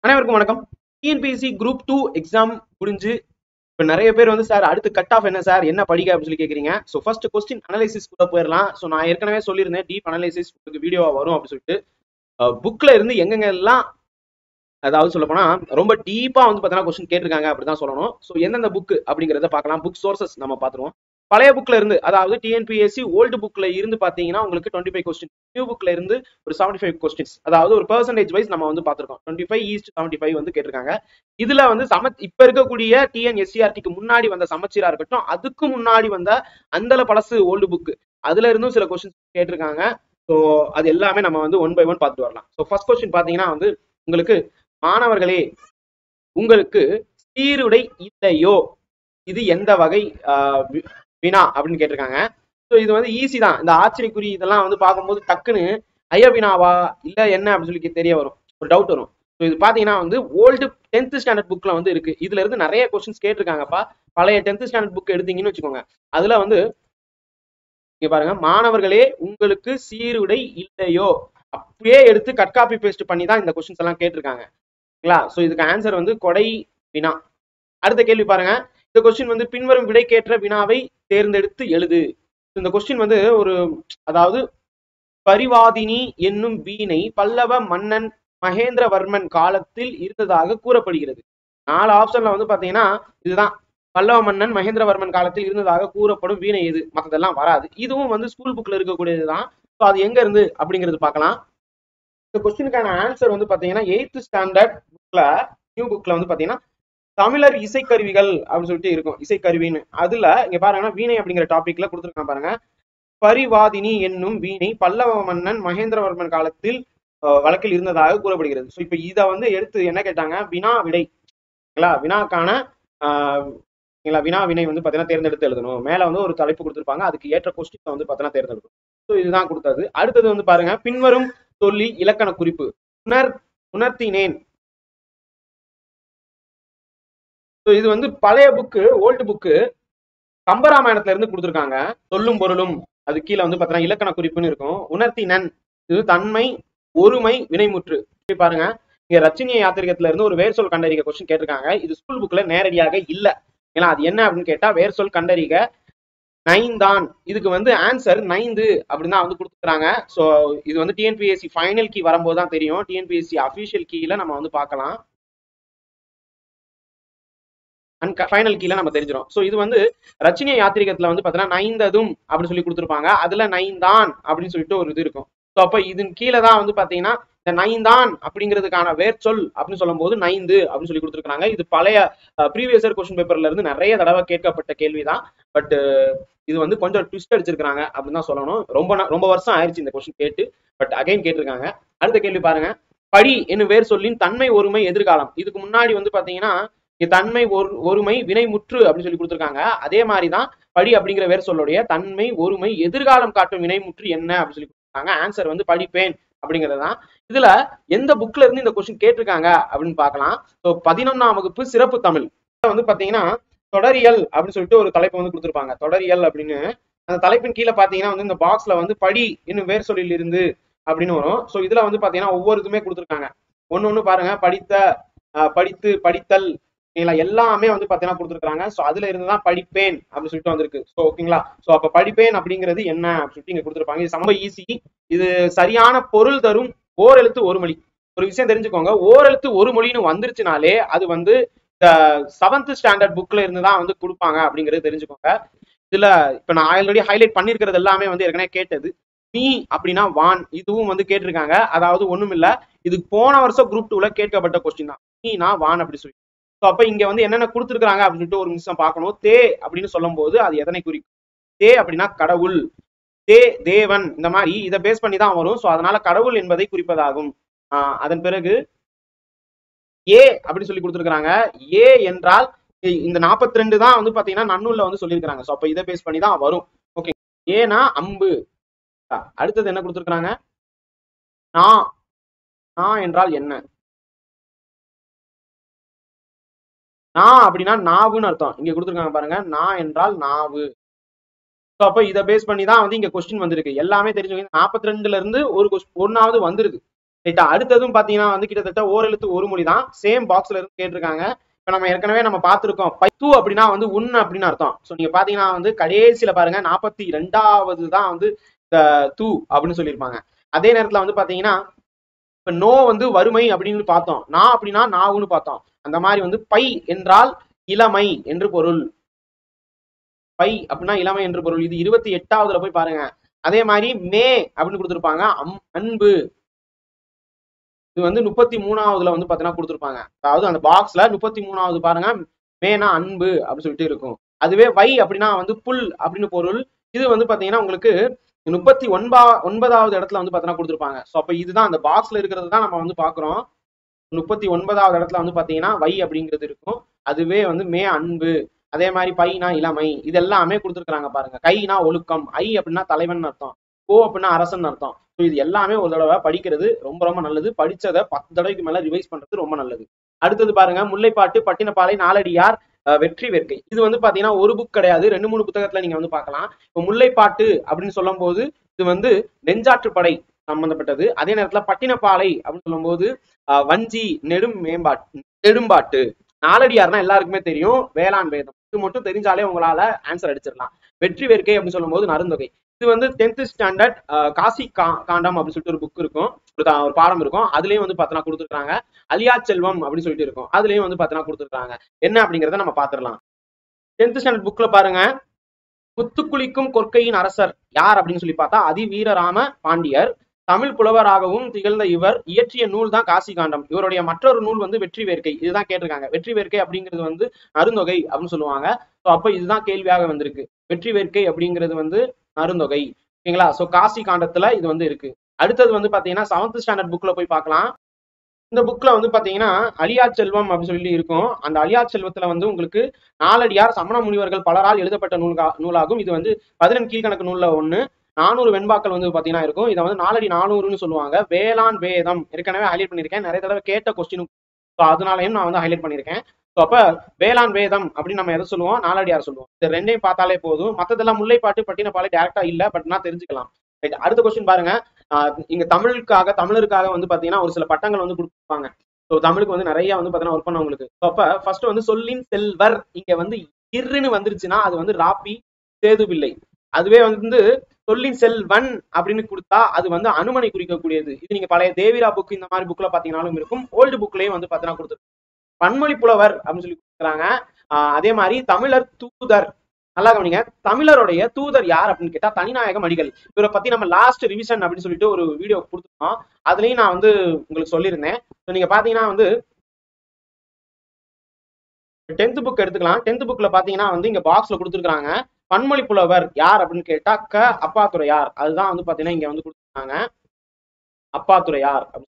அனைவருக்கும் வணக்கம். TNPSC group 2 exam முடிஞ்சு இப்போ நிறைய பேர் வந்து சார் அடுத்து கட் ஆஃப் என்ன சார் என்ன படிக்க அப்படின்னு சொல்லி கேட்குறீங்க. ஸோ ஃபர்ஸ்ட் கொஸ்டின் அனலைசிஸ் கூட போயிடலாம். ஸோ நான் ஏற்கனவே சொல்லியிருந்தேன் டீப் அனலைசிஸ் உங்களுக்கு வீடியோவா வரும் அப்படின்னு சொல்லிட்டு புக்ல இருந்து எங்கெங்க எல்லாம் அதாவது சொல்ல போனா ரொம்ப டீப்பா வந்து பார்த்தீங்கன்னா கொஸ்டின் கேட்டிருக்காங்க அப்படிதான் சொல்லணும். ஸோ எந்தெந்த புக் அப்படிங்கிறத பார்க்கலாம். புக் சோர்சஸ் நம்ம பார்த்துருவோம். பழைய புக்ல இருந்து அதாவது டிஎன்பிஎஸ்சி ஓல்டு புக்ல இருந்து பாத்தீங்கன்னா உங்களுக்கு 25 கொஸ்டின், நியூ புக்ல இருந்து ஒரு 75 கொஸ்டின்ஸ், அதாவது ஒரு பெர்சன்டேஜ் வைஸ் நம்ம வந்து பார்த்திருக்கோம். 25:75 வந்து கேட்டிருக்காங்க. இதுல வந்து இப்ப இருக்கக்கூடிய டிஎன்எஸ்சிஆர்டிக்கு முன்னாடி வந்த சமச்சீரா இருக்கட்டும், அதுக்கு முன்னாடி வந்த அந்தல பழசு ஓல்டு புக், அதுல இருந்தும் சில கொஸ்டின்ஸ் கேட்டிருக்காங்க. ஸோ அது எல்லாமே நம்ம வந்து ஒன் பை ஒன் பார்த்துட்டு வரலாம். ஸோ ஃபர்ஸ்ட் கொஸ்டின் பாத்தீங்கன்னா வந்து உங்களுக்கு, மாணவர்களே உங்களுக்கு சீருடை இல்லையோ இது எந்த வகை வினா அப்படின்னு கேட்டிருக்காங்க. ஸோ இது வந்து ஈஸி தான். இந்த ஆச்சரியக்குறி இதெல்லாம் வந்து பார்க்கும்போது டக்குன்னு ஐயா வினாவா இல்ல என்ன அப்படின்னு சொல்லி தெரிய வரும், ஒரு டவுட் வரும். ஸோ இது பாத்தீங்கன்னா வந்து ஓல்டு 10th ஸ்டாண்டர்ட் புக்ல வந்து இருக்கு. இதுல இருந்து நிறைய கொஸ்டின்ஸ் கேட்டிருக்காங்கப்பா. பழைய 10th ஸ்டாண்டர்ட் புக் எடுத்தீங்கன்னு வச்சுக்கோங்க, அதுல வந்து இங்க பாருங்க, மாணவர்களே உங்களுக்கு சீருடை இல்லையோ அப்படியே எடுத்து கட் காப்பி பேஸ்ட் பண்ணி தான் இந்த கொஸ்டின்ஸ் எல்லாம் கேட்டிருக்காங்க. ஸோ இதுக்கு ஆன்சர் வந்து கொடை வினா. அடுத்த கேள்வி பாருங்க. இந்த கொஸ்டின் வந்து பின்வரும் விடைக்கேற்ற வினாவை தேர்ந்தெடுத்து எழுது. இந்த கொஸ்டின் வந்து ஒரு அதாவது பரிவாதினி என்னும் வீணை பல்லவ மன்னன் மகேந்திரவர்மன் காலத்தில் இருந்ததாக கூறப்படுகிறது. 4 ஆப்ஷன்ல வந்து பாத்தீங்கன்னா இதுதான், பல்லவ மன்னன் மகேந்திரவர்மன் காலத்தில் இருந்ததாக கூறப்படும் வீணை எது, மற்றதெல்லாம் வராது. இதுவும் வந்து ஸ்கூல் புக்ல இருக்கக்கூடியதுதான். ஸோ அது எங்க இருந்து அப்படிங்கிறது பார்க்கலாம். இந்த கொஸ்டினுக்கான ஆன்சர் வந்து பாத்தீங்கன்னா 8th ஸ்டாண்டர்ட் புக்ல, நியூ புக்ல வந்து பாத்தீங்கன்னா தமிழர் இசைக்கருவிகள் அப்படின்னு சொல்லிட்டு இருக்கும், இசைக்கருவின்னு. அதுல இங்க பாருங்கன்னா வீணை அப்படிங்கிற டாபிக்ல கொடுத்துருக்காங்க பாருங்க. பரிவாதினி என்னும் வீணை பல்லவ மன்னன் மகேந்திரவர்மன் காலத்தில் வழக்கில் இருந்ததாக கூறப்படுகிறது. ஸோ இப்போ இதை வந்து எடுத்து என்ன கேட்டாங்க, வினா விடை வினாக்கான வினா வினை வந்து பார்த்தீங்கன்னா தேர்ந்தெடுத்து எழுதணும். மேல வந்து ஒரு தலைப்பு கொடுத்துருப்பாங்க, அதுக்கு ஏற்ற கொஸ்டின் வந்து பார்த்தீங்கன்னா தேர்ந்தெடுக்கணும். ஸோ இதுதான் கொடுத்தது. அடுத்தது வந்து பாருங்க, பின்வரும் சொல்லி இலக்கண குறிப்பு உணர்த்தினேன். இது வந்து பழைய புக்கு, ஓல்டு புக்கு, கம்பராமாயணத்துல இருந்து கொடுத்துருக்காங்க. சொல்லும் பொருளும், அது கீழே வந்து பாத்தீங்கன்னா இலக்கண குறிப்புன்னு இருக்கும். உணர்த்தினன் இது தன்மை ஒருமை வினைமுற்று. பாருங்க, இங்க ரச்சினிய யாத்திரிகத்துல இருந்து ஒரு வேர் சொல் கண்டறிக கொஸ்டின் கேட்டிருக்காங்க. இது ஸ்கூல் புக்ல நேரடியாக இல்ல. ஏன்னா அது என்ன அப்படின்னு கேட்டா வேர் சொல் கண்டறிக நைந்தான். இதுக்கு வந்து ஆன்சர் 9 அப்படின்னு தான் வந்து கொடுத்துருக்காங்க. ஸோ இது வந்து டிஎன்பிஎஸ்சி ஃபைனல் கீ வரும்போது தான் தெரியும். டிஎன்பிஎஸ்சி அபிஷியல் கீழ நம்ம வந்து பார்க்கலாம், ஃபைனல் கீழ நம்ம தெரிஞ்சிடும். ஸோ இது வந்து ரச்சினிய யாத்திரிகத்துல வந்து பாத்தீங்கன்னா நைந்ததும் அப்படின்னு சொல்லி கொடுத்துருப்பாங்க. அதுல நைந்தான் அப்படின்னு சொல்லிட்டு ஒரு இது இருக்கும். ஸோ அப்ப இதன் கீழே தான் வந்து பாத்தீங்கன்னா இந்த நைந்தான் அப்படிங்கிறதுக்கான வேர் சொல் அப்படின்னு சொல்லும் போது 9 அப்படின்னு சொல்லி கொடுத்துருக்காங்க. இது பழைய ப்ரீவியஸ் இயர் கொஸ்டின் பேப்பர்ல இருந்து நிறைய தடவை கேட்கப்பட்ட கேள்விதான். பட் இது வந்து கொஞ்சம் ட்விஸ்ட் அடிச்சிருக்காங்க அப்படின்னு தான் சொல்லணும். ரொம்ப வருஷம் ஆயிடுச்சு இந்த கொஸ்டின் கேட்டு, பட் அகைன் கேட்டிருக்காங்க. அடுத்த கேள்வி பாருங்க, படி என்னும் வேர் சொல்லின் தன்மை ஒருமை எதிர்காலம். இதுக்கு முன்னாடி வந்து பாத்தீங்கன்னா தன்மை ஒருமை வினைமுற்று அப்படின்னு சொல்லி கொடுத்துருக்காங்க. அதே மாதிரிதான் படி அப்படிங்கிற வேர் சொல்லுடைய தன்மை ஒருமை எதிர்காலம் காட்டும் வினைமுற்று என்ன அப்படின்னு சொல்லி கொடுத்துருக்காங்க. ஆன்சர் வந்து படிப்பேன் அப்படிங்கிறதுதான். இதுல எந்த புக்ல இருந்து இந்த கொஸ்டின் கேட்டிருக்காங்க அப்படின்னு பார்க்கலாம். ஸோ 11ஆம் வகுப்பு சிறப்பு தமிழ் வந்து பாத்தீங்கன்னா தொடரியல் அப்படின்னு சொல்லிட்டு ஒரு தலைப்பு வந்து கொடுத்துருப்பாங்க. தொடரியல் அப்படின்னு அந்த தலைப்பின் கீழே பாத்தீங்கன்னா வந்து இந்த பாக்ஸ்ல வந்து படி இன்னும் வேர் சொல்லில் இருந்து அப்படின்னு வரும். ஸோ இதுல வந்து பாத்தீங்கன்னா ஒவ்வொரு இதுமே கொடுத்துருக்காங்க. ஒன்னு பாருங்க, படித்த, படித்து, படித்தல் எல்லாமே வந்து பாத்தீங்கன்னா கொடுத்துருக்காங்க. ஸோ அதுல இருந்துதான் படிப்பேன் அப்படின்னு சொல்லிட்டு வந்திருக்கு. ஸோ ஓகேங்களா. ஸோ அப்ப படிப்பேன் அப்படிங்கிறது என்ன அப்படின்னு சொல்லிட்டு இங்க கொடுத்துருப்பாங்க. இது ரொம்ப ஈஸி. இது சரியான பொருள் தரும் ஓரெழுத்து ஒரு மொழி. ஒரு விஷயம் தெரிஞ்சுக்கோங்க, ஓரெழுத்து ஒரு மொழின்னு வந்துருச்சுனாலே அது வந்து இந்த 7th ஸ்டாண்டர்ட் புக்ல இருந்துதான் வந்து கொடுப்பாங்க அப்படிங்கிறது தெரிஞ்சுக்கோங்க. இதுல இப்ப நான் ஆல்ரெடி ஹைலைட் பண்ணிருக்கிறது எல்லாமே வந்து ஏற்கனவே கேட்டது. நீ அப்படின்னா வான், இதுவும் வந்து கேட்டிருக்காங்க. அதாவது ஒண்ணும் இல்ல, இது போன வருஷம் குரூப் 2ல கேட்கப்பட்ட கொஸ்டின் தான். நீனா வான் அப்படி சொல்லி. அப்ப இங்க வந்து என்னென்ன கொடுத்துருக்காங்க அப்படின்னு சொல்லிட்டு ஒரு நிமிஷம் பார்க்கணும். தே அப்படின்னு சொல்லும் போது அது எதனை குறிக்கும்? தே அப்படின்னா கடவுள், தே தேவன், இந்த மாதிரி இதை பேஸ் பண்ணி தான் வரும். ஸோ அதனால கடவுள் என்பதை குறிப்பதாகும். அதன் பிறகு ஏ அப்படின்னு சொல்லி கொடுத்துருக்காங்க. ஏ என்றால் இந்த 42 தான் வந்து பாத்தீங்கன்னா நன்னூல்ல வந்து சொல்லியிருக்காங்க. ஸோ அப்ப இதை பேஸ் பண்ணி தான் வரும். ஓகே, ஏனா அம்பு. அடுத்தது என்ன கொடுத்துருக்காங்க, நா என்றால் என்ன? நா அப்படின்னா நாவுன்னு அர்த்தம். இங்க கொடுத்துருக்காங்க பாருங்க, நா என்றால் நாவு. அப்ப இதை பேஸ் பண்ணி தான் வந்து இங்க கொஸ்டின் வந்திருக்கு. எல்லாமே தெரிஞ்சு 42ல இருந்து ஒரு ஒன்னாவது வந்துருது. ரைட்டா. அடுத்ததும் பாத்தீங்கன்னா வந்து கிட்டத்தட்ட ஓரெழுத்து ஒரு மொழி தான், சேம் பாக்ஸ்ல இருந்து கேட்டிருக்காங்க. இப்ப நம்ம ஏற்கனவே நம்ம பார்த்திருக்கோம், பைத்து அப்படின்னா வந்து உன் அப்படின்னு அர்த்தம். சோ நீங்க பாத்தீங்கன்னா வந்து கடைசியில பாருங்க 42வது தான் வந்து தூ அப்படின்னு சொல்லியிருப்பாங்க. அதே நேரத்துல வந்து பாத்தீங்கன்னா இப்ப நோ வந்து வறுமை அப்படின்னு பார்த்தோம், நான் அப்படின்னா நாவுன்னு பார்த்தோம். அந்த மாதிரி வந்து பை என்றால் இளமை என்று பொருள். பை அப்படின்னா இளமை என்று பொருள். இது 28வதுல போய் பாருங்க. அதே மாதிரி மே அப்படின்னு கொடுத்திருப்பாங்க, அன்பு. இது வந்து 33வதுல வந்து பாத்தீங்கன்னா கொடுத்திருப்பாங்க. அதாவது அந்த பாக்ஸ்ல 33வது பாருங்க, மேனா அன்பு அப்படின்னு சொல்லிட்டு இருக்கும். அதுவே வை அப்படின்னா வந்து புல் அப்படின்னு பொருள். இது வந்து பாத்தீங்கன்னா உங்களுக்கு 39வது இடத்துல வந்து பாத்தீங்கன்னா கொடுத்திருப்பாங்க. சோ அப்ப இதுதான் அந்த பாக்ஸ்ல இருக்கிறது தான் நம்ம வந்து பாக்குறோம். 39வது இடத்துல வந்து பாத்தீங்கன்னா வை அப்படிங்கிறது இருக்கும். அதுவே வந்து மே அன்பு. அதே மாதிரி பைனா இளமை. இது எல்லாமே கொடுத்துருக்காங்க பாருங்க. கைனா ஒழுக்கம், ஐ அப்படின்னா தலைவன் அர்த்தம், கோ அப்படின்னா அரசன் அர்த்தம். இது எல்லாமே ஒரு தடவை படிக்கிறது ரொம்ப ரொம்ப நல்லது. படிச்சதை 10 தடவைக்கு மேல ரிவைஸ் பண்றது ரொம்ப நல்லது. அடுத்தது பாருங்க, முல்லைப்பாட்டு, பட்டினப்பாலை, நாலடியார், வெற்றி வேர்க்கை. இது வந்து பாத்தீங்கன்னா ஒரு புக் கிடையாது, 2-3 புத்தகத்துல நீங்க வந்து பார்க்கலாம். இப்போ முல்லைப்பாட்டு அப்படின்னு சொல்லும் போது இது வந்து நெஞ்சாற்றுப்படை சம்பந்தப்பட்டது. அதே நேரத்துல பட்டினப்பாலை அப்படின்னு சொல்லும் போது வஞ்சி நெடும்பாட்டு. நாலடியார்னா எல்லாருக்குமே தெரியும், வேளாண் வேதம். இது மட்டும் தெரிஞ்சாலே உங்களால ஆன்சர் அடிச்சிடலாம். வெற்றி வேர்க்கை அப்படின்னு சொல்லும் போது நருந்தொகை. இது வந்து 10th ஸ்டாண்டர்ட் காசி காண்டம் அப்படின்னு சொல்லிட்டு ஒரு புக் இருக்கும், ஒரு பாடம் இருக்கும். அதுலயும் வந்து பாத்தீங்கன்னா கொடுத்துருக்காங்க. அலியா செல்வம் அப்படின்னு சொல்லிட்டு இருக்கும், அதுலயும் வந்து பாத்தீங்கன்னா கொடுத்துருக்காங்க. என்ன அப்படிங்கறத நம்ம பாத்துடலாம். 10th ஸ்டாண்டர்ட் புக்ல பாருங்க, குத்துக்குளிக்கும் கொற்கையின் அரசர் யார் அப்படின்னு சொல்லி பார்த்தா அதிவீரராம பாண்டியர். தமிழ் புலவராகவும் திகழ்ந்த இவர் இயற்றிய நூல் தான் காசி காண்டம். இவருடைய மற்றொரு நூல் வந்து வெற்றி வேர்க்கை. இதுதான் கேட்டிருக்காங்க. வெற்றி வேர்க்கை அப்படிங்கிறது வந்து அருந்தொகை அப்படின்னு சொல்லுவாங்க. ஸோ அப்ப இதுதான் கேள்வியாக வந்திருக்கு. வெற்றி வேர்க்கை அப்படிங்கிறது வந்து அருந்தொகை. ஓகேங்களா? ஸோ காசி காண்டத்துல இது வந்து இருக்கு. அடுத்தது வந்து பாத்தீங்கன்னா 7th ஸ்டாண்டர்ட் புக்ல போய் பார்க்கலாம். இந்த புக்ல வந்து பாத்தீங்கன்னா அலியா செல்வம் அப்படின்னு சொல்லி இருக்கும். அந்த அலியா செல்வத்துல வந்து உங்களுக்கு நாலடியார் சமண முனிவர்கள் பலரால் எழுதப்பட்ட நூலாகும். இது வந்து 14 கீழ்கணக்கு நூல்ல ஒண்ணு. 400 வெண்பாக்கள் வந்து பாத்தீங்கன்னா இருக்கும். இதை வந்து 4 அடி 400ன்னு சொல்லுவாங்க. வேளாண் வேதம் ஏற்கனவே ஹைலைட் பண்ணியிருக்கேன், நிறைய தடவை கேட்ட கொஸ்டின். அதனாலையும் நான் வந்து ஹைலைட் பண்ணியிருக்கேன். ஸோ அப்ப வேளாண் வேதம் அப்படின்னு நம்ம எதை சொல்லுவோம், நாலடியார் சொல்லுவோம். இது ரெண்டையும் பார்த்தாலே போதும். மத்ததெல்லாம் முல்லைப்பாட்டு, பட்டினப்பாலை டேரக்டா இல்ல, பட் நான் தெரிஞ்சுக்கலாம். அடுத்த கொஸ்டின் பாருங்க. இங்க தமிழருக்காக வந்து பாத்தீங்கன்னா ஒரு சில பட்டங்கள் வந்து கொடுப்பாங்க. ஸோ தமிழுக்கு வந்து நிறைய வந்து பாத்தீங்கன்னா ஒர்க் பண்ணவங்களுக்கு. அப்ப ஃபர்ஸ்ட் வந்து சொல்லின் செல்வர், இங்க வந்து இர்ன்னு வந்துருச்சுன்னா அது வந்து ராப்பி சேதுபிள்ளை. அதுவே வந்து சொல்லின் செல்வன் அப்படின்னு கொடுத்தா அது வந்து அனுமனை குறிக்கக்கூடியது. இது நீங்க பழைய தேவிரா புக் இந்த மாதிரி புக்ல பாத்தீங்கன்னாலும் இருக்கும், ஓல்டு புக்லயும் வந்து பாத்தீங்கன்னா கொடுத்துருக்கு. பன்மொழி புலவர் அப்படின்னு சொல்லி கொடுக்குறாங்க. அதே மாதிரி தமிழர் தூதர். நல்லா கவனிங்க, தமிழருடைய தூதர் யார் அப்படின்னு கேட்டா தனிநாயகம் அடிகள். இவரை பத்தி நம்ம லாஸ்ட் ரிவிஷன் அப்படின்னு சொல்லிட்டு ஒரு வீடியோ கொடுத்துருக்கோம், அதுலயும் நான் வந்து உங்களுக்கு சொல்லியிருந்தேன். நீங்க பாத்தீங்கன்னா வந்து 10th புக் எடுத்துக்கலாம். 10th புக்ல பாத்தீங்கன்னா வந்து இங்க பாக்ஸ்ல கொடுத்துருக்காங்க, பன்மொழி புலவர் யார் அப்படின்னு கேட்டா அப்பாத்துரையார். அதுதான் வந்து பாத்தீங்கன்னா இங்க வந்து கொடுத்துருக்காங்க, அப்பாத்துரையார் அப்படின்னு.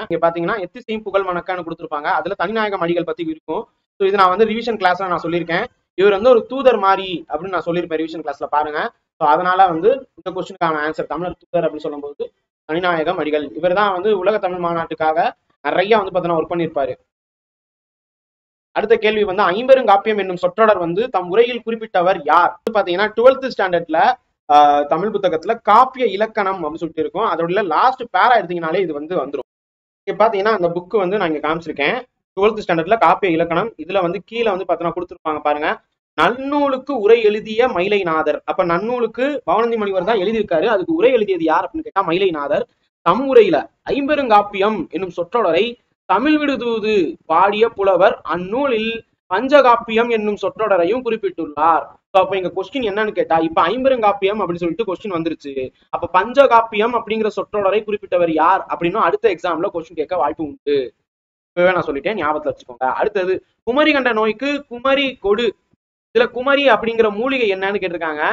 இங்க பாத்தீங்கன்னா எத்திசையும் புகழ் மணக்கான்னு கொடுத்துருப்பாங்க. அதுல தனிநாயகம் அடிகள் பத்தி இருக்கும். ஸோ இது நான் வந்து ரிவிஷன் கிளாஸ்ல நான் சொல்லியிருக்கேன். இவர் வந்து ஒரு தூதர் மாதிரி அப்படின்னு நான் சொல்லியிருப்பேன் ரிவிஷன் கிளாஸ்ல, பாருங்க. ஸோ அதனால வந்து இந்த கொஸ்டினுக்கான ஆன்சர் தமிழர் தூதர் அப்படின்னு சொல்லும்போது தனிநாயகம் அடிகள். இவர் தான் வந்து உலக தமிழ் மாநாட்டுக்காக நிறைய வந்து பார்த்தீங்கன்னா ஒர்க் பண்ணியிருப்பாரு. அடுத்த கேள்வி வந்து ஐம்பெருங்காப்பியம் என்னும் சொற்றொடர் வந்து தம் உரையில் குறிப்பிட்டவர் யார்? பாத்தீங்கன்னா 12th ஸ்டாண்டர்ட்ல தமிழ் புத்தகத்துல காப்பிய இலக்கணம் அப்படின்னு சொல்லிட்டு இருக்கும். அதோட லாஸ்ட் பேரா எடுத்தீங்கனாலே இது வந்து வந்துடும். இங்க பாத்தீங்கன்னா அந்த புக் வந்து நான் இங்க காமிச்சிருக்கேன், 12th ஸ்டாண்டர்ட்ல காப்பிய இலக்கணம். இதுல வந்து கீழே வந்து பாத்தீங்கன்னா கொடுத்துருப்பாங்க பாருங்க, நன்னூலுக்கு உரை எழுதிய மயிலைநாதர். அப்ப நன்னூலுக்கு பவனந்தி முனிவர் தான் எழுதியிருக்காரு, அதுக்கு உரை எழுதியது யார் அப்படின்னு கேட்டா மயிலைநாதர். தம் உரையில ஐம்பெருங்காப்பியம் என்னும் சொற்றொடரை தமிழ் விடுதூது பாடிய புலவர் அந்நூலில் பஞ்சகாப்பியம் என்னும் சொற்றொடரையும் குறிப்பிட்டுள்ளார். அப்ப இங்க கொஸ்டின் என்னன்னு கேட்டா, இப்ப ஐம்பெருங்காப்பியம் அப்படின்னு சொல்லிட்டு கொஸ்டின் வந்துருச்சு. அப்ப பஞ்சகாப்பியம் அப்படிங்கிற சொற்றொடரை குறிப்பிட்டவர் யார் அப்படின்னு அடுத்த எக்ஸாம்ல கொஸ்டின் கேட்க வாய்ப்பு உண்டு. இப்பவே நான் சொல்லிட்டேன், ஞாபகத்துல வச்சுக்கோங்க. அடுத்தது குமரி கண்ட நோய்க்கு குமரி கொடு. இதுல குமரி அப்படிங்கிற மூலிகை என்னன்னு கேட்டிருக்காங்க.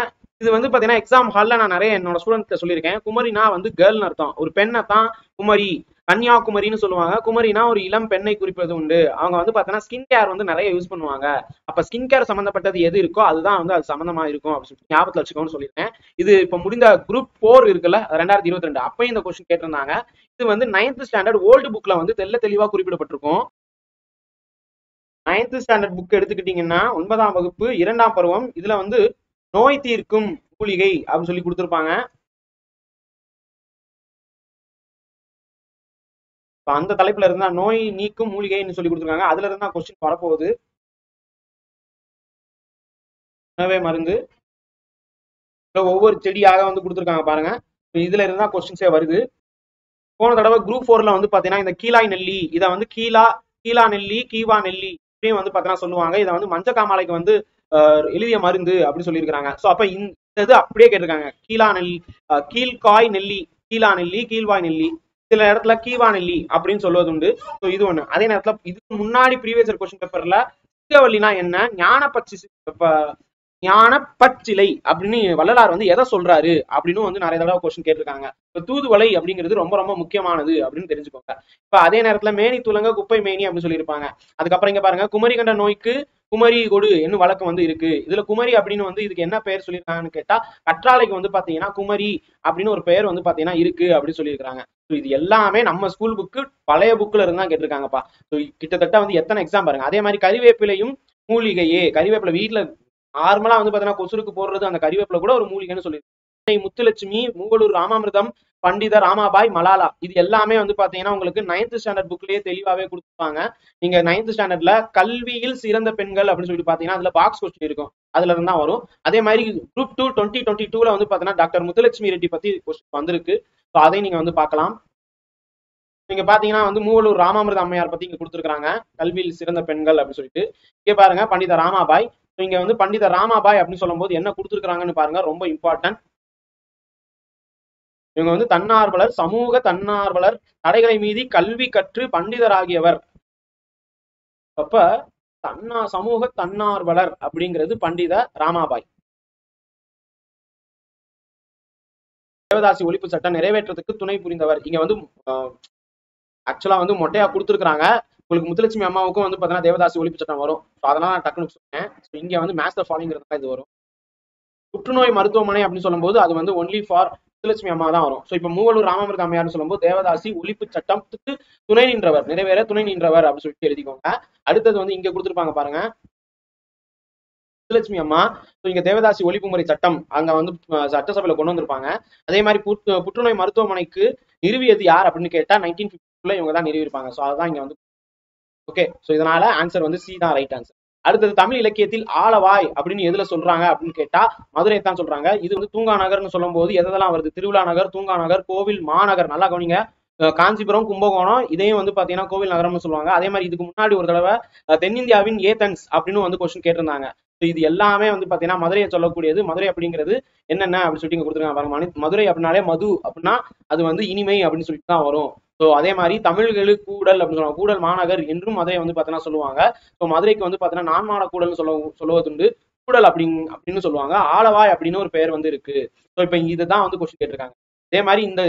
இது வந்து பாத்தீங்கன்னா எக்ஸாம் ஹால்ல நான் நிறைய என்னோட ஸ்டூடெண்ட்ஸ்ல சொல்லியிருக்கேன். குமரினா வந்து கேர்ள்னு அர்த்தம், ஒரு பெண்ணை தான் குமரி, கன்னியாகுமரின்னு சொல்லுவாங்க. குமரினா ஒரு இளம் பெண்ணை குறிப்பது உண்டு. அவங்க வந்து பாத்தீங்கன்னா ஸ்கின் கேர் வந்து நிறைய யூஸ் பண்ணுவாங்க. அப்ப ஸ்கின் கேர் சம்பந்தப்பட்டது எது இருக்கோ அதுதான் வந்து அது சம்பந்தமா இருக்கும் அப்படின்னு சொல்லி ஞாபகத்துல வச்சுக்கோன்னு சொல்லியிருக்கேன். இது இப்ப முடிந்த குரூப் 4 இருக்குல்ல 2022, அப்பயும் இந்த கொஸ்டின் கேட்டிருந்தாங்க. இது வந்து 9th ஸ்டாண்டர்ட் ஓல்டு புக்ல வந்து தெளிவா குறிப்பிடப்பட்டிருக்கும். 9th ஸ்டாண்டர்ட் புக் எடுத்துக்கிட்டீங்கன்னா 9ஆம் வகுப்பு 2ஆம் பருவம், இதுல வந்து நோய் தீர்க்கும் மூலிகை அப்படின்னு சொல்லி கொடுத்துருப்பாங்க. அந்த தலைப்புல இருந்தா நோய் நீக்கும் மூலிகைன்னு சொல்லி கொடுத்துருக்காங்க. அதுல இருந்தா கொஸ்டின் வரப்போகுது. உணவே மருந்து ஒவ்வொரு செடியாக வந்து கொடுத்துருக்காங்க பாருங்க. இதுல இருந்தா கொஸ்டின்ஸே வருது. போன தடவை குரூப் 4ல வந்து பாத்தீங்கன்னா இந்த கீழாய் நெல்லி, இதை வந்து கீழா நெல்லி, கீவா நெல்லி இப்படியும் வந்து பாத்தீங்கன்னா சொல்லுவாங்க. இதை வந்து மஞ்ச காமாலைக்கு வந்து எழுதிய மருந்து அப்படின்னு சொல்லியிருக்காங்க. ஸோ அப்ப இந்த இது அப்படியே கேட்டிருக்காங்க. கீழா நெல்லி, கீழ்காய் நெல்லி, கீழா நெல்லி, கீழ்வாய் நெல்லி, சில இடத்துல கீவா நெல்லி அப்படின்னு சொல்வது உண்டு. ஸோ இது ஒண்ணு. அதே நேரத்துல இதுக்கு முன்னாடி ப்ரீவியஸ் கொஸ்டின் பேப்பர்ல சிங்கவல்லினா என்ன, ஞானப்பச்சிலை அப்படின்னு வள்ளலார் வந்து எதை சொல்றாரு அப்படின்னு வந்து நிறைய தடவை கொஸ்டின் கேட்டிருக்காங்க. இப்ப தூதுவளை அப்படிங்கிறது ரொம்ப ரொம்ப முக்கியமானது அப்படின்னு தெரிஞ்சுக்கோங்க. இப்ப அதே நேரத்துல மேனி துலங்க குப்பை மேனி அப்படின்னு சொல்லியிருப்பாங்க. அதுக்கப்புறம் இங்க பாருங்க, குமரி கண்ட நோய்க்கு குமரி கொடு என்னும் வழக்கம் வந்து இருக்கு. இதுல குமரி அப்படின்னு வந்து இதுக்கு என்ன பெயர் சொல்லியிருக்காங்கன்னு கேட்டா, கற்றாழைக்கு வந்து பாத்தீங்கன்னா குமரி அப்படின்னு ஒரு பெயர் வந்து பாத்தீங்கன்னா இருக்கு அப்படின்னு சொல்லியிருக்காங்க. இது எல்லாமே நம்ம ஸ்கூல் புக்கு பழைய புக்ல இருந்து தான் கேட்டிருக்காங்கப்பா. கிட்டத்தட்ட வந்து எத்தனை எக்ஸாம் பாருங்க. அதே மாதிரி கறிவேப்பிலையும் மூலிகையே, கறிவேப்பிலை வீட்டுல நார்மலா வந்து பாத்தீங்கன்னா கொசுருக்கு போடுறது அந்த கறிவேப்பிலை கூட ஒரு மூலிகைன்னு சொல்லி, முத்துலட்சுமி, மூவலூர் ராமாமிர்தம், பண்டித ராமாபாய், மலாலா, இது எல்லாமே வந்து பாத்தீங்கன்னா உங்களுக்கு 9th ஸ்டாண்டர்ட் புக்லயே தெளிவாவே கொடுத்துருப்பாங்க. நீங்க 9th ஸ்டாண்டர்ட்ல கல்வியில் சிறந்த பெண்கள் அப்படின்னு சொல்லி பாத்தீங்கன்னா அதுல பாக்ஸ் கொஸ்டின் இருக்கும், அதுல இருந்தா வரும். அதே மாதிரி குரூப் 2 2022ல வந்து பாத்தீங்கன்னா டாக்டர் முத்துலட்சுமி ரெட்டி பத்தி கொஸ்டின் வந்திருக்கு. அதை நீங்க வந்து பார்க்கலாம். நீங்க பாத்தீங்கன்னா வந்து மூவலூர் ராமாமிர்த அம்மையார் பத்தி இங்க கொடுத்துருக்காங்க, கல்வியில் சிறந்த பெண்கள் அப்படின்னு சொல்லிட்டு. இங்க பாருங்க பண்டித ராமாபாய். இங்க வந்து பண்டித ராமாபாய் அப்படின்னு சொல்லும் போது என்ன கொடுத்துருக்காங்கன்னு பாருங்க, ரொம்ப இம்பார்ட்டன்ட். இவங்க வந்து தன்னார்வலர், சமூக தன்னார்வலர், தடைகளை மீறி கல்வி கற்று பண்டிதராகியவர். அப்ப சமூக தன்னார்வலர் அப்படிங்கிறது பண்டித ராமாபாய். தேவதாசி ஒழிப்பு சட்டம் நிறைவேற்றத்துக்கு துணை புரிந்தவர். இங்க வந்து ஆக்சுவலா வந்து மொட்டையா கொடுத்துருக்காங்க. உங்களுக்கு முத்துலட்சுமி அம்மாவுக்கும் வந்து பாத்தீங்கன்னா தேவதாசி ஒழிப்பு சட்டம் வரும். அதனால நான் டக்குனு சொன்னேன். இங்க வந்து மேஸ்டர் ஃபாலோங்கிறதுனால இது வரும். புற்றுநோய் மருத்துவமனை அப்படின்னு சொல்லும்போது அது வந்து ஒன்லி ஃபார் முத்துலட்சுமி அம்மா தான் வரும். ஸோ இப்போ மூவலூர் ராமாமிர்த அம்மையார்னு சொல்லும்போது தேவதாசி ஒழிப்பு சட்டத்துக்கு துணை நின்றவர், நிறைவேற துணை நின்றவர் அப்படின்னு சொல்லிட்டு எழுதிக்கோங்க. அடுத்தது வந்து இங்க கொடுத்துருப்பாங்க பாருங்க, முத்துலட்சுமி அம்மா. இங்க தேவதாசி ஒழிப்பு முறை சட்டம் அங்க வந்து சட்டசபையில கொண்டு வந்திருப்பாங்க. அதே மாதிரி புற்றுநோய் மருத்துவமனைக்கு நிறுவியது யார் அப்படின்னு கேட்டா 1950 இவங்க தான் நிறுவிருப்பாங்க. ஸோ அதுதான் இங்க வந்து ஓகே. ஸோ இதனால ஆன்சர் வந்து சி தான் ரைட் ஆன்சர். அடுத்தது தமிழ் இலக்கியத்தில் ஆலவாய் அப்படின்னு எதுல சொல்றாங்க அப்படின்னு கேட்டா மதுரை தான் சொல்றாங்க. இது வந்து தூங்கா நகர்னு சொல்லும் போது எதெல்லாம் வருது, திருவிழா நகர், தூங்கா நகர், கோவில் மாநகர். நல்லா கவனிங்க, காஞ்சிபுரம், கும்பகோணம் இதையும் வந்து பாத்தீங்கன்னா கோவில் நகரம்னு சொல்லுவாங்க. அதே மாதிரி இதுக்கு முன்னாடி ஒரு தடவை தென்னிந்தியாவின் ஏதன்ஸ் அப்படின்னு வந்து கொஸ்டின் கேட்டிருந்தாங்க. இது எல்லாமே வந்து பாத்தீங்கன்னா மதுரையை சொல்லக்கூடியது. மதுரை அப்படிங்கிறது என்னென்ன அப்படின்னு சொல்லிட்டு கொடுத்துருக்காங்க. மதுரை அப்படின்னாலே மது அப்படின்னா அது வந்து இனிமை அப்படின்னு சொல்லிட்டு தான் வரும். ஸோ அதே மாதிரி தமிழ்களு கூடல் அப்படின்னு சொல்லுவாங்க. கூடல் மாநகர் என்றும் மதுரை வந்து பாத்தீங்கன்னா சொல்லுவாங்க. ஸோ மதுரைக்கு வந்து பாத்தீங்கன்னா நான்மாட கூடல்னு சொல்லுவதுண்டு. கூடல் அப்படின்னு சொல்லுவாங்க. ஆலவாய் அப்படின்னு ஒரு பெயர் வந்து இருக்கு. ஸோ இப்போ இதுதான் வந்து கொஸ்டின் கேட்டிருக்காங்க. அதே மாதிரி இந்த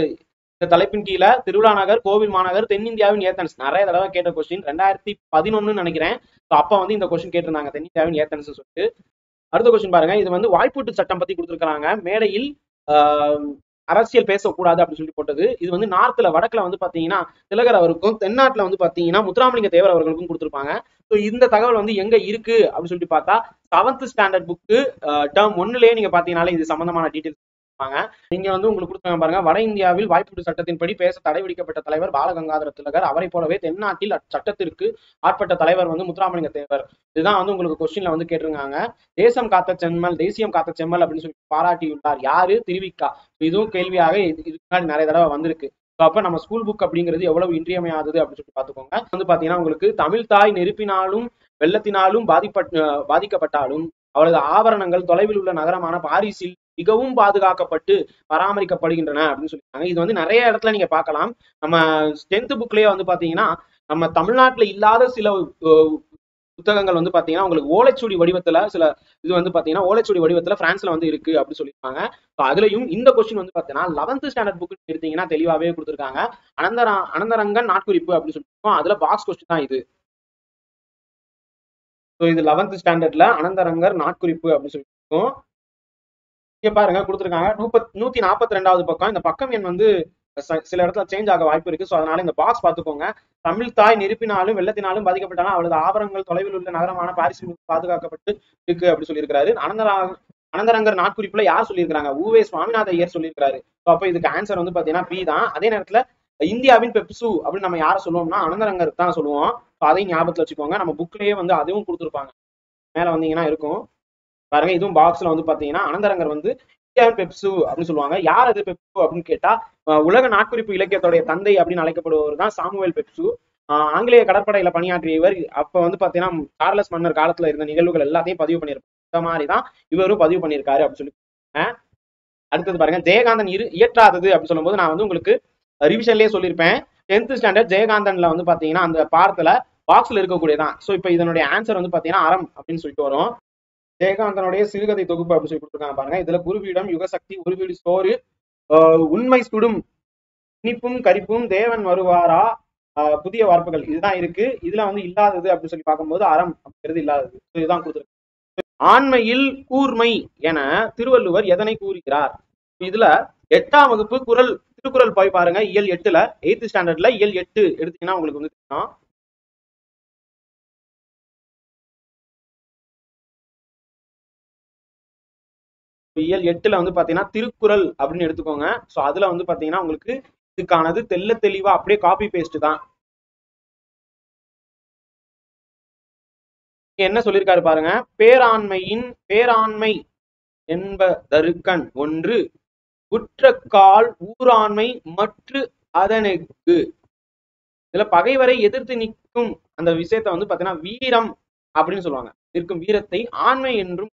தலைப்பின் கீழே திருவிழா நகர், கோவில் மாநகர், தென்னிந்தியாவின் ஏத்தன்ஸ் நிறைய தடவை கேட்ட கொஸ்டின். 2011 நினைக்கிறேன். ஸோ அப்ப வந்து இந்த கொஸ்டின் கேட்டிருந்தாங்க, தென்னிந்தியாவின் ஏத்தன்ஸ் சொல்லிட்டு. அடுத்த கொஸ்டின் பாருங்க, இது வந்து வாய்ப்பூட்டு சட்டம் பத்தி கொடுத்துருக்காங்க. மேடையில் அரசியல் பேசக்கூடாது அப்படின்னு சொல்லி போட்டது. இது வந்து நார்த்ல, வடக்குல வந்து பாத்தீங்கன்னா திலகர் அவருக்கும், தென்னாட்டுல வந்து பாத்தீங்கன்னா முத்துராமலிங்க தேவர் அவர்களுக்கும் கொடுத்துருப்பாங்க. ஸோ இந்த தகவல் வந்து எங்க இருக்கு அப்படின்னு சொல்லிட்டு பார்த்தா 7th ஸ்டாண்டர்ட் புக்கு டேர்ம் 1லயே நீங்க பாத்தீங்கன்னாலே இது சம்பந்தமான டீடைல்ஸ் இங்க வந்து உங்களுக்கு கொடுத்தாங்க பாருங்க. வட இந்தியாவில் வாய்ப்பூட்டு சட்டத்தின்படி பேச தடை விதிக்கப்பட்ட தலைவர் பாலகங்காதர திலகர். அவரை போலவே தென்னாட்டில் அச்சட்டத்திற்கு ஆட்பட்ட தலைவர் வந்து முத்துராமலிங்க தேவர். இதுதான் வந்து உங்களுக்கு கொஸ்டின்ல வந்து கேட்டிருக்காங்க. தேசம் காத்த செம்மல், தேசியம் காத்த செம்மல் அப்படின்னு சொல்லி பாராட்டியுள்ளார் யாரு, திருவிக்கா. இதுவும் கேள்வியாக இதுக்கு முன்னாடி நிறைய தடவை வந்திருக்கு. அப்ப நம்ம ஸ்கூல் புக் அப்படிங்கிறது எவ்வளவு இன்றியமையாதது அப்படின்னு சொல்லி பாத்துக்கோங்க. வந்து பாத்தீங்கன்னா உங்களுக்கு தமிழ் தாய் நெருப்பினாலும் வெள்ளத்தினாலும் பாதிக்கப்பட்டாலும் அவரது ஆபரணங்கள் தொலைவில் உள்ள நகரமான பாரிஸில் மிகவும் பாதுகாக்கப்பட்டு பராமரிக்கப்படுகின்றன அப்படின்னு சொல்லியிருக்காங்க. இது வந்து நிறைய இடத்துல நீங்க பார்க்கலாம். நம்ம 10th புக்லயே வந்து பாத்தீங்கன்னா நம்ம தமிழ்நாட்டுல இல்லாத சில புத்தகங்கள் வந்து பாத்தீங்கன்னா உங்களுக்கு ஓலைச்சுவடி வடிவத்துல சில இது வந்து பாத்தீங்கன்னா ஓலைச்சுவடி வடிவத்துல பிரான்ஸ்ல வந்து இருக்கு அப்படின்னு சொல்லியிருக்காங்க. அதுலயும் இந்த கொஸ்டின் வந்து பாத்தீங்கன்னா 11th ஸ்டாண்டர்ட் புக் எடுத்தீங்கன்னா தெளிவாவே கொடுத்துருக்காங்க. அனந்தரங்கன் நாட்குறிப்பு அப்படின்னு சொல்லியிருக்கோம். அதுல பாக்ஸ் கொஸ்டின் தான் இது. இது 11th ஸ்டாண்டர்ட்ல அனந்தரங்கர் நாட்குறிப்பு அப்படின்னு சொல்லியிருக்கோம். இங்க பாருங்க கொடுத்துருக்காங்க 142வது பக்கம். இந்த பக்கம் எண் வந்து சில இடத்துல சேஞ்ச் ஆக வாய்ப்பு இருக்கு. ஸோ அதனால இந்த பாக்ஸ் பார்த்துக்கோங்க. தமிழ் தாய் நெருப்பினாலும் வெள்ளத்தினாலும் பாதிக்கப்பட்டாலும் அவளது ஆபரணங்கள் தொலைவில் உள்ள நகரமான பாரிஸில் பாதுகாக்கப்பட்டு இருக்கு அப்படி சொல்லியிருக்காரு. அனந்தரங்கர் நாட்குறிப்புல யார் சொல்லியிருக்காங்க, உவே சுவாமிநாத ஐயர் சொல்லியிருக்காரு. ஸோ அப்போ இதுக்கு ஆன்சர் வந்து பாத்தீங்கன்னா பி தான். அதே நேரத்துல இந்தியாவின் பெப்சு அப்படின்னு நம்ம யாரை சொல்லுவோம்னா அனந்தரங்கர் தான் சொல்லுவோம். அதையும் ஞாபகத்துல வச்சுக்கோங்க. நம்ம புக்லயே வந்து அதுவும் கொடுத்துருப்பாங்க, மேல வந்தீங்கன்னா இருக்கும் பாருங்க. இதுவும் பாக்ஸ்ல வந்து பாத்தீங்கன்னா அனந்தரங்கர் வந்து இந்தியாவின் பெப்சு அப்படின்னு சொல்லுவாங்க. யார் அது பெப்சு அப்படின்னு கேட்டா உலக நாட்குறிப்பு இலக்கியத்துடைய தந்தை அப்படின்னு அழைக்கப்படுபவர் தான் சாமுவேல் பெப்சு. ஆங்கிலேய கடற்படையில பணியாற்றியவர். அப்ப வந்து பாத்தீங்கன்னா சார்லஸ் மன்னர் காலத்துல இருந்த நிகழ்வுகள் எல்லாத்தையும் பதிவு பண்ணியிருப்பாரு. இந்த மாதிரிதான் இவரும் பதிவு பண்ணியிருக்காரு அப்படின்னு சொல்லி. அடுத்தது பாருங்க, ஜெயகாந்தன் இயற்றாதது அப்படின்னு சொல்லும்போது நான் வந்து உங்களுக்கு ரிவிஷன்லயே சொல்லியிருப்பேன். 10th ஸ்டாண்டர்ட் ஜெயகாந்தன்ல வந்து பாத்தீங்கன்னா அந்த பாடத்துல பாக்ஸ்ல இருக்கக்கூடியதான். சோ இப்ப இதனுடைய ஆன்சர் வந்து பாத்தீங்கன்னா அறம் அப்படின்னு சொல்லிட்டு வரும். ஜெயகாந்தனுடைய சிறுகதை தொகுப்பு அப்படின்னு சொல்லி கொடுத்துருக்காங்க பாருங்க. இதுல குருவீடம், யுகசக்தி, ஒரு வீடு சோறு, உண்மை சுடும், இனிப்பும் கரிப்பும், தேவன் வருவாரா, புதிய வார்ப்புகள், இதுதான் இருக்கு. இதுல வந்து இல்லாதது அப்படின்னு சொல்லி பார்க்கும்போது அறம் அப்படிங்கிறது இல்லாதது. இதுதான் கொடுத்துருக்கு. ஆண்மையில் கூர்மை என திருவள்ளுவர் எதனை கூறுகிறார்? இதுல 8ஆம் வகுப்பு குறள் திருக்குறள் போய் பாருங்க. இயல் 8ல 8th ஸ்டாண்டர்ட்ல இயல் 8 எடுத்தீங்கன்னா உங்களுக்கு வந்து தெரியும். இயல் 8ல வந்து பாத்தீங்கன்னா திருக்குறள் அப்படின்னு எடுத்துக்கோங்க. சோ அதுல வந்து பாத்தீங்கன்னா உங்களுக்கு இதுக்கானது தெல்ல தெளிவா அப்படியே காப்பி பேஸ்ட் தான். என்ன சொல்லியிருக்காரு பாருங்க, பேராண்மை என்பதற்கண் ஒன்று உற்றக்கால் ஊராண்மை மற்ற அதனுக்கு. இதுல பகைவரை எதிர்த்து நிற்கும் அந்த விஷயத்த வந்து பாத்தீங்கன்னா வீரம் அப்படின்னு சொல்லுவாங்க. நிற்கும் வீரத்தை ஆண்மை என்றும்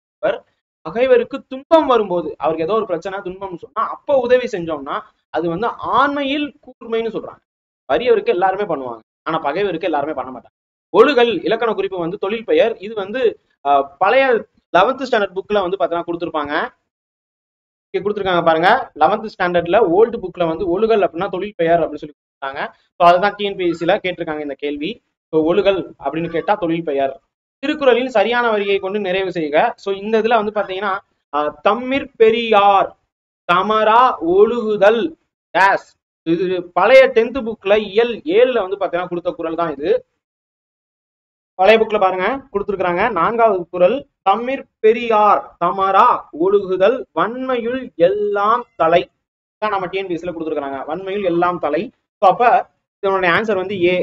பகைவருக்கு துன்பம் வரும்போது, அவருக்கு ஏதோ ஒரு பிரச்சனை துன்பம்னு சொன்னா அப்ப உதவி செஞ்சோம்னா அது வந்து ஆண்மையில் கூர்மைன்னு சொல்றாங்க. வறியவருக்கு எல்லாருமே பண்ணுவாங்க, ஆனா பகைவருக்கு எல்லாருமே பண்ண மாட்டாங்க. ஒழுகல் இலக்கண குறிப்பு வந்து தொழில் பெயர். இது வந்து பழைய 11th ஸ்டாண்டர்ட் புக்ல வந்து பாத்தீங்கன்னா கொடுத்துருப்பாங்க. கொடுத்துருக்காங்க பாருங்க. 11th ஸ்டாண்டர்ட்ல ஓல்டு புக்ல வந்து ஒழுகல் அப்படின்னா தொழில் பெயர் அப்படின்னு சொல்லி கொடுத்தாங்க. ஸோ அதுதான் டிஎன்பிஎஸ்சில கேட்டிருக்காங்க இந்த கேள்வி. ஸோ ஒழுகல் அப்படின்னு கேட்டா தொழில் பெயர். திருக்குறளின் சரியான வரியை கொண்டு நிறைவு செய்க. ஸோ இந்த இதுல வந்து பாத்தீங்கன்னா தம்மிற் பெரியார் தமரா ஒழுகுதல் டேஸ். இது பழைய 10th புக்ல இயல் 7ல வந்து பாத்தீங்கன்னா கொடுத்த குறள் தான் இது. பழைய புக்ல பாருங்க கொடுத்துருக்காங்க. 4வது குறள், தம்மிற் பெரியார் தமரா ஒழுகுதல் வன்மையுள் எல்லாம் தலை. நம்ம டிஎன்பிஎஸ்சில கொடுத்துருக்காங்க, வன்மையுள் எல்லாம் தலை. அப்ப இதனுடைய ஆன்சர் வந்து ஏ.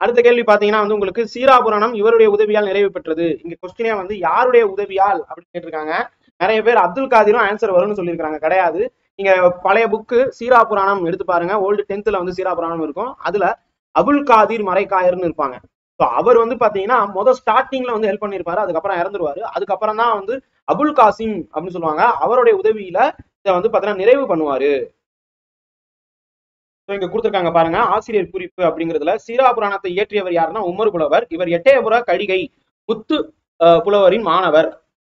அடுத்த கேள்வி பாத்தீங்கன்னா வந்து உங்களுக்கு சீராபுராணம் இவருடைய உதவியால் நிறைவு பெற்றது. இங்க கொஸ்டினே வந்து யாருடைய உதவியால் அப்படின்னு கேட்டிருக்காங்க. நிறைய பேர் அப்துல் காதிரும் ஆன்சர் வரும்னு சொல்லியிருக்காங்க. கிடையாது. நீங்க பழைய புக்கு சீராபுராணம் எடுத்து பாருங்க. ஓல்டு 10th வந்து சீராபுராணம் இருக்கும். அதுல அபுல் காதிர் மரைக்காயர்னு இருப்பாங்க. அவர் வந்து பாத்தீங்கன்னா முதல் ஸ்டார்டிங்ல வந்து ஹெல்ப் பண்ணிருப்பாரு. அதுக்கப்புறம் இறந்துருவாரு. அதுக்கப்புறம் தான் வந்து அபுல் காசிம் அப்படின்னு சொல்லுவாங்க. அவருடைய உதவியில இதை வந்து பாத்தீங்கன்னா நிறைவு பண்ணுவாரு. இங்க கொடுத்துருக்காங்க பாருங்க. ஆசிரியர் குறிப்பு அப்படிங்கிறதுல சீராபுராணத்தை இயற்றியவர் யாருன்னா உமர் புலவர். இவர் எட்டயபுர கடிகை முத்து புலவரின் மாணவர்.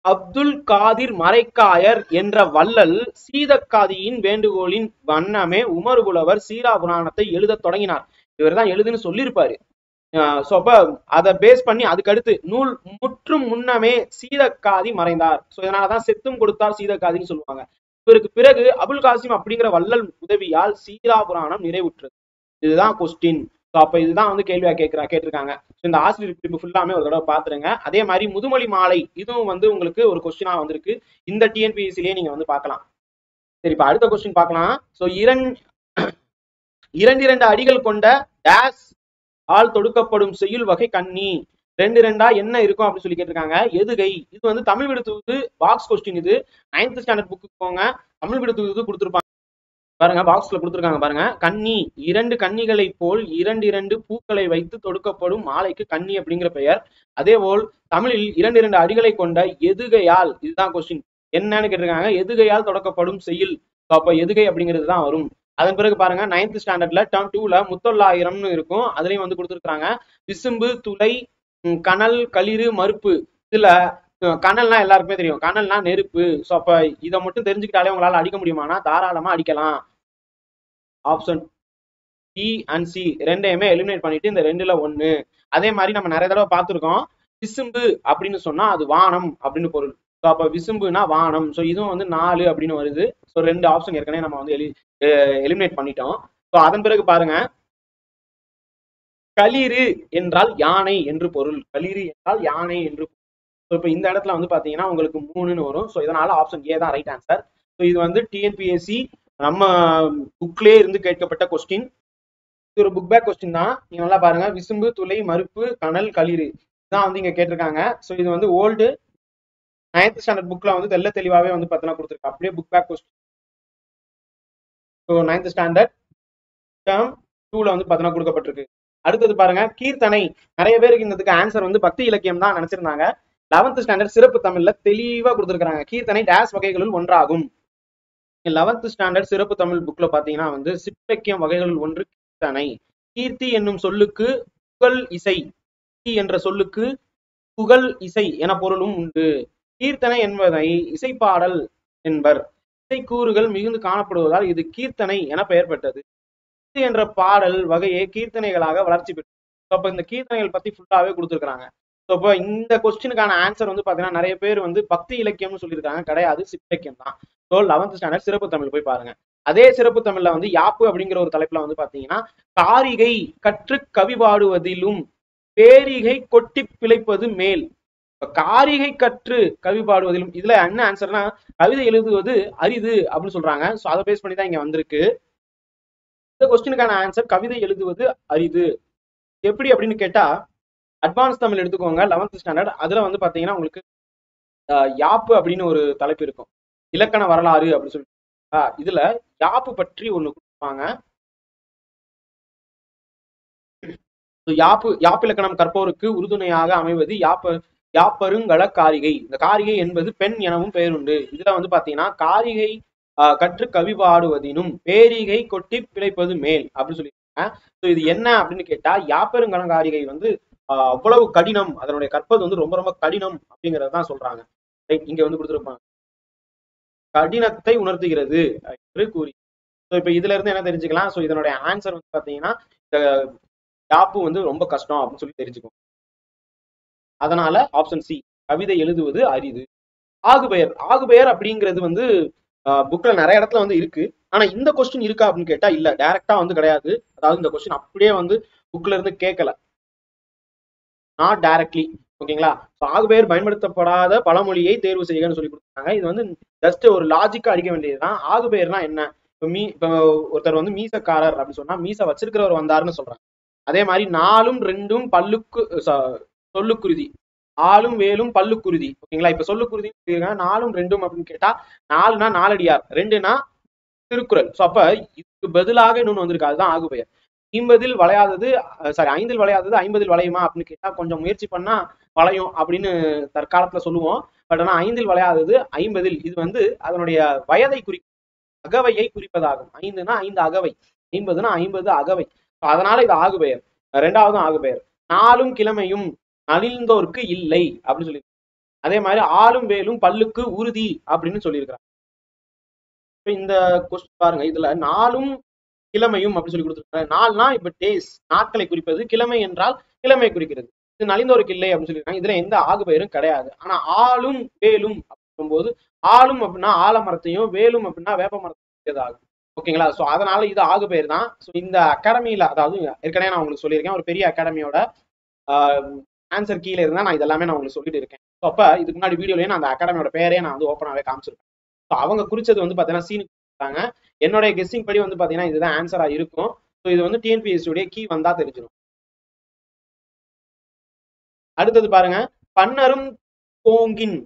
அப்துல் காதிர் மரைக்காயர் என்ற வள்ளல் சீதக்காதியின் வேண்டுகோளின் வண்ணமே உமர் புலவர் சீராபுராணத்தை எழுத தொடங்கினார். இவர் தான் எழுதுன்னு சொல்லியிருப்பாரு. சோ அப்ப அதை பேஸ் பண்ணி அதுக்கு அடுத்து நூல் முற்றும் முன்னமே சீதக்காதி மறைந்தார். சோ இதனாலதான் செத்தும் கொடுத்தார் சீதக்காதின்னு சொல்லுவாங்க. இவருக்கு பிறகு அபுல் காசிம் அப்படிங்கிற வள்ளல் உதவியால் சீராபுராணம் நிறைவுற்றது. இதுதான் கொஸ்டின். அப்ப இதுதான் வந்து கேள்வியா கேட்டிருக்காங்க. இந்த ஆசிரியர் குறிப்பு ஃபுல்லாமே ஒரு தடவை பாத்துருங்க. அதே மாதிரி முதுமொழி மாலை இதுவும் வந்து உங்களுக்கு ஒரு கொஸ்டினா வந்திருக்கு. இந்த டிஎன்பிஎஸ்சிலேயே நீங்க வந்து பார்க்கலாம். சரி, இப்ப அடுத்த கொஸ்டின் பார்க்கலாம். சோ இரண்டு அடிகள் கொண்ட டேஸ் ஆல் தொடுக்கப்படும் செய்யுள் வகை கண்ணி. 2 என்ன இருக்கும் அப்படின்னு சொல்லி கேட்டிருக்காங்க. எதுகை. இது வந்து தமிழ் விடுத்துவது பாக்ஸ் கொஸ்டின். இது 9th ஸ்டாண்டர்ட் புக்கு போங்க. தமிழ் விடுத்துவது கொடுத்துருப்பாங்க பாருங்க. பாக்ஸ்ல கொடுத்துருக்காங்க பாருங்க. கண்ணி 2 கன்னிகளை போல் 2 பூக்களை வைத்து தொடுக்கப்படும் மாலைக்கு கண்ணி அப்படிங்கிற பெயர். அதே போல் தமிழில் 2 அடிகளை கொண்ட எதுகையால், இதுதான் கொஸ்டின் என்னன்னு கேட்டிருக்காங்க. எதுகையால் தொடக்கப்படும் செய்யுள். அப்ப எதுகை அப்படிங்கிறது தான் வரும். அதன் பிறகு பாருங்க 9th ஸ்டாண்டர்ட்ல டேர்ம் 2ல முத்தொள்ளாயிரம்னு இருக்கும். அதுலயும் வந்து கொடுத்துருக்காங்க. விசும்பு, துளை, கனல், களிறு, மறுப்பு. இதுல கனல்னா எல்லாருக்குமே தெரியும். கனல்னா நெருப்பு. சோ அப்ப இதை மட்டும் தெரிஞ்சுக்கிட்டாலே உங்களால அடிக்க முடியுமானா தாராளமா அடிக்கலாம். ஆப்ஷன் பி அண்ட் சி ரெண்டையுமே எலிமினேட் பண்ணிட்டு இந்த 2ல 1. அதே மாதிரி நம்ம நிறைய தடவை பார்த்திருக்கோம். விசும்பு அப்படின்னு சொன்னா அது வானம் அப்படின்னு பொருள். ஸோ அப்ப விசும்புனா வானம். ஸோ இதுவும் வந்து 4 அப்படின்னு வருது. ஸோ 2 ஆப்ஷன் ஏற்கனவே நம்ம வந்து எலிமினேட் பண்ணிட்டோம். ஸோ அதன் பிறகு பாருங்க, களிறு என்றால் யானை என்று பொருள். களிறு என்றால் யானை என்று பொருள். ஸோ இப்போ இந்த இடத்துல வந்து பாத்தீங்கன்னா உங்களுக்கு 3ன்னு வரும். ஸோ இதனால ஆப்ஷன் ஏ தான் ரைட் ஆன்சர். ஸோ இது வந்து டிஎன்பிஎஸ்சி நம்ம புக்லயே இருந்து கேட்கப்பட்ட கொஸ்டின். இது ஒரு புக் பேக் கொஸ்டின் தான். நீங்க நல்லா பாருங்க. விசும்பு, துளை, மறுப்பு, கனல், களிறு இதான் வந்து இங்க கேட்டிருக்காங்க. ஸோ இது வந்து ஓல்டு 9th ஸ்டாண்டர்ட் புக்ல வந்து தெல்ல தெளிவாவே வந்து பார்த்தீங்கன்னா கொடுத்துருக்கு. அப்படியே book back question. So 9th standard term 2ல வந்து பார்த்தீங்கன்னா கொடுக்கப்பட்டிருக்கு. அடுத்தது பாருங்க, கீர்த்தனை. நிறைய பேருக்கு இதுக்கு ஆன்சர் வந்து பக்தி இலக்கியம் தான் நினைச்சிருந்தாங்க. 11th ஸ்டாண்டர்ட் சிறப்பு தமிழ்ல தெளிவா கொடுத்துருக்காங்க. கீர்த்தனை டேஸ் வகைகளுள் ஒன்றாகும். 11th ஸ்டாண்டர்ட் சிறப்பு தமிழ் புக்ல பாத்தீங்கன்னா வந்து சிற்றிலக்கியம் வகைகளுள் ஒன்று கீர்த்தனை. கீர்த்தி என்னும் சொல்லுக்கு புகழ் இசை, கீர்த்தி என்ற சொல்லுக்கு புகழ் இசை என பொருளும் உண்டு. கீர்த்தனை என்பதை இசைப்பாடல் என்பர். இசைக்கூறுகள் மிகுந்து காணப்படுவதால் இது கீர்த்தனை என பெயர் பெற்றது. கீர்த்தி என்ற பாடல் வகையே கீர்த்தனைகளாக வளர்ச்சி பெற்றது. அப்ப இந்த கீர்த்தனைகள் பத்தி ஃபுல்லாவே கொடுத்துருக்காங்க. இப்போ இந்த கொஸ்டினுக்கான ஆன்சர் வந்து பாத்தீங்கன்னா நிறைய பேர் வந்து பக்தி இலக்கியம்னு சொல்லியிருக்காங்க. கிடையாது, சிற்றிலக்கியம் தான். ஸோ 11th ஸ்டாண்டர்ட் சிறப்பு தமிழ் போய் பாருங்க. அதே சிறப்பு தமிழ்ல வந்து யாப்பு அப்படிங்கிற ஒரு தலைப்புல வந்து பாத்தீங்கன்னா காரிகை கற்று கவி பாடுவதிலும் பேரிகை கொட்டி பிழைப்பது மேல். காரிகை கற்று கவி பாடுவதிலும் இதுல என்ன ஆன்சர்னா கவிதை எழுதுவது அரிது அப்படின்னு சொல்றாங்க. ஸோ அதை பேஸ் பண்ணி தான் இங்க வந்திருக்கு. இந்த கொஸ்டினுக்கான ஆன்சர் கவிதை எழுதுவது அரிது. எப்படி அப்படின்னு கேட்டா அட்வான்ஸ் தமிழ் எடுத்துக்கோங்க 11th ஸ்டாண்டர்ட். அதுல வந்து பாத்தீங்கன்னா உங்களுக்கு யாப்பு அப்படின்னு ஒரு தலைப்பு இருக்கும். இலக்கண வரலாறு அப்படின்னு சொல்லிட்டு இதுல யாப்பு பற்றி ஒண்ணு கொடுப்பாங்க. யாப்பிலக்கணம் கற்போருக்கு உறுதுணையாக அமைவது யாப்பருங்கள காரிகை. இந்த காரிகை என்பது பெண் எனவும் பெயருண்டு. இதுல வந்து பாத்தீங்கன்னா காரிகை கற்று கவி பாடுவதினும் பேரிகை கொட்டி பிழைப்பது மேல் அப்படின்னு சொல்லியிருக்காங்க. இது என்ன அப்படின்னு கேட்டா யாப்பருங்கலங்காரிகை வந்து அவ்வளவு கடினம், அதனுடைய கற்பது வந்து ரொம்ப ரொம்ப கடினம் அப்படிங்கறதான் சொல்றாங்க. இங்க வந்து கொடுத்துருப்பாங்க கடினத்தை உணர்த்துகிறது என்று கூறி. இப்ப இதுல இருந்து என்ன தெரிஞ்சுக்கலாம்? சோ இதனுடைய ஆன்சர் வந்து பாத்தீங்கன்னா இந்த யாப்பு வந்து ரொம்ப கஷ்டம் அப்படின்னு சொல்லி தெரிஞ்சுக்கும். அதனால ஆப்ஷன் சி கவிதை எழுதுவது அரிது. ஆகுபெயர். ஆகுபெயர் அப்படிங்கிறது வந்து புக்ல நிறைய இடத்துல வந்து இருக்கு. ஆனா இந்த கொஸ்டின் இருக்கா அப்படின்னு கேட்டா இல்ல, டைரக்டா வந்து கிடையாது. அதாவது இந்த கொஸ்டின் அப்படியே வந்து புக்ல இருந்து கேட்கல, நாட் டைரக்ட்லி. ஓகேங்களா? ஆகுபெயர் பயன்படுத்தப்படாத பழமொழியை தேர்வு செய்யன்னு சொல்லி கொடுத்தாங்க. இது வந்து ஜஸ்ட் ஒரு லாஜிக்கா அடிக்க வேண்டியதுதான். ஆகுபெயர்னா என்ன? இப்போ ஒருத்தர் வந்து மீசக்காரர் அப்படின்னு சொன்னா மீச வச்சிருக்கிறவர் வந்தாருன்னு சொல்றாங்க. அதே மாதிரி 4ம் 2ம் பல்லுக்கு சொல்லுக்குருதி, ஆளும் வேலும் பல்லுக்குருதி. ஓகேங்களா? இப்ப சொல்லுக்குருதி 4ம் 2ம் அப்படின்னு கேட்டா 4னா நாலடியார், 2னா திருக்குறள். சோ அப்ப இதுக்கு பதிலாக இன்னொன்னு வந்திருக்கு, அதுதான் ஆகுபெயர். 50ல் வளையாதது 5ல் வளையாதது 50ல் வளையுமா அப்படின்னு கேட்டா கொஞ்சம் முயற்சி பண்ணா வளையும் அப்படின்னு தற்காலத்துல சொல்லுவோம். பட் ஆனா 5ல் வளையாதது 50ல், இது வந்து அதனுடைய வயதை அகவையை குறிப்பதாகும். 5னா 5 அகவை, 50னா 50 அகவை. அதனால இது ஆகுபெயர். 2வது ஆகுபெயர். 4ம் கிழமையும் நலிந்தோர்க்கு இல்லை அப்படின்னு சொல்லி. அதே மாதிரி ஆளும் வேலும் பல்லுக்கு உறுதி அப்படின்னு சொல்லியிருக்கிறாங்க. இந்த கொஸ்டின் பாருங்க, இதுல 4ம் கிழமையும் அப்படின்னு சொல்லி கொடுத்துருக்காங்க. 4னா இப்ப டேஸ், நாட்களை குறிப்பது. கிழமை என்றால் கிழமை குறிக்கிறது. இது நலிந்தோருக்கு இல்லை அப்படின்னு சொல்லியிருக்காங்க. இதுல எந்த ஆகுபெயரும் கிடையாது. ஆனா ஆளும் வேலும் அப்படின் போது ஆளும் அப்படின்னா ஆலமரத்தையும், வேலும் அப்படின்னா வேப்ப மரத்தையும் ஆகும். ஓகேங்களா? சோ அதனால இது ஆகுபெயர் தான். ஸோ இந்த அகாடமியில, அதாவது ஏற்கனவே நான் உங்களுக்கு சொல்லியிருக்கேன், ஒரு பெரிய அகாடமியோட ஆன்சர் கீழே இருந்தா நான் இதெல்லாமே நான் உங்களுக்கு சொல்லிட்டு இருக்கேன். ஸோ அப்ப இதுக்கு முன்னாடி வீடியோலயே நான் அந்த அகாடமியோட பேரே நான் வந்து ஓப்பனாவே காமிச்சிருக்கேன். ஸோ அவங்க குறிச்சது வந்து பாத்தீங்கன்னா சீனு கொடுத்தாங்க. என்னுடைய கெஸ்டிங் படி வந்து பாத்தீங்கன்னா இதுதான் ஆன்சரா இருக்கும். ஸோ இது வந்து டிஎன்பிஎஸ்சி உடைய கீ வந்தா தெரிஞ்சிடும். அடுத்தது பாருங்க, பன்னரும் கோங்கின்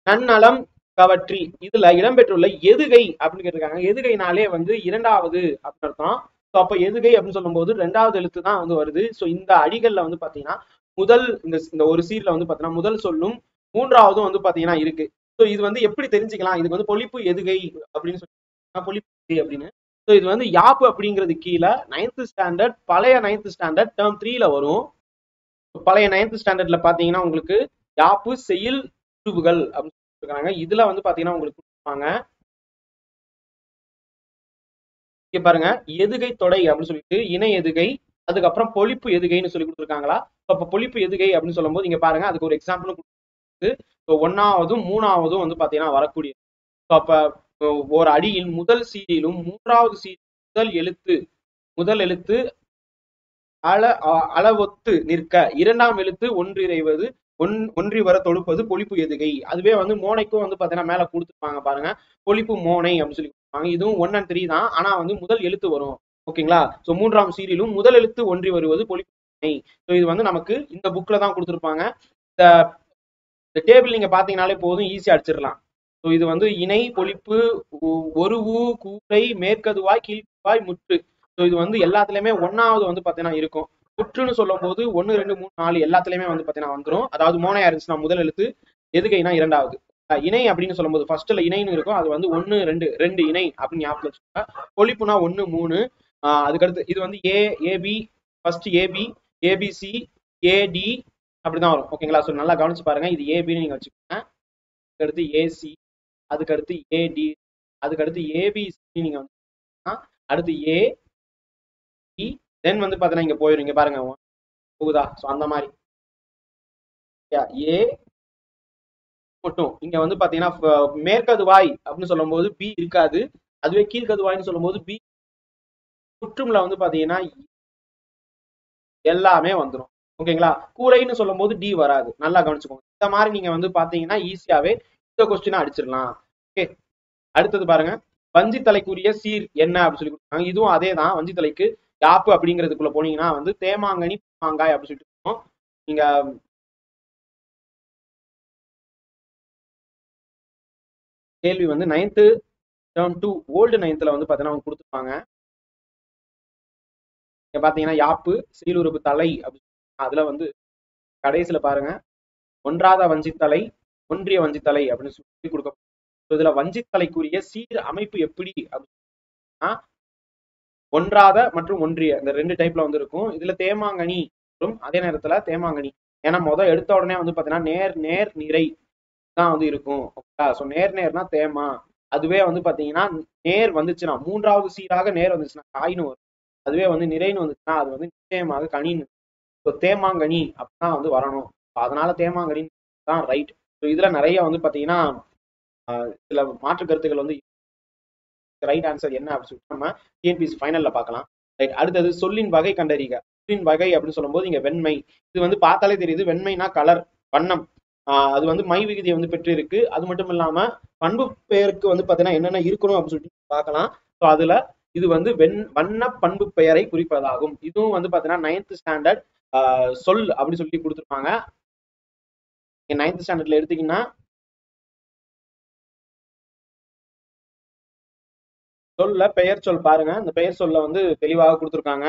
நன்னலம் கவற்றி. இதுல இடம்பெற்றுள்ள எதுகை அப்படின்னு கேட்டிருக்காங்க. எதுகைனாலே வந்து 2வது அப்படின்னு அர்த்தம். ஸோ அப்ப எதுகை அப்படின்னு சொல்லும் போது 2வது எழுத்து தான் வந்து வருது. ஸோ இந்த அடிகள்ல வந்து பாத்தீங்கன்னா முதல் இந்த ஒரு சீர்ல வந்து பாத்தீங்கன்னா முதல் சொல்லும் 3வதும் வந்து பாத்தீங்கன்னா இருக்கு. ஸோ இது வந்து எப்படி தெரிஞ்சுக்கலாம்? இதுக்கு வந்து பொழிப்பு எதுகை அப்படின்னு சொல்லி பொழிப்பு அப்படின்னு. ஸோ இது வந்து யாப்பு அப்படிங்கிறது கீழே 9th ஸ்டாண்டர்ட், பழைய 9th ஸ்டாண்டர்ட் டேர்ம் 3ல வரும். பழைய 9th ஸ்டாண்டர்ட்ல பாத்தீங்கன்னா உங்களுக்கு யாப்பு செய்யுள் உருவுகள் அப்படின்னு சொல்லிருக்காங்க. இதுல வந்து பாத்தீங்கன்னா உங்களுக்கு கொடுப்பாங்க. இங்க பாருங்க, எதுகை தொடை அப்படின்னு சொல்லிட்டு இணை எதுகை, அதுக்கப்புறம் பொழிப்பு எதுகைன்னு சொல்லி கொடுத்துருக்காங்களா? அப்ப பொழிப்பு எதுகை அப்படின்னு சொல்லும் போது இங்க பாருங்க, அதுக்கு ஒரு எக்ஸாம்பிள் கொடுத்து 1வதும் 3வதும் வந்து பாத்தீங்கன்னா வரக்கூடிய. அப்ப ஒரு அடியில் முதல் சீரிலும் 3வது சீர் முதல் எழுத்து அளவொத்து நிற்க, 2ஆம் எழுத்து ஒன்றிணைவது ஒன்றி வர தொடுப்பது பொழிப்பு எதுகை. அதுவே வந்து மோனைக்கும் வந்து பாத்தீங்கன்னா மேல கொடுத்துருப்பாங்க பாருங்க, பொழிப்பு மோனை அப்படின்னு சொல்லி கொடுப்பாங்க. இதுவும் 1 and 3 தான், ஆனா வந்து முதல் எழுத்து வரும். ஓகேங்களா? சோ 3ஆம் சீரிலும் முதல் எழுத்து ஒன்றி வருவது பொழிப்பு மோனை. ஸோ இது வந்து நமக்கு இந்த புக்ல தான் கொடுத்துருப்பாங்க. இந்த டேபிள் நீங்க பாத்தீங்கன்னாலே போதும், ஈஸியா அடிச்சிடலாம். ஸோ இது வந்து இணை பொழிப்பு ஒரு ஊ கூரை மேற்கதுவாய் கீழ்வாய் முற்று. ஸோ இது வந்து எல்லாத்துலயுமே 1வது வந்து பாத்தீங்கன்னா இருக்கும். முற்றுன்னு சொல்லும் போது 1 2 3 4 எல்லாத்துலயுமே வந்து பாத்தீங்கன்னா வந்துடும். அதாவது மோனையா இருந்துச்சுன்னா முதல் எழுத்து, எதுகைனா 2வது. இணை அப்படின்னு சொல்லும் போது ஃபர்ஸ்ட்ல இணைன்னு இருக்கும், அது வந்து 1 2 இணை அப்படின்னு ஞாபகம் வச்சுக்கோங்க. பொழிப்புனா 1 3. அதுக்கடுத்து இது வந்து ஏபி, ஃபர்ஸ்ட் ஏபி, ஏபிசி, ஏடி அப்படிதான் வரும். ஓகேங்களா? ஸோ நல்லா கவனிச்சு பாருங்க. இது ஏபின்னு நீங்க வச்சுக்கோங்க. அதுக்கடுத்து ஏசி, அதுக்கடுத்து ஏடி, அதுக்கடுத்து ஏபிசி நீங்க வந்து அடுத்து ஏ தென் வந்து பாத்தீங்கன்னா இங்க போயிடும். இங்க பாருங்க போகுதா? ஸோ அந்த மாதிரி ஏ மட்டும் இங்க வந்து பாத்தீங்கன்னா மேற்கதுவாய் அப்படின்னு சொல்லும் போது பி இருக்காது. அதுவே கீழ்கதுவாய்னு சொல்லும் போது பி, சுற்றும்ல வந்து பாத்தீங்கன்னா எல்லாமே வந்துடும். ஓகேங்களா? கூரைன்னு சொல்லும் போது டி வராது. நல்லா கவனிச்சுக்கோங்க. இந்த மாதிரி நீங்க வந்து பாத்தீங்கன்னா ஈஸியாவே இந்த கொஸ்டினை அடிச்சிடலாம். ஓகே, அடுத்தது பாருங்க, வஞ்சி தலைக்குரிய சீர் என்ன அப்படின்னு சொல்லி கொடுத்தாங்க. இதுவும் அதே தான். வஞ்சி தலைக்கு யாப்பு அப்படிங்கிறதுக்குள்ள போனீங்கன்னா வந்து தேமாங்கனி மாங்காய் அப்படின்னு சொல்லிட்டு இருக்கோம். நீங்க கேள்வி வந்து 9th term 2 ஓல்டு 9th வந்து பாத்தீங்கன்னா அவங்க கொடுத்துருப்பாங்க. இங்க பாத்தீங்கன்னா யாப்பு சீலுறுப்பு தலை அப்படின்னு அதுல வந்து கடைசியில பாருங்க, ஒன்றாத வஞ்சித்தலை ஒன்றிய வஞ்சித்தலை அப்படின்னு சொல்லி கொடுக்க. இதுல வஞ்சித்தலைக்குரிய சீர் அமைப்பு எப்படி அப்படின்னா ஒன்றாத மற்றும் ஒன்றிய இந்த 2 டைப்ல வந்து இருக்கும். இதுல தேமாங்கனி அதே நேரத்துல தேமாங்கனி, ஏன்னா எடுத்த உடனே வந்து பாத்தீங்கன்னா நேர் நேர் நிறை தான் வந்து இருக்கும். ஸோ நேர் நேர்னா தேமா. அதுவே வந்து பாத்தீங்கன்னா நேர் வந்துச்சுன்னா 3வது சீராக நேர் வந்துச்சுன்னா காயின்னு வரும். அதுவே வந்து நிறைன்னு வந்துச்சுன்னா அது வந்து நிச்சயமாக கனின்னு. ஸோ தேமாங்கனி அப்படிதான் வந்து வரணும். அதனால தேமாங்கனி தான் ரைட். ஸோ இதுல நிறைய வந்து பாத்தீங்கன்னா சில மாற்று கருத்துக்கள் வந்து ரைட் ஆன்சர் என்ன அப்படின்னு சொல்லிட்டு நம்ம டிஎன்பிஎஸ்சி ஃபைனல்ல பார்க்கலாம். ரைட், அடுத்தது சொல்லின் வகை கண்டறிக. சொல்லின் வகை அப்படின்னு சொல்லும்போது இங்க வெண்மை, இது வந்து பார்த்தாலே தெரியுது. வெண்மைனா கலர், வண்ணம். அது வந்து மை விகுதியை வந்து பெற்று இருக்கு. அது மட்டும் இல்லாம பண்பு பெயருக்கு வந்து பாத்தீங்கன்னா என்னென்ன இருக்கணும் அப்படின்னு சொல்லிட்டு பார்க்கலாம். ஸோ அதுல இது வந்து வண்ண பண்பு பெயரை குறிப்பதாகும். இதுவும் வந்து பாத்தீங்கன்னா 9th ஸ்டாண்டர்ட் சொல் அப்படின்னு சொல்லி கொடுத்துருப்பாங்க. 9th ஸ்டாண்டர்ட்ல எடுத்தீங்கன்னா சொல்ல பெயர் சொல் பாருங்க. இந்த பெயர் சொல்ல வந்து தெளிவாக கொடுத்துருக்காங்க.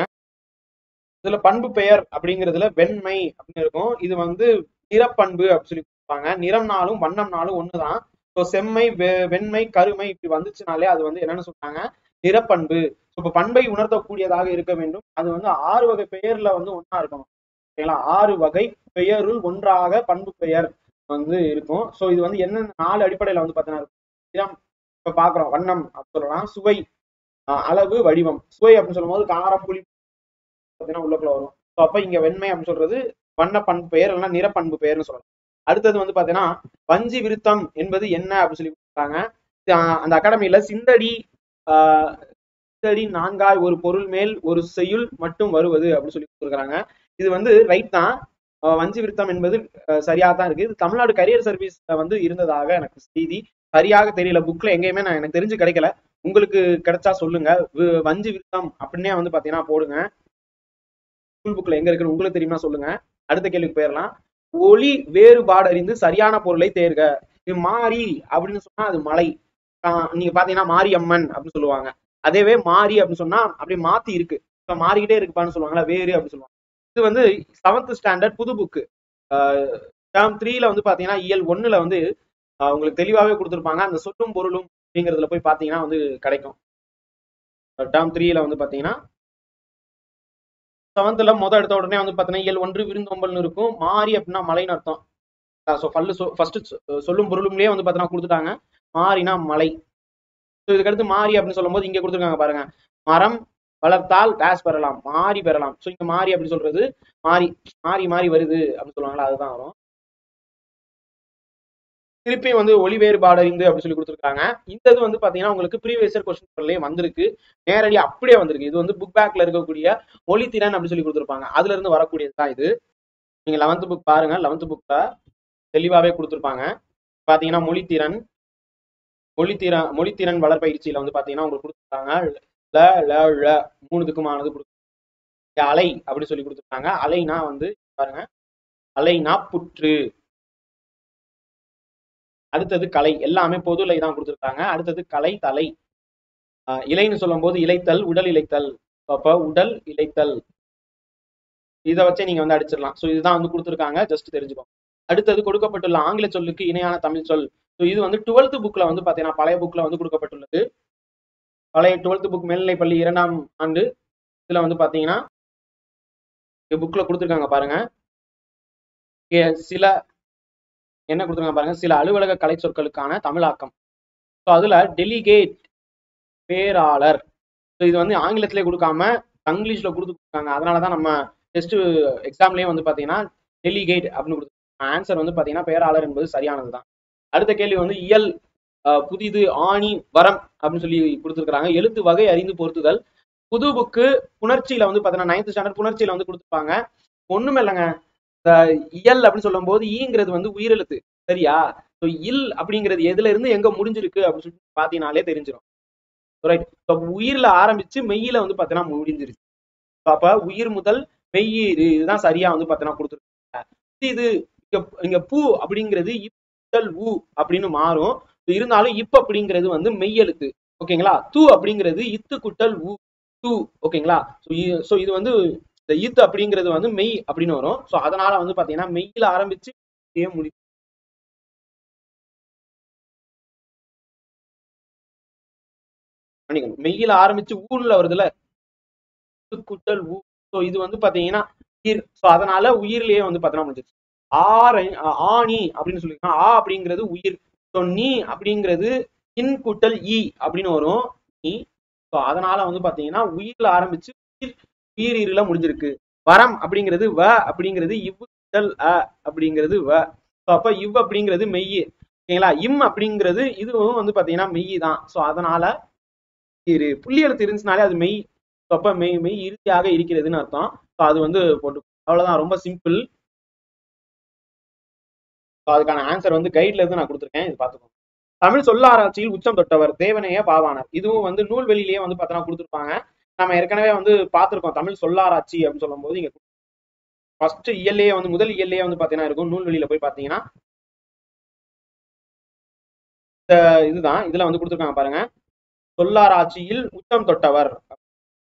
இதுல பண்பு பெயர் அப்படிங்கிறதுல வெண்மை அப்படின்னு இருக்கும். இது வந்து நிறப்பண்பு அப்படின்னு சொல்லி கொடுப்பாங்க. நிறம்னாலும் வண்ணம்னாலும் ஒண்ணுதான். ஸோ செம்மை, வெண்மை, கருமை இப்படி வந்துச்சுனாலே அது வந்து என்னன்னு சொல்றாங்க, நிறப்பண்பு. இப்ப பண்பை உணர்த்தக்கூடியதாக இருக்க வேண்டும். அது வந்து 6 வகை பெயர்ல வந்து ஒன்னா இருக்கணும். ஓகேங்களா? 6 வகை பெயருள் ஒன்றாக பண்பு பெயர் வந்து இருக்கும். ஸோ இது வந்து என்னென்ன 4 அடிப்படையில வந்து பாத்தீங்கன்னா நிறம் இப்ப பாக்குறோம், வண்ணம் அப்படின்னு சொல்லலாம். சுவை, அளவு, வடிவம். சுவை அப்படின்னு சொல்லும் போது காரம், புளி உள்ளக்குள்ள வரும். அப்ப இங்க வெண்மை அப்படின்னு சொல்றது வண்ண பண்பு பெயர் இல்லைன்னா நிறப்பண்பு பெயர்னு சொல்லலாம். அடுத்தது வந்து பாத்தீங்கன்னா வஞ்சி விருத்தம் என்பது என்ன அப்படின்னு சொல்லி கொடுத்தாங்க. அந்த அகாடமியில சிந்தடி சிந்தடி நான்காய் ஒரு பொருள் மேல் ஒரு செய்யுள் மட்டும் வருவது அப்படின்னு சொல்லி கொடுத்துருக்காங்க. இது வந்து ரைட் தான். வஞ்சி விருத்தம் என்பது சரியா தான் இருக்கு. இது தமிழ்நாடு கரியர் சர்வீஸ்ல வந்து இருந்ததாக எனக்கு செய்தி, சரியாக தெரியல. புக்ல எங்கேயுமே நான் எனக்கு தெரிஞ்சு கிடைக்கல. உங்களுக்கு கிடைச்சா சொல்லுங்க. வஞ்சி விருத்தம் அப்படின்னே வந்து பாத்தீங்கன்னா போடுங்க. ஸ்கூல் புக்ல எங்க இருக்குன்னு உங்களுக்கு தெரியுமா சொல்லுங்க. அடுத்த கேள்விக்கு போயிடலாம். ஒளி வேறுபாடு அறிந்து சரியான பொருளை தேர்க. இது மாரி அப்படின்னு சொன்னா அது மலை. நீங்க பாத்தீங்கன்னா மாரியம்மன் அப்படின்னு சொல்லுவாங்க. அதேவே மாரி அப்படின்னு சொன்னா அப்படியே மாத்தி இருக்கு, மாறிக்கிட்டே இருக்குப்பான்னு சொல்லுவாங்களா, வேறு அப்படின்னு சொல்லுவாங்க. இது வந்து 7th ஸ்டாண்டர்ட் புது புக்கு டேர்ம் 3ல வந்து பாத்தீங்கன்னா இயல் 1ல வந்து உங்களுக்கு தெளிவாவே கொடுத்துருப்பாங்க. அந்த சொல்லும் பொருளும் அப்படிங்கிறதுல போய் பாத்தீங்கன்னா வந்து கிடைக்கும். டேர்ம் 3ல வந்து பாத்தீங்கன்னா 7th எடுத்த உடனே வந்து பாத்தீங்கன்னா இயல் 1 விருந்தோம்பல்னு இருக்கும். மாறி அப்படின்னா மலைன்னு அர்த்தம். ஃபர்ஸ்ட் சொல்லும் பொருளும்லயே வந்து பாத்தீங்கன்னா கொடுத்துட்டாங்க. மாறினா மலை. இதுக்கடுத்து மாறி அப்படின்னு சொல்லும் போது இங்க கொடுத்துருக்காங்க பாருங்க, மரம் வளர்த்தால் டேஸ் பெறலாம், மாறி பெறலாம். ஸோ இங்க மாறி அப்படின்னு சொல்றது மாறி மாறி மாறி வருது அப்படின்னு சொல்லுவாங்களா, அதுதான் வரும். திருப்பி வந்து ஒளி வேறுபாடு அறிந்து அப்படின்னு சொல்லி கொடுத்துருக்காங்க. இந்த இது வந்து பாத்தீங்கன்னா உங்களுக்கு ப்ரீவியஸ் இயர் கொஸ்டின் பேப்பர்லயே வந்திருக்கு, நேரடியா அப்படியே வந்திருக்கு. இது வந்து புக் பேக்ல இருக்கக்கூடிய ஒளி திறன் அப்படின்னு சொல்லி கொடுத்துருப்பாங்க. அதுல இருந்து வரக்கூடியது தான் இது. நீங்க 11th புக் பாருங்க. 11th புக்ல தெளிவாவே கொடுத்துருப்பாங்க. பாத்தீங்கன்னா மொழித்திறன் வளர்ப்பயிற்சியில வந்து பாத்தீங்கன்னா உங்களுக்கு கொடுத்துருக்காங்க. ல ல ழ 3 திக்குமானது அலை அப்படி சொல்லி கொடுத்துருக்காங்க. அலைனா வந்து பாருங்க, அலைனா புற்று. அடுத்தது கலை, எல்லாமே பொதுலை தான் கொடுத்துருக்காங்க. அடுத்தது கலை தலை. இலைன்னு சொல்லும் போது இலைத்தல், உடல் இலைத்தல். அப்ப உடல் இலைத்தல் இதை வச்சே நீங்க வந்து அடிச்சிடலாம். ஸோ இதுதான் வந்து கொடுத்துருக்காங்க, ஜஸ்ட் தெரிஞ்சுக்கோங்க. அடுத்தது கொடுக்கப்பட்டுள்ள ஆங்கில சொல்லுக்கு இணையான தமிழ் சொல். ஸோ இது வந்து 12th புக்ல வந்து பாத்தீங்கன்னா பழைய புக்ல வந்து கொடுக்கப்பட்டுள்ளது. பழைய 12th புக் மேல்நிலை பள்ளி 2ஆம் ஆண்டு இதுல வந்து பாத்தீங்கன்னா புக்ல கொடுத்துருக்காங்க பாருங்க. சில என்ன கொடுத்துருக்காங்க பாருங்க, சில அலுவலக கலை சொற்களுக்கான தமிழாக்கம். ஸோ அதுல டெலிகேட் பேராளர். ஸோ இது வந்து ஆங்கிலத்திலே கொடுக்காம தங்கிலீஷ்ல கொடுத்துருக்காங்க. அதனாலதான் நம்ம டெஸ்ட் எக்ஸாம்லயே வந்து பாத்தீங்கன்னா டெலிகேட் அப்படின்னு கொடுத்துருக்காங்க. ஆன்சர் வந்து பாத்தீங்கன்னா பேராளர் என்பது சரியானதுதான். அடுத்த கேள்வி வந்து இயல் புதிது ஆணி வரம் அப்படின்னு சொல்லி கொடுத்துருக்காங்க. எழுத்து வகை அறிந்து பொருத்துதல். புது புக்கு புணர்ச்சியில வந்து பாத்தீங்கன்னா 9th ஸ்டாண்டர்ட் புணர்ச்சியில வந்து கொடுத்துருப்பாங்க. ஒண்ணுமே இல்லைங்க, இந்த இயல் அப்படின்னு சொல்லும் போது ஈங்கிறது வந்து உயிரெழுத்து, சரியா? ஸோ இல் அப்படிங்கிறது எதுல இருந்து எங்க முடிஞ்சிருக்கு அப்படின்னு சொல்லி பாத்தீங்கன்னாலே தெரிஞ்சிடும். ரைட். உயிர்ல ஆரம்பிச்சு மெய்யில வந்து பாத்தீங்கன்னா முடிஞ்சிருச்சு. அப்ப உயிர் முதல் மெய்யீரு, இதுதான் சரியா வந்து பாத்தீங்கன்னா கொடுத்துருக்காங்க. இது இங்க பூ அப்படிங்கிறது இப்புட்டல் ஊ அப்படின்னு மாறும். இருந்தாலும் இப்ப அப்படிங்கிறது வந்து மெய்யெழுத்து, ஓகேங்களா? தூ அப்படிங்கிறது இத்து குட்டல் ஊ, தூ, ஓகேங்களா? ஸோ இது வந்து இந்த ஈத்து அப்படிங்கிறது வந்து மெய் அப்படின்னு வரும். ஸோ அதனால வந்து பாத்தீங்கன்னா மெய்யில ஆரம்பிச்சு முடி பண்ணிக்கணும். மெய்யில ஆரம்பிச்சு ஊர்ல வருதுல குட்டல் ஊ. ஸோ இது வந்து பாத்தீங்கன்னா உயிர். ஸோ அதனால உயிர்லயே வந்து பாத்தீங்கன்னா முடிஞ்சிருச்சு. ஆணி அப்படின்னு சொல்லியிருக்காங்க. ஆ அப்படிங்கிறது உயிர். ஸோ நீ அப்படிங்கிறது இன் குட்டல் ஈ அப்படின்னு வரும், நீ. ஸோ அதனால வந்து பாத்தீங்கன்னா உயிர்ல ஆரம்பிச்சு உயிர் ஈருல முடிஞ்சிருக்கு. வரம் அப்படிங்கிறது வ அப்படிங்கிறது இவ் குட்டல் அ அப்படிங்கிறது வ. ஸோ அப்ப இவ் அப்படிங்கிறது மெய், ஓகேங்களா? இம் அப்படிங்கிறது இதுவும் வந்து பாத்தீங்கன்னா மெய் தான். ஸோ அதனால புள்ளி எழுத்து இருந்துச்சுனாலே அது மெய். அப்ப மெய் மெய் இறுதியாக இருக்கிறதுன்னு அர்த்தம். ஸோ அது வந்து போட்டு அவ்வளவுதான், ரொம்ப சிம்பிள். அதுக்கான ஆன்சர் வந்து கைட்ல இருந்து நான் கொடுத்துருக்கேன், இது பார்த்துக்கோங்க. தமிழ் சொல்லாராய்ச்சியில் உச்சம் தொட்டவர் தேவனைய பாவாணர். இதுவும் வந்து நூல்வெளியிலேயே வந்து பார்த்தா கொடுத்துருப்பாங்க. நம்ம ஏற்கனவே வந்து பார்த்திருக்கோம். தமிழ் சொல்லாராய்ச்சி அப்படின்னு சொல்லும் போது இங்க ஃபர்ஸ்ட் இயல்லையே வந்து முதல் இயல்லையே வந்து பாத்தீங்கன்னா இருக்கும். நூல்வெளியில போய் பாத்தீங்கன்னா இதுதான் இதுல வந்து கொடுத்துருக்காங்க பாருங்க. சொல்லாராய்ச்சியில் உச்சம் தொட்டவர்,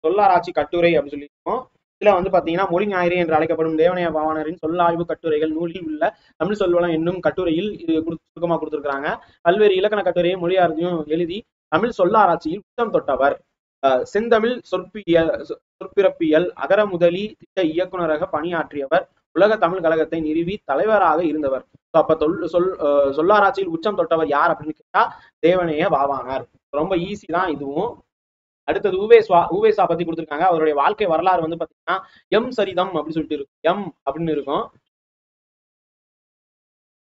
சொல்லாராய்ச்சி கட்டுரை அப்படின்னு சொல்லியிருக்கோம். இதுல வந்து பாத்தீங்கன்னா மொழி ஞாயிறு என்று அழைக்கப்படும் தேவனைய பாவாணரின் சொல்லாய்வு கட்டுரைகள் நூலில் உள்ள தமிழ் சொல்வளம் என்னும் கட்டுரையில் இது சுருக்கமா கொடுத்திருக்காங்க. பல்வேறு இலக்கண கட்டுரையும் மொழியார்த்தையும் எழுதி தமிழ் சொல்லாராய்ச்சியில் உச்சம் தொட்டவர். செந்தமிழ் சொற்பிறப்பியல் அகர முதலி திட்ட இயக்குநராக பணியாற்றியவர். உலக தமிழ் கழகத்தை நிறுவி தலைவராக இருந்தவர். அப்ப சொல்லாராய்ச்சியில் உச்சம் தொட்டவர் யார் அப்படின்னு கேட்டா தேவனைய பாவாணர். ரொம்ப ஈஸி தான் இதுவும். அடுத்தது ஊவேசா பத்தி கொடுத்திருக்காங்க. அவருடைய வாழ்க்கை வரலாறு வந்து பாத்தீங்கன்னா எம் சரிதம் அப்படின்னு சொல்லிட்டு இருக்கும், எம் அப்படின்னு இருக்கும்.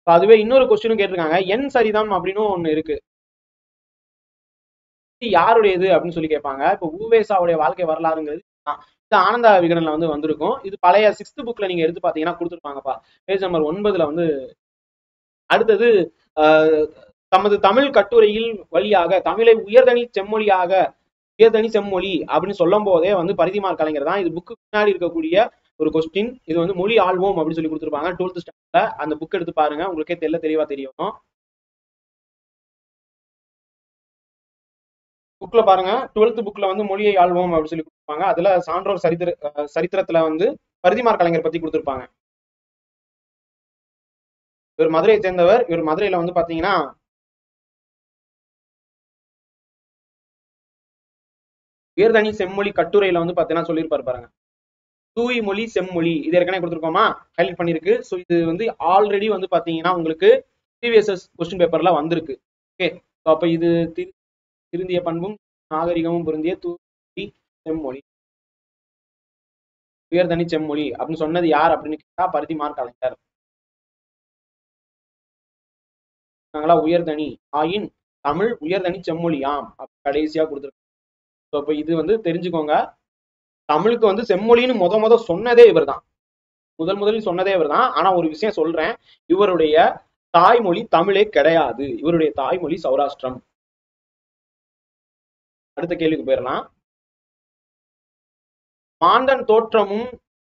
அதுவே இன்னொரு கொஸ்டினும் கேட்டிருக்காங்க, என் சரிதம் அப்படின்னு ஒண்ணு இருக்கு, யாருடையது அப்படின்னு சொல்லி கேட்பாங்க. இப்போ ஊவேசாவுடைய வாழ்க்கை வரலாறுங்கிறது இது ஆனந்த விகடன்ல வந்து வந்திருக்கும். இது பழைய 6th புக்ல நீங்க எடுத்து பாத்தீங்கன்னா கொடுத்துருப்பாங்கப்பா, பேஜ் நம்பர் 9ல வந்து. அடுத்தது தமது தமிழ் கட்டுரையில் வழியாக தமிழை உயர்தனி செம்மொழி அப்படின்னு சொல்லும் போதே வந்து பரிதிமார் கலைஞர் தான். இது புக்கு பின்னாடி இருக்கக்கூடிய ஒரு கொஸ்டின். இது வந்து மொழி ஆள்வோம் அப்படின்னு சொல்லி கொடுத்துருப்பாங்க 12th ஸ்டாண்டர்ட்ல. அந்த புக் எடுத்து பாருங்க, உங்களுக்கே தெளிவா தெரியும். புக்ல பாருங்க, 12th புக்ல வந்து மொழியை ஆள்வோம் அப்படின்னு சொல்லி கொடுத்துருப்பாங்க. அதுல சான்றோர் சரித்திரத்துல வந்து பரிதிமார் கலைஞர் பத்தி கொடுத்துருப்பாங்க. இவர் மதுரையை சேர்ந்தவர். இவர் மதுரையில வந்து பாத்தீங்கன்னா உயர்தனி செம்மொழி கட்டுரையில வந்து பாத்தீங்கன்னா சொல்லியிருப்பாரு பாருங்க, தூய் மொழி செம்மொழி. இது ஏற்கனவே கொடுத்துருக்கோமா, ஹைலைட் பண்ணிருக்கு. ஸோ இது வந்து ஆல்ரெடி வந்து பாத்தீங்கன்னா உங்களுக்கு ப்ரீவியஸ் கொஸ்டின் பேப்பர்ல வந்திருக்கு. ஓகே, அப்ப இது திருந்திய பண்பும் நாகரிகமும் பொருந்திய தூய் செம்மொழி உயர்தனி செம்மொழி அப்படின்னு சொன்னது யார் அப்படின்னு கேட்டா பரிதிமார் கலைஞர். உயர்தனி ஆயின் தமிழ் உயர்தனி செம்மொழியாம் கடைசியா கொடுத்துருக்காங்க. இப்ப இது வந்து தெரிஞ்சுக்கோங்க, தமிழுக்கு வந்து செம்மொழின்னு முத சொன்னதே இவர் தான். முதலில் சொன்னதே இவர் தான். ஆனா ஒரு விஷயம் சொல்றேன், இவருடைய தாய்மொழி தமிழே கிடையாது, இவருடைய தாய்மொழி சௌராஷ்டிரம். அடுத்த கேள்விக்கு போயிடலாம். மாந்தன் தோற்றமும்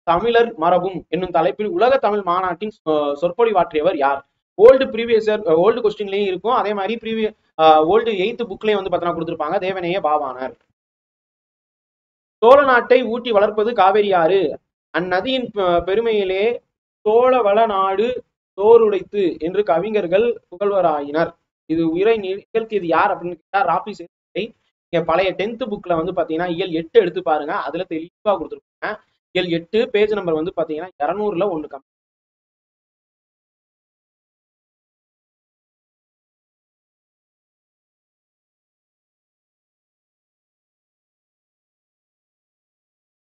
தமிழர் மரபும் என்னும் தலைப்பில் உலக தமிழ் மாநாட்டின் சொற்பொழிவாற்றியவர் யார்? ஓல்டு கொஸ்டின்லயும் இருக்கும், அதே மாதிரி ஓல்டு 8th புக்லயும் வந்து பார்த்தீங்கன்னா கொடுத்திருப்பாங்க. தேவநேய பாவாணர். சோழ நாட்டை ஊட்டி வளர்ப்பது காவேரி ஆறு, அந்நதியின் பெருமையிலே சோழவள நாடு சோறுடைத்து என்று கவிஞர்கள் புகழ்வராயினர். இது உயிரை நிகழ்த்தியது யார் அப்படின்னு கேட்டா ராபி சேதுபதி. இங்க பழைய 10th புக்ல வந்து பாத்தீங்கன்னா இயல் 8 எடுத்து பாருங்க, அதுல தெளிவா கொடுத்துருப்பாங்க. இயல் 8 பேஜ் நம்பர் வந்து பாத்தீங்கன்னா 200ல 1 கம்மி.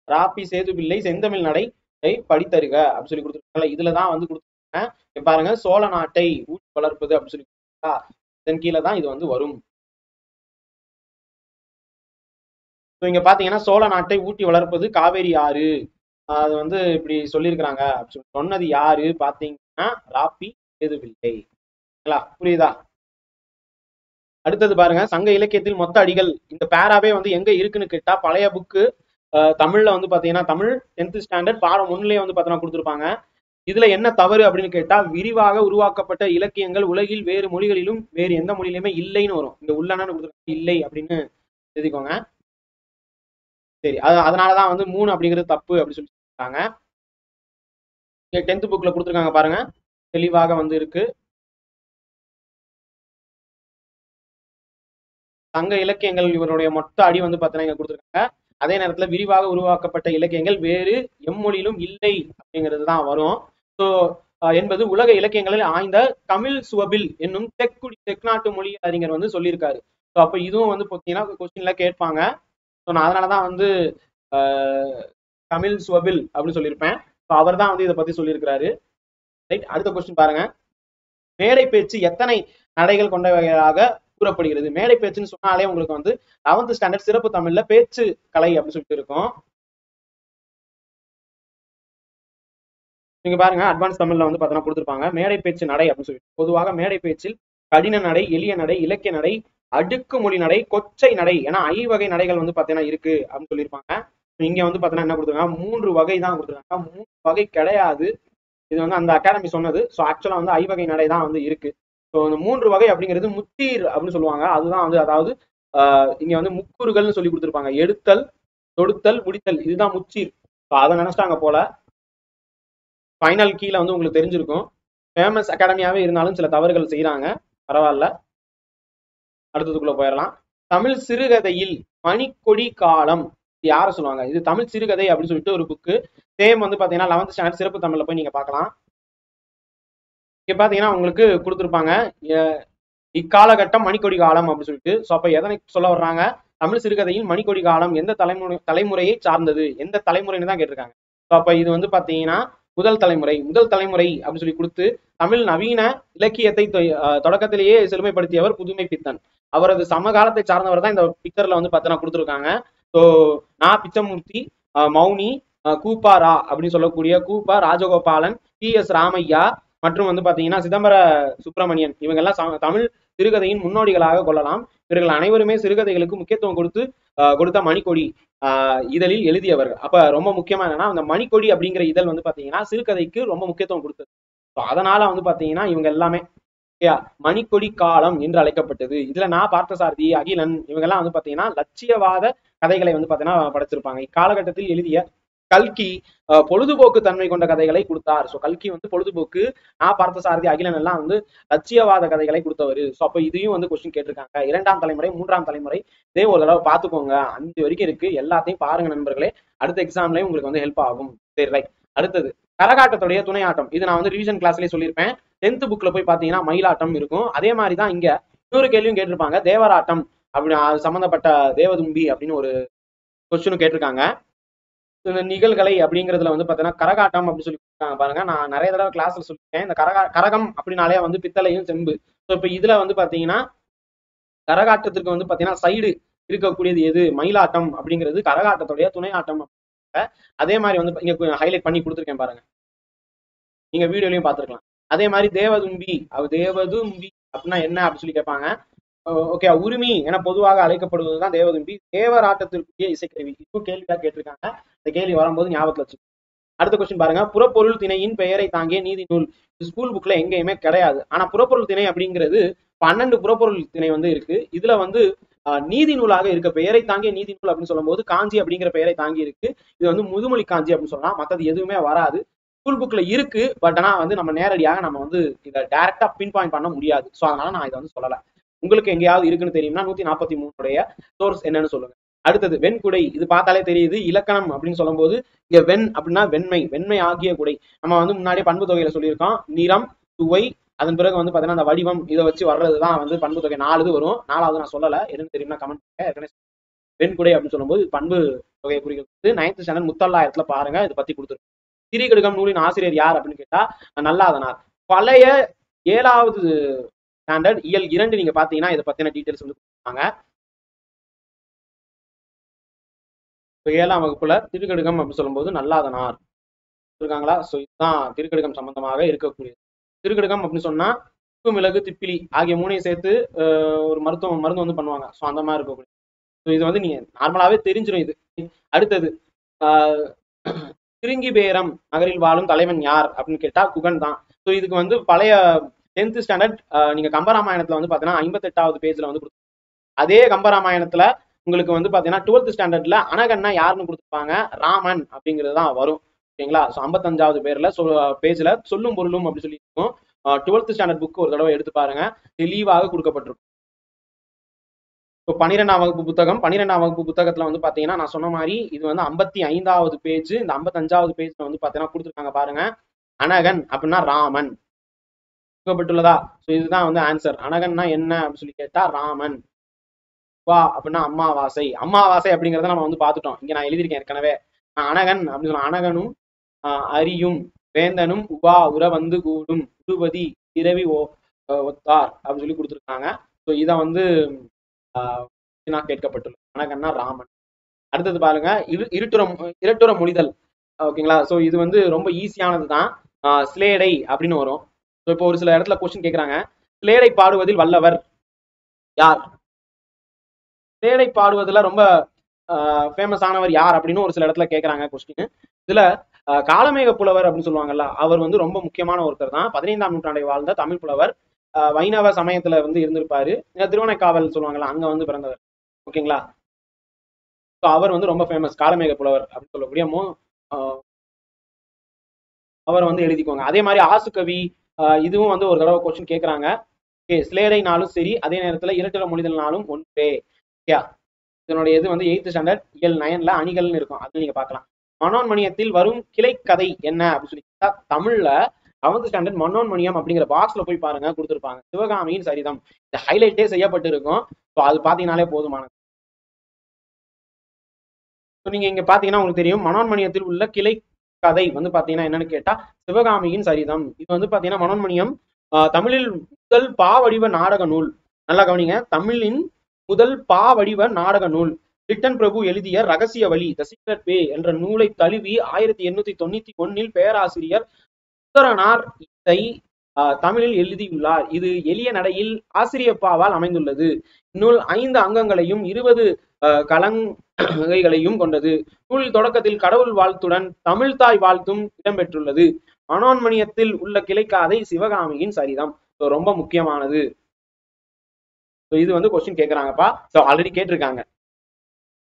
ராபி சேதுபிள்ளை செந்தமிழ் நடை படித்தருக அப்படின்னு சொல்லி கொடுத்துருக்காங்க. இதுலதான் வந்து கொடுத்துருக்காங்க பாருங்க, சோழ நாட்டை ஊட்டி வளர்ப்பது அப்படின்னு சொல்லி இதன் கீழே தான் இது வந்து வரும். இங்க பாத்தீங்கன்னா சோழ நாட்டை ஊட்டி வளர்ப்பது காவேரி ஆறு, அது வந்து இப்படி சொல்லியிருக்கிறாங்க. சொன்னது யாரு பாத்தீங்கன்னா ராபி சேதுபிள்ளை. புரியுதா? அடுத்தது பாருங்க, சங்க இலக்கியத்தில் மொத்த அடிகள். இந்த பேராவே வந்து எங்க இருக்குன்னு கேட்டா பழைய புக்கு தமிழ்ல வந்து பாத்தீங்கன்னா தமிழ் 10th ஸ்டாண்டர்ட் பாடம் 1லயே வந்து பாத்தீங்கன்னா கொடுத்துருப்பாங்க. இதுல என்ன தவறு அப்படின்னு கேட்டா விரிவாக உருவாக்கப்பட்ட இலக்கியங்கள் உலகில் வேறு மொழிகளிலும் வேறு எந்த மொழியிலுமே இல்லைன்னு வரும். இங்க உள்ளன்னு கொடுத்துருக்காங்க, இல்லை அப்படின்னு எழுதிக்கோங்க. சரி, அதனாலதான் வந்து 3 அப்படிங்கிறது தப்பு அப்படின்னு சொல்லி சொல்லிருக்காங்க. 10th புக்ல கொடுத்துருக்காங்க பாருங்க, தெளிவாக வந்து இருக்கு. சங்க இலக்கியங்கள் இவருடைய மொத்த அடி வந்து பார்த்தீங்கன்னா இங்க கொடுத்துருக்காங்க. அதே நேரத்துல விரிவாக உருவாக்கப்பட்ட இலக்கியங்கள் வேறு எம்மொழியிலும் இல்லை அப்படிங்கிறது தான் வரும். ஸோ என்பது உலக இலக்கியங்களில் ஆய்ந்த தமிழ் சுவபில் என்னும் தென்னாட்டு மொழி அறிஞர் வந்து சொல்லியிருக்காரு. ஸோ அப்போ இதுவும் வந்து பார்த்தீங்கன்னா கொஸ்டின்ல கேட்பாங்க. ஸோ நான் அதனாலதான் வந்து தமிழ் சுவபில் அப்படின்னு சொல்லியிருப்பேன். ஸோ அவர் தான் வந்து இதை பத்தி சொல்லியிருக்கிறாரு. ரைட், அடுத்த கொஸ்டின் பாருங்க. மேடை பேச்சு எத்தனை நடைகள் கொண்டவையாக கூறப்படுகிறது? மேடை பேச்சுன்னு சொன்னாலே உங்களுக்கு வந்து 11th ஸ்டாண்டர்ட் சிறப்பு தமிழ்ல பேச்சு கலை அப்படின்னு சொல்லிட்டு இருக்கும். நீங்க பாருங்க, அட்வான்ஸ் தமிழ்ல வந்து பார்த்தீங்கன்னா கொடுத்துருப்பாங்க மேடை பேச்சு நடை அப்படின்னு சொல்லிட்டு. பொதுவாக மேடை பேச்சில் கடின நடை, எளிய நடை, இலக்கிய நடை, அடுக்குமொழி நடை, கொச்சை நடை என 5 வகை நடைகள் வந்து பார்த்தீங்கன்னா இருக்கு அப்படின்னு சொல்லியிருப்பாங்க. இங்க வந்து பார்த்தீங்கன்னா என்ன கொடுத்துருக்காங்க, 3 வகை தான் கொடுத்துருக்காங்க. 3 வகை கிடையாது, இது வந்து அந்த அகாடமி சொன்னது. ஸோ ஆக்சுவலா வந்து 5 வகை நடை தான் வந்து இருக்கு. ஸோ இந்த 3 வகை அப்படிங்கிறது முத்தீர் அப்படின்னு சொல்லுவாங்க. அதுதான் வந்து அதாவது இங்க வந்து முக்கூறுகள்னு சொல்லி கொடுத்துருப்பாங்க. எடுத்தல், தொடுத்தல், முடித்தல், இதுதான் முச்சீர். அதை நினைச்சிட்டாங்க போல. ஃபைனல் கீழே வந்து உங்களுக்கு தெரிஞ்சிருக்கும். ஃபேமஸ் அகாடமியாவே இருந்தாலும் சில தவறுகள் செய்யறாங்க, பரவாயில்ல. அடுத்ததுக்குள்ள போயிடலாம். தமிழ் சிறுகதையில் மணிக்கொடி காலம் யார சொல்லுவாங்க? இது தமிழ் சிறுகதை அப்படின்னு சொல்லிட்டு ஒரு புக்கு. சேம் வந்து பாத்தீங்கன்னா 11th ஸ்டாண்டர்ட் சிறப்பு தமிழ்ல போய் நீங்க பார்க்கலாம். இங்க பாத்தீங்கன்னா உங்களுக்கு கொடுத்துருப்பாங்க இக்காலகட்டம் மணிக்கொடி காலம் அப்படின்னு சொல்லிட்டு. ஸோ அப்ப எதனை சொல்ல வர்றாங்க? தமிழ் சிறுகதையில் மணிக்கொடி காலம் எந்த தலைமுறையை சார்ந்தது, எந்த தலைமுறைன்னு தான் கேட்டிருக்காங்க. ஸோ அப்ப இது வந்து பாத்தீங்கன்னா முதல் தலைமுறை அப்படின்னு சொல்லி கொடுத்து தமிழ் நவீன இலக்கியத்தை தொடக்கத்திலேயே செழுமைப்படுத்தியவர் புதுமை பித்தன். அவரது சமகாலத்தை சார்ந்தவர் தான் இந்த பிக்சர்ல வந்து பார்த்தீங்கன்னா கொடுத்துருக்காங்க. ஸோ நான் பிச்சமூர்த்தி, மௌனி, கூப்பாரா அப்படின்னு சொல்லக்கூடிய கூப்பா ராஜகோபாலன், டி.எஸ். ராமையா மற்றும் வந்து பாத்தீங்கன்னா சிதம்பர சுப்பிரமணியன், இவங்கெல்லாம் தமிழ் சிறுகதையின் முன்னோடிகளாக கொள்ளலாம். இவர்கள் அனைவருமே சிறுகதைகளுக்கு முக்கியத்துவம் கொடுத்த மணிக்கொடி இதழில் எழுதியவர்கள். அப்ப ரொம்ப முக்கியமா என்னன்னா அந்த மணிக்கொடி அப்படிங்கிற இதழ் வந்து பாத்தீங்கன்னா சிறுகதைக்கு ரொம்ப முக்கியத்துவம் கொடுத்தது. அதனால வந்து பாத்தீங்கன்னா இவங்க எல்லாமே மணிக்கொடி காலம் என்று அழைக்கப்பட்டது. இதுல நான் பார்த்தசாரதி, அகிலன் இவங்கெல்லாம் வந்து பாத்தீங்கன்னா லட்சியவாத கதைகளை வந்து பாத்தீங்கன்னா படைச்சிருப்பாங்க. இக்காலகட்டத்தில் எழுதிய கல்கி பொழுதுபோக்கு தன்மை கொண்ட கதைகளை கொடுத்தார். ஸோ கல்கி வந்து பொழுதுபோக்கு, நான் பார்த்தசாரதி, அகிலன் எல்லாம் வந்து லட்சியவாத கதைகளை கொடுத்தவர். ஸோ அப்போ இதையும் வந்து கொஸ்டின் கேட்டிருக்காங்க. 2ஆம் தலைமுறை, 3ஆம் தலைமுறை, இதே ஒரு தடவை பார்த்துக்கோங்க. 5 வரைக்கும் இருக்கு, எல்லாத்தையும் பாருங்க நண்பர்களே. அடுத்த எக்ஸாம்லயும் உங்களுக்கு வந்து ஹெல்ப் ஆகும். சரி, ரைட். அடுத்தது கரகாட்டத்துடைய துணையாட்டம். இது நான் வந்து ரிவிஷன் கிளாஸ்லயே சொல்லியிருப்பேன். 10th புக்ல போய் பாத்தீங்கன்னா மயிலாட்டம் இருக்கும். அதே மாதிரிதான் இங்க இன்னொரு கேள்வியும் கேட்டிருப்பாங்க, தேவராட்டம் அப்படி சம்பந்தப்பட்ட தேவதும்பி அப்படின்னு ஒரு கொஸ்டினும் கேட்டிருக்காங்க. இந்த நிகழ்கலை அப்படிங்கிறதுல வந்து பாத்தீங்கன்னா கரகாட்டம் அப்படின்னு சொல்லி பாருங்க. நான் நிறைய தடவை கிளாஸ்ல சொல்லியிருக்கேன். இந்த கரகம் அப்படின்னாலே வந்து பித்தளையும் செம்பு. ஸோ இப்ப இதுல வந்து பாத்தீங்கன்னா கரகாட்டத்திற்கு வந்து பாத்தீங்கன்னா சைடு இருக்கக்கூடியது எது? மயிலாட்டம் அப்படிங்கிறது கரகாட்டத்துடைய துணை ஆட்டம். அதே மாதிரி வந்து இங்க ஹைலைட் பண்ணி கொடுத்துருக்கேன் பாருங்க. நீங்க வீடியோலயும் பார்த்திருக்கலாம். அதே மாதிரி தேவதும்பி அப்படின்னா என்ன அப்படின்னு சொல்லி கேட்பாங்க. ஓகே, உரிமை என பொதுவாக அழைக்கப்படுவதுதான் தேவதும்பி. தேவராட்டத்திற்குரிய இசைக்கருவி. இதுவும் கேள்வியா கேட்டிருக்காங்க. இந்த கேள்வி வரும்போது ஞாபகத்துல வச்சு. அடுத்த கொஸ்டின் பாருங்க. புறப்பொருள் திணையின் பெயரை தாங்கிய நீதி நூல். ஸ்கூல் புக்ல எங்கேயுமே கிடையாது. ஆனா புறப்பொருள் திணை அப்படிங்கிறது 12 புறப்பொருள் திணை வந்து இருக்கு. இதுல வந்து நீதி நூலாக இருக்க பெயரை தாங்கிய நீதி நூல் அப்படின்னு சொல்லும் போது காஞ்சி அப்படிங்கிற பெயரை தாங்கி இருக்கு. இது வந்து முதுமொழி காஞ்சி அப்படின்னு சொல்லலாம். மற்றது எதுவுமே வராது. ஸ்கூல் புக்ல இருக்கு. பட் ஆனா வந்து நம்ம நேரடியாக நம்ம வந்து இதை டைரக்டா பின் பாயிண்ட் பண்ண முடியாது. ஸோ அதனால நான் இதை வந்து சொல்லல. உங்களுக்கு எங்கேயாவது இருக்குன்னு தெரியும்னா 143 சோர்ஸ் என்னன்னு சொல்லுங்க. அடுத்தது வெண்குடை. இது பார்த்தாலே தெரியுது. இலக்கணம் அப்படின்னு சொல்லும் போது இங்க வெண் அப்படின்னா வெண்மை, வெண்மை ஆகிய குடை. நம்ம வந்து முன்னாடியே பண்பு தொகையில சொல்லியிருக்கோம். நிறம், சுவை, அதன் பிறகு வந்து பாத்தீங்கன்னா அந்த வடிவம், இதை வச்சு வர்றதுதான் வந்து பண்பு தொகை. 4 வரும். 4வது நான் சொல்லல, எதுன்னு தெரியும்னா கமெண்ட் பண்ணுங்க. வெண்குடை அப்படின்னு சொல்லும்போது பண்பு தொகையை குறிக்கிறது. 9th ஸ்டாண்டர்ட் முத்தல்லாயிரத்துல பாருங்க, இதை பத்தி கொடுத்துருக்கு. திரிகடுகம் நூலின் ஆசிரியர் யார் அப்படின்னு கேட்டா நல்லாதனார். பழைய 7வது ஸ்டாண்டர்ட் இயல் 2 நீங்க பாத்தீங்கன்னா இதை பத்தின டீடைல்ஸ் வந்து கொடுப்பாங்க. 7ஆம் வகுப்புல திருக்கடுகம் அப்படின்னு சொல்லும்போது நல்லாதனார் இருக்காங்களா. ஸோ இதுதான் திருக்கடுகம் சம்பந்தமாக இருக்கக்கூடியது. திருக்கடுகம் அப்படின்னு சொன்னா உப்பு, மிளகு, திப்பிலி ஆகிய 3ஐயும் சேர்த்து ஒரு மருந்து வந்து பண்ணுவாங்க. ஸோ அந்த மாதிரி இருக்கக்கூடிய. ஸோ இது வந்து நீங்க நார்மலாவே தெரிஞ்சிடும் இது. அடுத்தது திருங்கி பேரம் நகரில் வாழும் தலைவன் யார் அப்படின்னு கேட்டா குகன் தான். ஸோ இதுக்கு வந்து பழைய 10th ஸ்டாண்டர்ட் நீங்க கம்பராமாயணத்துல வந்து பாத்தீங்கன்னா 58வது பேஜ்ல வந்து அதே கம்பராமாயணத்துல உங்களுக்கு வந்து பாத்தீங்கன்னா 12th ஸ்டாண்டர்ட்ல அனகன்னா யாருன்னு கொடுத்துருப்பாங்க, ராமன் அப்படிங்கிறது தான் வரும். ஓகேங்களா. ஸோ 55வது பேஜ்ல சொல்லும் பொருளும் அப்படி சொல்லி இருக்கும். 12th ஸ்டாண்டர்ட் புக் ஒரு தடவை எடுத்து பாருங்க, தெளிவாக கொடுக்கப்பட்டிருக்கும். இப்போ 12ஆம் வகுப்பு புத்தகம். 12ஆம் வகுப்பு புத்தகத்துல வந்து பாத்தீங்கன்னா நான் சொன்ன மாதிரி இது வந்து 55வது பேஜ். இந்த 55வது பேஜ்ல வந்து பாத்தீங்கன்னா கொடுத்துருக்காங்க பாருங்க. அனகன் அப்படின்னா ராமன் கொடுக்கப்பட்டுள்ளதா. ஸோ இதுதான் வந்து ஆன்சர். அனகன்னா என்ன அப்படின்னு சொல்லி கேட்டா ராமன். வா அப்படின்னா அமாவாசை. அமாவாசை அப்படிங்கிறத நம்ம வந்து பார்த்துட்டோம். இங்க நான் எழுதியிருக்கேன் ஏற்கனவே. அனகன் அப்படின்னு சொன்ன அனகனும் அரியும் வேந்தனும் உவா உற வந்து கூடும் உருவதி இரவி ஒத்தார் அப்படின்னு சொல்லி கொடுத்துருக்காங்க. ஸோ இதை வந்து கேட்கப்பட்டுள்ளது. அனகன்னா ராமன். அடுத்தது பாருங்க, இரட்டுற மொழிதல். ஓகேங்களா. ஸோ இது வந்து ரொம்ப ஈஸியானது தான். ஸ்லேடை அப்படின்னு வரும். ஸோ இப்போ ஒரு சில இடத்துல கொஸ்டின் கேட்குறாங்க, ஸ்லேடை பாடுவதில் வல்லவர் யார்? ஸ்லேடை பாடுவதுல ரொம்ப ஃபேமஸ் ஆனவர் யார் அப்படின்னு ஒரு சில இடத்துல கேட்கறாங்க கொஸ்டின். இதுல காலமேக புலவர் அப்படின்னு சொல்லுவாங்கல்ல, அவர் வந்து ரொம்ப முக்கியமான ஒருத்தர் தான். 15ஆம் நூற்றாண்டை வாழ்ந்த தமிழ் புலவர். வைணவ சமயத்துல வந்து இருந்திருப்பாரு. திருவனைக்காவல் சொல்லுவாங்கல்ல, அங்க வந்து பிறந்தவர். ஓகேங்களா. ஸோ அவர் வந்து ரொம்ப ஃபேமஸ், காலமேக புலவர் அப்படின்னு சொல்லக்கூடிய அவர் வந்து எழுதிக்கோங்க. அதே மாதிரி ஆசுகவி, இதுவும் வந்து ஒரு தடவை கொஸ்டின் கேட்கறாங்க. ஸ்லேடைனாலும் சரி, அதே நேரத்துல இரட்டில மொழிதல்னாலும் ஒன்றே. இதனுடைய இது வந்து 8th ஸ்டாண்டர்ட் இயல் 9ல அணிகள்னு இருக்கும். அது நீங்க பார்க்கலாம். மனோன்மணியத்தில் வரும் கிளைக்கதை என்ன அப்படின்னு சொல்லி கேட்டா தமிழ்ல 7th ஸ்டாண்டர்ட் மனோன்மணியம் அப்படிங்கிற பாக்ஸ்ல போய் பாருங்க, கொடுத்துருப்பாங்க. சிவகாமியின் சரிதம். இந்த ஹைலைட்டே செய்யப்பட்டு இருக்கும். ஸோ அது பாத்தீங்கன்னாலே போதுமானது. நீங்க இங்க பாத்தீங்கன்னா உங்களுக்கு தெரியும், மனோன்மணியத்தில் உள்ள கிளை கதை வந்து பாத்தீங்கன்னா என்னன்னு கேட்டா சிவகாமியின் சரிதம். இது வந்து பாத்தீங்கன்னா மனோன்மணியம் தமிழில் முதல் பாவடிவ நாடக நூல். நல்லா கவனிங்க, தமிழின் முதல் பாவடிவ நாடக நூல். லிட்டன் பிரபு எழுதிய ரகசிய வழி த சீக்ரெட் வே என்ற நூலை தழுவி 1891 பேராசிரியர் உத்தரனார் இதை தமிழில் எழுதியுள்ளார். இது எளிய நடையில் ஆசிரியப்பாவால் அமைந்துள்ளது. நூல் 5 அங்கங்களையும் 20 கலங்கைகளையும் கொண்டது. நூலில் தொடக்கத்தில் கடவுள் வாழ்த்துடன் தமிழ்தாய் வாழ்த்தும் இடம்பெற்றுள்ளது. மனோன்மணியத்தில் உள்ள கிளைக்காதை சிவகாமியின் சரிதம். ரொம்ப முக்கியமானது. இது வந்து கொஸ்டின் கேட்கறாங்கப்பா. ஆல்ரெடி கேட்டிருக்காங்க.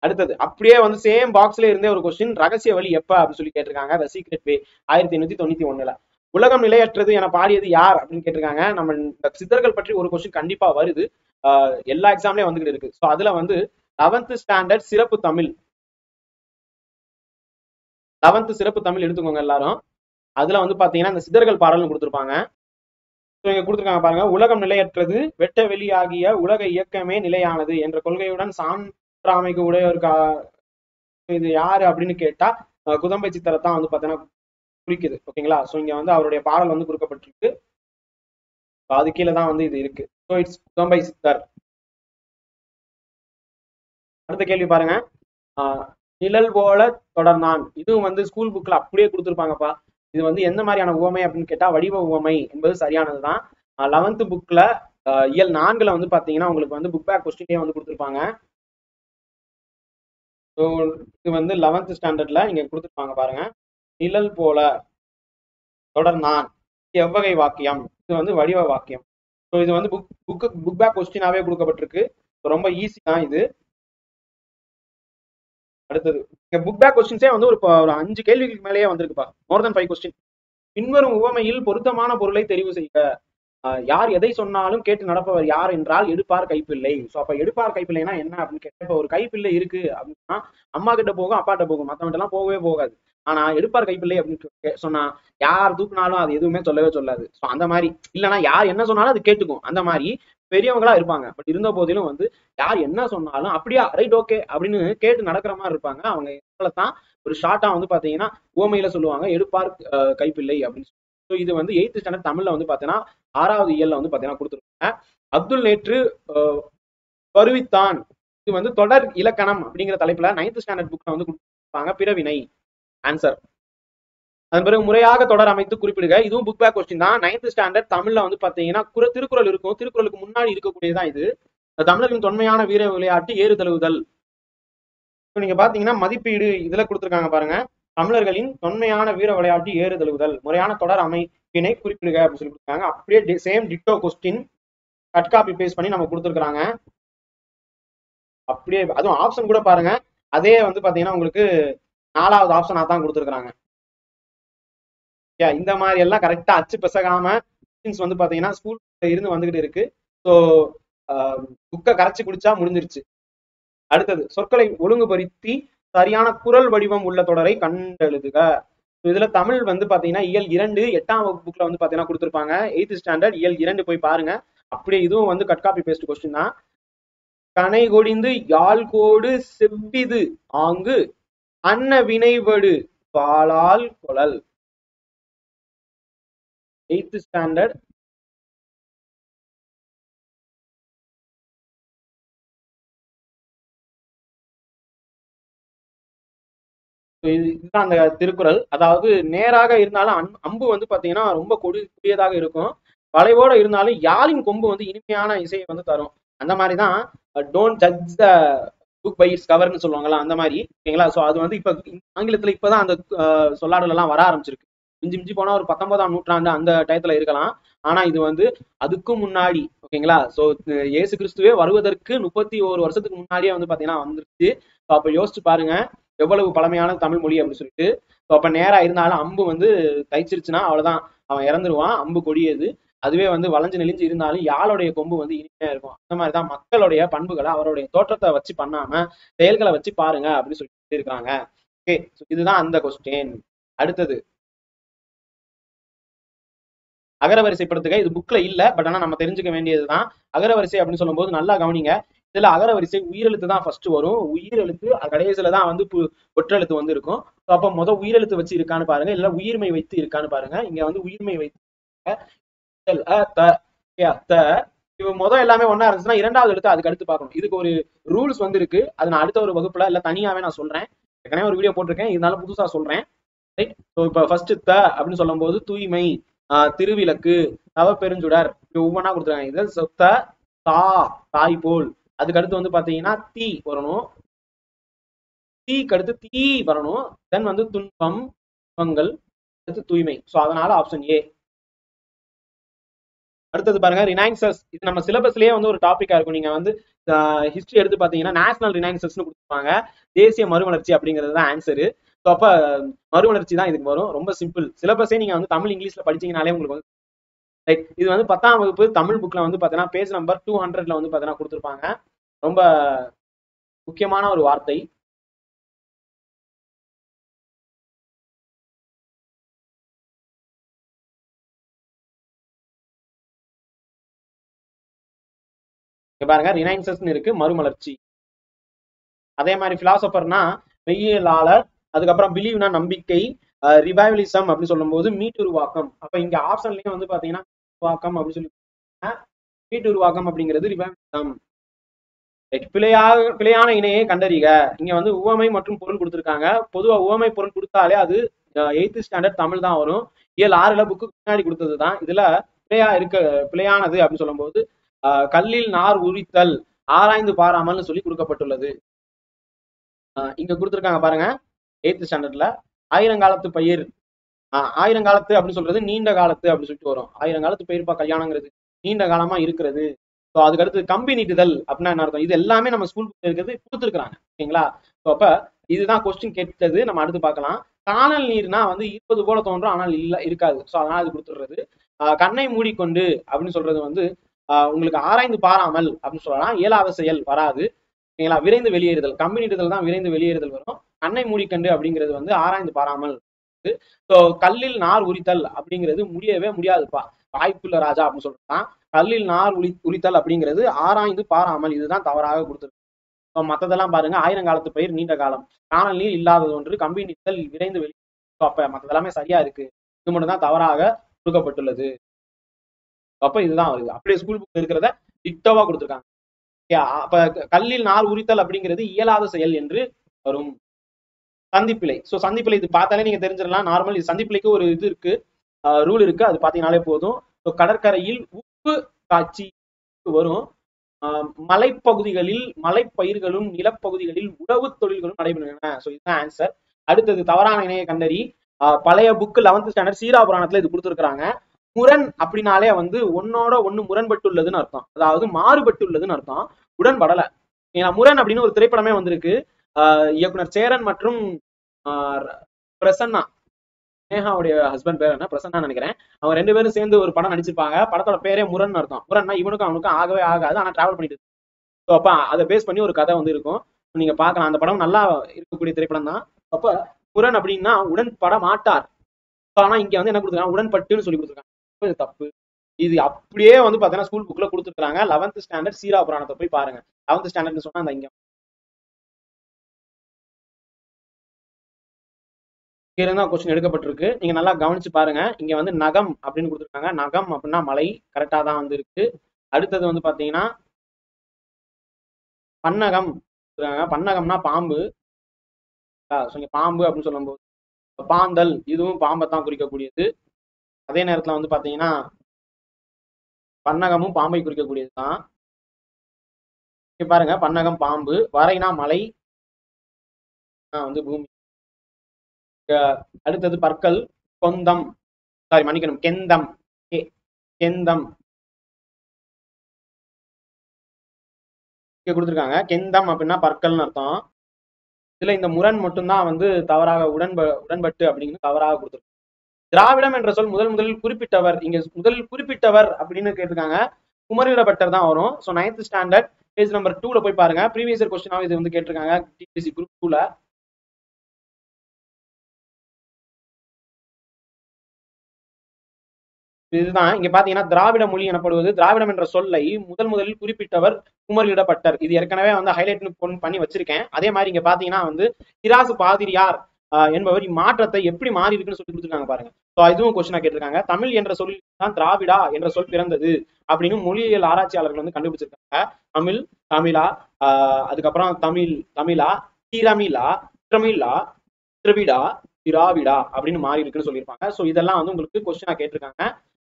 அடுத்தது அப்படியே வந்து சேம் பாக்ஸ்ல இருந்தே ஒரு கொஸ்டின், ரகசிய வழி எப்ப அப்படின்னு சொல்லி கேட்டிருக்காங்க. த சீக்ரெட் வே 1891ல. உலகம் நிலையற்றது என பாடியது யார் அப்படின்னு கேட்டிருக்காங்க. நம்ம இந்த சித்தர்கள் பற்றி ஒரு கொஸ்டின் கண்டிப்பா வருது, எல்லா எக்ஸாம்லயும் வந்துகிட்டு இருக்கு. ஸோ அதுல வந்து 11th ஸ்டாண்டர்ட் சிறப்பு தமிழ், 11th சிறப்பு தமிழ் எடுத்துக்கோங்க எல்லாரும். அதுல வந்து பாத்தீங்கன்னா இந்த சித்தர்கள் பாடல்னு கொடுத்துருப்பாங்க. இங்க கொடுத்துருக்காங்க பாருங்க. உலகம் நிலையற்றது, வெட்ட வெளியாகிய உலக இயக்கமே நிலையானது என்ற கொள்கையுடன் சான்றாமைக்கு உடையவருக்கு இது யாரு அப்படின்னு கேட்டா குதம்பை சித்தரைத்தான் வந்து பாத்தீங்கன்னா குறிக்குது. ஓகேங்களா. ஸோ இங்க வந்து அவருடைய பாடல் வந்து கொடுக்கப்பட்டிருக்கு. அது கீழே தான் வந்து இது இருக்கு. ஸோ இட்ஸ் குதம்பை சித்தர். அடுத்த கேள்வி பாருங்க. நிழல் போல தொடர்ந்தான். இதுவும் வந்து ஸ்கூல் புக்ல அப்படியே கொடுத்துருப்பாங்கப்பா. இது வந்து எந்த மாதிரியான உவமை அப்படின்னு கேட்டா வடிவ உவமை என்பது சரியானதுதான். 11th புக்ல இயல் 4ல வந்து பாத்தீங்கன்னா உங்களுக்கு வந்து புக் பேக் கொஸ்டினே வந்து கொடுத்துருப்பாங்க. ஸோ இது வந்து 11th ஸ்டாண்டர்ட்ல இங்க கொடுத்துருப்பாங்க பாருங்க. நிழல் போல தொடர்ந்தான் எவ்வகை வாக்கியம், இது வந்து வடிவ வாக்கியம். ஸோ இது வந்து புக் பேக் கொஸ்டினாவே கொடுக்கப்பட்டிருக்கு. ரொம்ப ஈஸி தான் இது. அடுத்தது புக் பேக் கொஸ்டின்ஸே வந்து ஒரு 5 கேள்விகளுக்கு மேலேயே வந்திருக்குப்பா. மோர் தென் 5 கொஸ்டின். பின்வரும் உவமையில் பொருத்தமான பொருளை தெரிவு செய்க. யார் எதை சொன்னாலும் கேட்டு நடப்பவர் யார் என்றால் எடுப்பார் கைப்பிள்ளை. ஸோ அப்ப எடுப்பார் கைப்பிள்ளைனா என்ன அப்படின்னு கேட்டா, இப்போ ஒரு கைப்பிள்ளை இருக்கு அப்படின்னா அம்மா கிட்ட போகும், அப்பாட்ட போகும், மத்தவங்க எல்லாம் போகவே போகாது. ஆனா எடுப்பார் கைப்பிள்ளை அப்படின்னு சொன்னா யார் தூக்குனாலும் அது எதுவுமே சொல்லவே சொல்லாது. ஸோ அந்த மாதிரி இல்லைன்னா யார் என்ன சொன்னாலும் அது கேட்டுக்கும். அந்த மாதிரி பெரியவங்களா இருப்பாங்க. பட் இருந்த போதிலும் வந்து யார் என்ன சொன்னாலும் அப்படியா ரைட் ஓகே அப்படின்னு கேட்டு நடக்கிற மாதிரி இருப்பாங்க. அவங்க தான் ஒரு ஷார்ட்டா வந்து பாத்தீங்கன்னா உவமையில சொல்லுவாங்க எடுப்பார் கைப்பிள்ளை அப்படின்னு. ஸோ இது வந்து 8th ஸ்டாண்டர்ட் தமிழ்ல வந்து பாத்தீங்கன்னா 6வது இயல்ல வந்து பாத்தீங்கன்னா கொடுத்துருக்காங்க. அப்துல் நேற்று வருவித்தான். இது வந்து தொடர் இலக்கணம் அப்படிங்கிற தலைப்புல 9th ஸ்டாண்டர்ட் புக்ல வந்து கொடுத்துருப்பாங்க. பிறவினை ஆன்சர். அதன் பிறகு முறையாக தொடர் அமைத்து குறிப்பிடுக. இதுவும் புக் பேக் கொஸ்டின் தான். 9th ஸ்டாண்டர்ட் தமிழ்ல வந்து பாத்தீங்கன்னா திருக்குறள் இருக்கும். திருக்குறளுக்கு முன்னாடி இருக்கக்கூடியதான் இது. தமிழர்களின் தொன்மையான வீர விளையாட்டு ஏறு தழுவுதல். நீங்க பாத்தீங்கன்னா மதிப்பீடு இதுல கொடுத்துருக்காங்க பாருங்க. தமிழர்களின் தொன்மையான வீர விளையாட்டு ஏறு தழுவுதல், முறையான தொடர் அமைப்பினை குறிப்பிடுக அப்படின்னு சொல்லி கொடுத்தாங்க. அப்படியே same ditto question cut copy paste பண்ணி நம்ம கொடுத்துருக்காங்க. அப்படியே அதுவும் ஆப்ஷன் கூட பாருங்க. அதே வந்து பாத்தீங்கன்னா உங்களுக்கு 4வது ஆப்ஷனா தான் கொடுத்துருக்காங்க. இந்த மாதிரி எல்லாம் கரெக்டா அச்சு பெசகாம வந்து பாத்தீங்கன்னா ஸ்கூல்ல இருந்து வந்துகிட்டு இருக்கு. ஸோ புக்கை கரைச்சி குடிச்சா முடிஞ்சிருச்சு. அடுத்தது சொற்களை ஒழுங்குபடுத்தி சரியான குரல் வடிவம் உள்ள தொடரை கண்டெழுதுக. இதுல தமிழ் வந்து பாத்தீங்கன்னா இயல் 2 8ஆம் வகுப்புல வந்து பாத்தீங்கன்னா கொடுத்துருப்பாங்க. 8th ஸ்டாண்டர்ட் இயல் 2 போய் பாருங்க. அப்படியே இதுவும் வந்து கட் காப்பி பேஸ்ட் கொஸ்டின் தான். கனை கொடிந்து யாழ்கோடு செவ்விது ஆங்கு அன்ன வினைவடு பாலால் கொளல். 8th ஸ்டாண்டர்ட் இதுதான் அந்த திருக்குறள். அதாவது நேராக இருந்தாலும் அம்பு வந்து பாத்தீங்கன்னா ரொம்ப கொடியதாக இருக்கும். வளைவோட இருந்தாலும் யாழின் கொம்பு வந்து இனிமையான இசையை வந்து தரும். அந்த மாதிரிதான் don't judge the book by its கவர்னு சொல்லுவாங்கல்ல, அந்த மாதிரி ஓகேங்களா. ஸோ அது வந்து இப்ப ஆங்கிலத்துல இப்பதான் அந்த சொல்லாடல் எல்லாம் வர ஆரம்பிச்சிருக்கு. மிஞ்சி மிஞ்சி போனா ஒரு 19ஆம் நூற்றாண்டு அந்த டயத்துல இருக்கலாம். ஆனா இது வந்து அதுக்கும் முன்னாடி ஓகேங்களா. ஸோ இயேசு கிறிஸ்துவே வருவதற்கு 31 வருஷத்துக்கு முன்னாடியே வந்து பாத்தீங்கன்னா வந்துருச்சு. அப்ப யோசிச்சு பாருங்க எவ்வளவு பழமையான தமிழ் மொழி அப்படின்னு சொல்லிட்டு. அப்ப நேரா இருந்தாலும் அம்பு வந்து தைச்சிருச்சுன்னா அவ்வளவுதான், அவன் இறந்துருவான். அம்பு கொடியது. அதுவே வந்து வளைஞ்சு நெளிஞ்சு இருந்தாலும் யாழுடைய கொம்பு வந்து இனிமையா இருக்கும். அந்த மாதிரிதான் மக்களுடைய பண்புகளை அவருடைய தோற்றத்தை வச்சு பண்ணாம செயல்களை வச்சு பாருங்க அப்படின்னு சொல்லிட்டு இருக்காங்க. ஓகே, இதுதான் அந்த கொஸ்டின். அடுத்தது அகரவரிசைப்படுத்துக. இது புக்ல இல்ல, பட் ஆனா நம்ம தெரிஞ்சுக்க வேண்டியதுதான். அகரவரிசை அப்படின்னு சொல்லும் போது நல்லா கவனிங்க. இதுல அகரவரிசை உயிரெழுத்து தான் ஃபர்ஸ்ட் வரும். உயிரெழுத்து கடைசியில தான் வந்து ஒற்றெழுத்து வந்து இருக்கும். அப்ப முதல் உயிரெழுத்து வச்சு இருக்கான்னு பாருங்க, இல்ல உயிர்மை வைத்து இருக்கான்னு பாருங்க. இங்க வந்து உயிர்மை வைத்து முதல் எல்லாமே ஒன்னா இருந்துச்சுன்னா 2வது எழுத்து அதுக்கு அடுத்து பார்க்கணும். இதுக்கு ஒரு ரூல்ஸ் வந்து இருக்கு. அது நான் அடுத்த ஒரு வகுப்புல இல்ல தனியாவே நான் சொல்றேன். ஏற்கனவே ஒரு வீடியோ போட்டிருக்கேன், இதனால புதுசா சொல்றேன். ரைட். இப்ப ஃபர்ஸ்ட் அப்படின்னு சொல்லும் போது தூய்மை, திருவிளக்கு, தவ பெருஞ்சுடர் ஒவ்வொன்னா கொடுத்துருக்காங்க. இது சொத்த தாய் போல். அதுக்கு அடுத்து வந்து பாத்தீங்கன்னா தீ வரணும், தீக்கு அடுத்து தீ வரணும். தென் வந்து துன்பம், துன்பங்கள், அடுத்து தூய்மை. ஸோ அதனால ஆப்ஷன் ஏ. அடுத்தது பாருங்க ரினைன்சஸ். இது நம்ம சிலபஸ்லயே வந்து ஒரு டாபிக்கா இருக்கும். நீங்க வந்து ஹிஸ்டரி எடுத்து பாத்தீங்கன்னா நேஷனல் ரினைன்சஸ்னு கொடுத்துருப்பாங்க. தேசிய மறுமலர்ச்சி அப்படிங்கிறது தான் ஆன்சரு. ஸோ அப்ப மறுமலர்ச்சி தான் இதுக்கு வரும். ரொம்ப சிம்பிள். சிலபஸே நீங்க வந்து தமிழ் இங்கிலீஷ்ல படிச்சீங்கனாலே உங்களுக்கு வந்து ரைட். இது வந்து 10ஆம் வகுப்பு தமிழ் புக்ல வந்து பாத்தீங்கன்னா பேஜ் நம்பர் 200ல வந்து பாத்தீங்கன்னா கொடுத்துருப்பாங்க. ரொம்ப முக்கியமான ஒரு வார்த்தை. பாருங்க ரினைன்சஸ் இருக்கு, மறுமலர்ச்சி. அதே மாதிரி பிலாசபர்னா மெய்யியலாளர், அதுக்கப்புறம் பிலீவ்னா நம்பிக்கை, ரிவைவலிசம் அப்படின்னு சொல்லும் போது மீட்டுருவாக்கம். அப்ப இங்க ஆப்ஷன்லயும் வந்து பாத்தீங்கன்னா வாக்கம் அப்படின்னு சொல்லி மீட்டுருவாக்கம் அப்படிங்கிறது ரிவைவலிசம். பிழையான இணையை கண்டறிக. இங்க வந்து உவமை மற்றும் பொருள் கொடுத்திருக்காங்க. பொதுவா உவமை பொருள் கொடுத்தாலே அது 8th ஸ்டாண்டர்ட் தமிழ் தான் வரும். இயல் 6ல புக்கு பின்னாடி கொடுத்தது தான். இதுல பிழையானது அப்படின்னு சொல்லும்போது கல்லில் நார் உரித்தல் ஆராய்ந்து பாராமல்னு சொல்லி கொடுக்கப்பட்டுள்ளது. இங்க கொடுத்துருக்காங்க பாருங்க 8th ஸ்டாண்டர்ட்ல ஆயிரங்காலத்து பயிர். ஆயிரங்காலத்து அப்படின்னு சொல்றது நீண்ட காலத்து அப்படின்னு சொல்லிட்டு வரும். ஆயிரங்காலத்து பயிர்ப்பா கல்யாணங்கிறது நீண்ட காலமா இருக்கிறது. ஸோ அதுக்கு அடுத்து கம்பி நீட்டுதல் அப்படின்னா என்ன அர்த்தம்? இது எல்லாமே நம்ம ஸ்கூல் புக் இருக்கிறது கொடுத்துருக்காங்க. ஓகேங்களா? ஸோ அப்ப இதுதான் கொஸ்டின் கேட்டது. நம்ம அடுத்து பார்க்கலாம். காணல் நீர்னா வந்து இருப்பது போல தோன்றும், ஆனால் இல்ல இருக்காது. ஸோ அதனால அது கொடுத்துடுறது. கண்ணை மூடிக்கொண்டு அப்படின்னு சொல்றது வந்து உங்களுக்கு ஆராய்ந்து பாராமல் அப்படின்னு சொல்லலாம். இயலாத செயல் வராது. ஓகேங்களா? விரைந்து வெளியேறுதல், கம்பி நீட்டுதல் தான் விரைந்து வெளியேறுதல் வரும். கண்ணை மூடிக்கண்டு அப்படிங்கிறது வந்து ஆராய்ந்து பாராமல். ஸோ கல்லில் நார் உரித்தல் அப்படிங்கிறது முடியவே முடியாதுப்பா, வாய்ப்புள்ள ராஜா அப்படின்னு சொல்றான். கல்லில் நார் உரித்தல் அப்படிங்கிறது ஆராய்ந்து பாராமல், இதுதான் தவறாக கொடுத்துருக்கு. மற்றதெல்லாம் பாருங்க, ஆயிரங்காலத்து பயிர் நீண்ட காலம், காணல் நீர் இல்லாதது ஒன்று, கம்பி நீட்டல் விரைந்து வெளி. அப்ப மற்றதெல்லாமே சரியா இருக்கு, இது மட்டும் தான் தவறாக கொடுக்கப்பட்டுள்ளது. அப்ப இதுதான் வருது. அப்படியே ஸ்கூல் புக் இருக்கிறத டிக்டோவா கொடுத்துருக்காங்க. அப்ப கல்லில் நார் உரித்தல் அப்படிங்கிறது இயலாத செயல் என்று வரும். சந்திப்பிழை. ஸோ சந்திப்பிழை இது பார்த்தாலே நீங்க தெரிஞ்சிடலாம். நார்மல் இது சந்திப்பிழைக்கு ஒரு இது இருக்கு, ரூல் இருக்கு, அது பார்த்தீங்கன்னாலே போதும். ஸோ கடற்கரையில் உப்பு காட்சி வரும். மலைப்பகுதிகளில் மலைப்பயிர்களும் நிலப்பகுதிகளில் உழவு தொழில்களும் நடைபெறுகின்றன. ஸோ இதுதான் ஆன்சர். அடுத்தது தவறான இணைய கண்டறி. பழைய புக்கு 11th ஸ்டாண்டர்ட் சீரா புராணத்துல இது கொடுத்துருக்காங்க. முரண் அப்படின்னாலே வந்து ஒன்னோட ஒண்ணு முரண்பட்டுள்ளதுன்னு அர்த்தம், அதாவது மாறுபட்டுள்ளதுன்னு அர்த்தம், உடன்படல. ஏன்னா முரண் அப்படின்னு ஒரு திரைப்படமே வந்திருக்கு. இயக்குனர் சேரன் மற்றும் பிரசன்னா, நேஹாவுடைய ஹஸ்பண்ட் பேர் என்ன, பிரசன்னா நினைக்கிறேன். அவங்க 2 பேரும் சேர்ந்து ஒரு படம் நடிச்சிருப்பாங்க. படத்தோட பேரே முரண் அர்த்தம். முரண்னா இவனுக்கும் அவனுக்கும் ஆகவே ஆகாது, ஆனா டிராவல் பண்ணிட்டு. ஸோ அப்ப அதை பேஸ் பண்ணி ஒரு கதை வந்து இருக்கும், நீங்க பார்க்கலாம். அந்த படம் நல்லா இருக்கக்கூடிய திரைப்படம் தான். அப்ப முரண் அப்படின்னா உடன்பட மாட்டார். ஆனா இங்க வந்து என்ன கொடுத்துருக்காங்க, உடன்பட்டுன்னு சொல்லி கொடுத்துருக்காங்க. இது தப்பு. இது அப்படியே வந்து பாத்தீங்கன்னா ஸ்கூல் புக்ல கொடுத்துருக்காங்க. 11th ஸ்டாண்டர்ட் சீரா புராணத்தை போய் பாருங்க. 11th ஸ்டாண்டர்ட்னு சொன்னா அந்த இங்க இருந்தா கொஸ்டின் எடுக்கப்பட்டிருக்கு. நீங்க நல்லா கவனிச்சு பாருங்க. இங்க வந்து நகம் அப்படின்னு கொடுத்துருக்காங்க. நகம் அப்படின்னா மலை, கரெக்டா தான் வந்து இருக்கு. அடுத்தது வந்து பாத்தீங்கன்னா பன்னகம். பன்னகம்னா பாம்பு. பாம்பு அப்படின்னு சொல்லும்போது பாந்தல், இதுவும் பாம்பை தான் குறிக்கக்கூடியது. அதே நேரத்துல வந்து பாத்தீங்கன்னா பன்னகமும் பாம்பை குறிக்கக்கூடியது தான். பாருங்க, பன்னகம் பாம்பு, வரைனா மலை, வந்து பூமி. அடுத்தது பற்கள், கொந்தம், சாரி மன்னிக்கணும், கெந்தம். கெந்தம் கொடுத்துருக்காங்க. கெந்தம் அப்படின்னா பற்கள்னு அர்த்தம். இதுல இந்த முரண் மட்டும்தான் வந்து தவறாக உடன்பட்டு அப்படிங்கிறது தவறாக கொடுத்துருக்கு. திராவிடம் என்ற சொல் முதலில் குறிப்பிட்டவர், இங்க முதலில் குறிப்பிட்டவர் அப்படின்னு கேட்டிருக்காங்க. குமரிடபட்டர் தான் வரும். So 9th standard page number 2ல போய் பாருங்க. ப்ரீவியஸ் இயர் கொஸ்டினாவும் இது வந்து கேட்டிருக்காங்க டிபிஎஸ்சி குரூப் 2ல. இதுதான் இங்க பாத்தீங்கன்னா திராவிட மொழி எனப்படுவது. திராவிடம் என்ற சொல்லை முதலில் குறிப்பிட்டவர் குமரிடபட்டர். இது ஏற்கனவே வந்து ஹைலைட் பண்ணி வச்சிருக்கேன். அதே மாதிரி இங்க பாத்தீங்கன்னா வந்து ஹிராசு பாதிரியார் என்பவர் இம்மாற்றத்தை எப்படி மாறி இருக்குன்னு சொல்லி கொடுத்துருக்காங்க பாருங்க. ஸோ இதுவும் கொஸ்டினா கேட்டிருக்காங்க. தமிழ் என்ற சொல் தான் திராவிடா என்ற சொல் பிறந்தது அப்படின்னு மொழியியல் ஆராய்ச்சியாளர்கள் வந்து கண்டுபிடிச்சிருக்காங்க. தமிழ், தமிழா, அதுக்கப்புறம் தமிழா, திரமிழா, திரமிழா, திரவிடா, திராவிடா அப்படின்னு மாறி இருக்குன்னு சொல்லியிருப்பாங்க. ஸோ இதெல்லாம் வந்து உங்களுக்கு கொஸ்டினா கேட்டிருக்காங்க.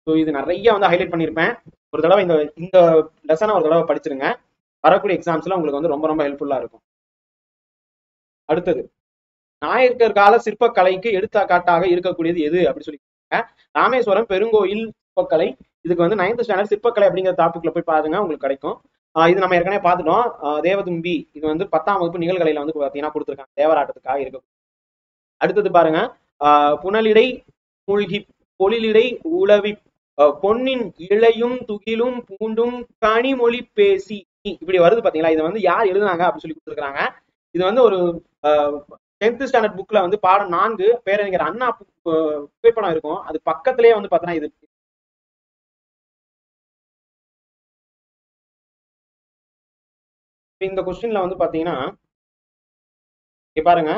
ஸோ இது நிறைய வந்து ஹைலைட் பண்ணியிருப்பேன். ஒரு தடவை இந்த லெசனை ஒரு தடவை படிச்சிருங்க. வரக்கூடிய எக்ஸாம்ஸ்ல உங்களுக்கு வந்து ரொம்ப ரொம்ப ஹெல்ப்ஃபுல்லா இருக்கும். அடுத்தது நாயக்கர் கால சிற்பக்கலைக்கு எடுத்துக்காட்டாக இருக்கக்கூடியது எது அப்படின்னு சொல்லி ராமேஸ்வரம் பெருங்கோயில் சிற்பக்கலை. இதுக்கு வந்து 9th ஸ்டாண்டர்ட் சிற்பக்கலை அப்படிங்கிற டாபிக்ல போய் பாருங்க, உங்களுக்கு கிடைக்கும். இது நம்ம ஏற்கனவே பார்த்துட்டோம். தேவதும்பி இது வந்து 10ஆம் வகுப்பு நிகழ்கலையில வந்து பாத்தீங்கன்னா கொடுத்துருக்காங்க, தேவராட்டத்துக்காக இருக்கும். அடுத்தது பாருங்க, புனலிடை மூழ்கி பொழிலிடை உளவி பொன்னின் இழையும் துகிலும் பூண்டும் கனிமொழி பேசி, இப்படி வருது பாத்தீங்களா. இதை வந்து யார் எழுதுனாங்க அப்படின்னு சொல்லி கொடுத்துருக்காங்க. இது வந்து ஒரு 10th ஸ்டாண்டர்ட் புக்ல வந்து பாடம் 4 பேரறிஞர் அண்ணா புகைப்படம் இருக்கும். அது பக்கத்திலேயே வந்து பாத்தீங்கன்னா இது இந்த கொஸ்டின்ல வந்து பாத்தீங்கன்னா பாருங்க,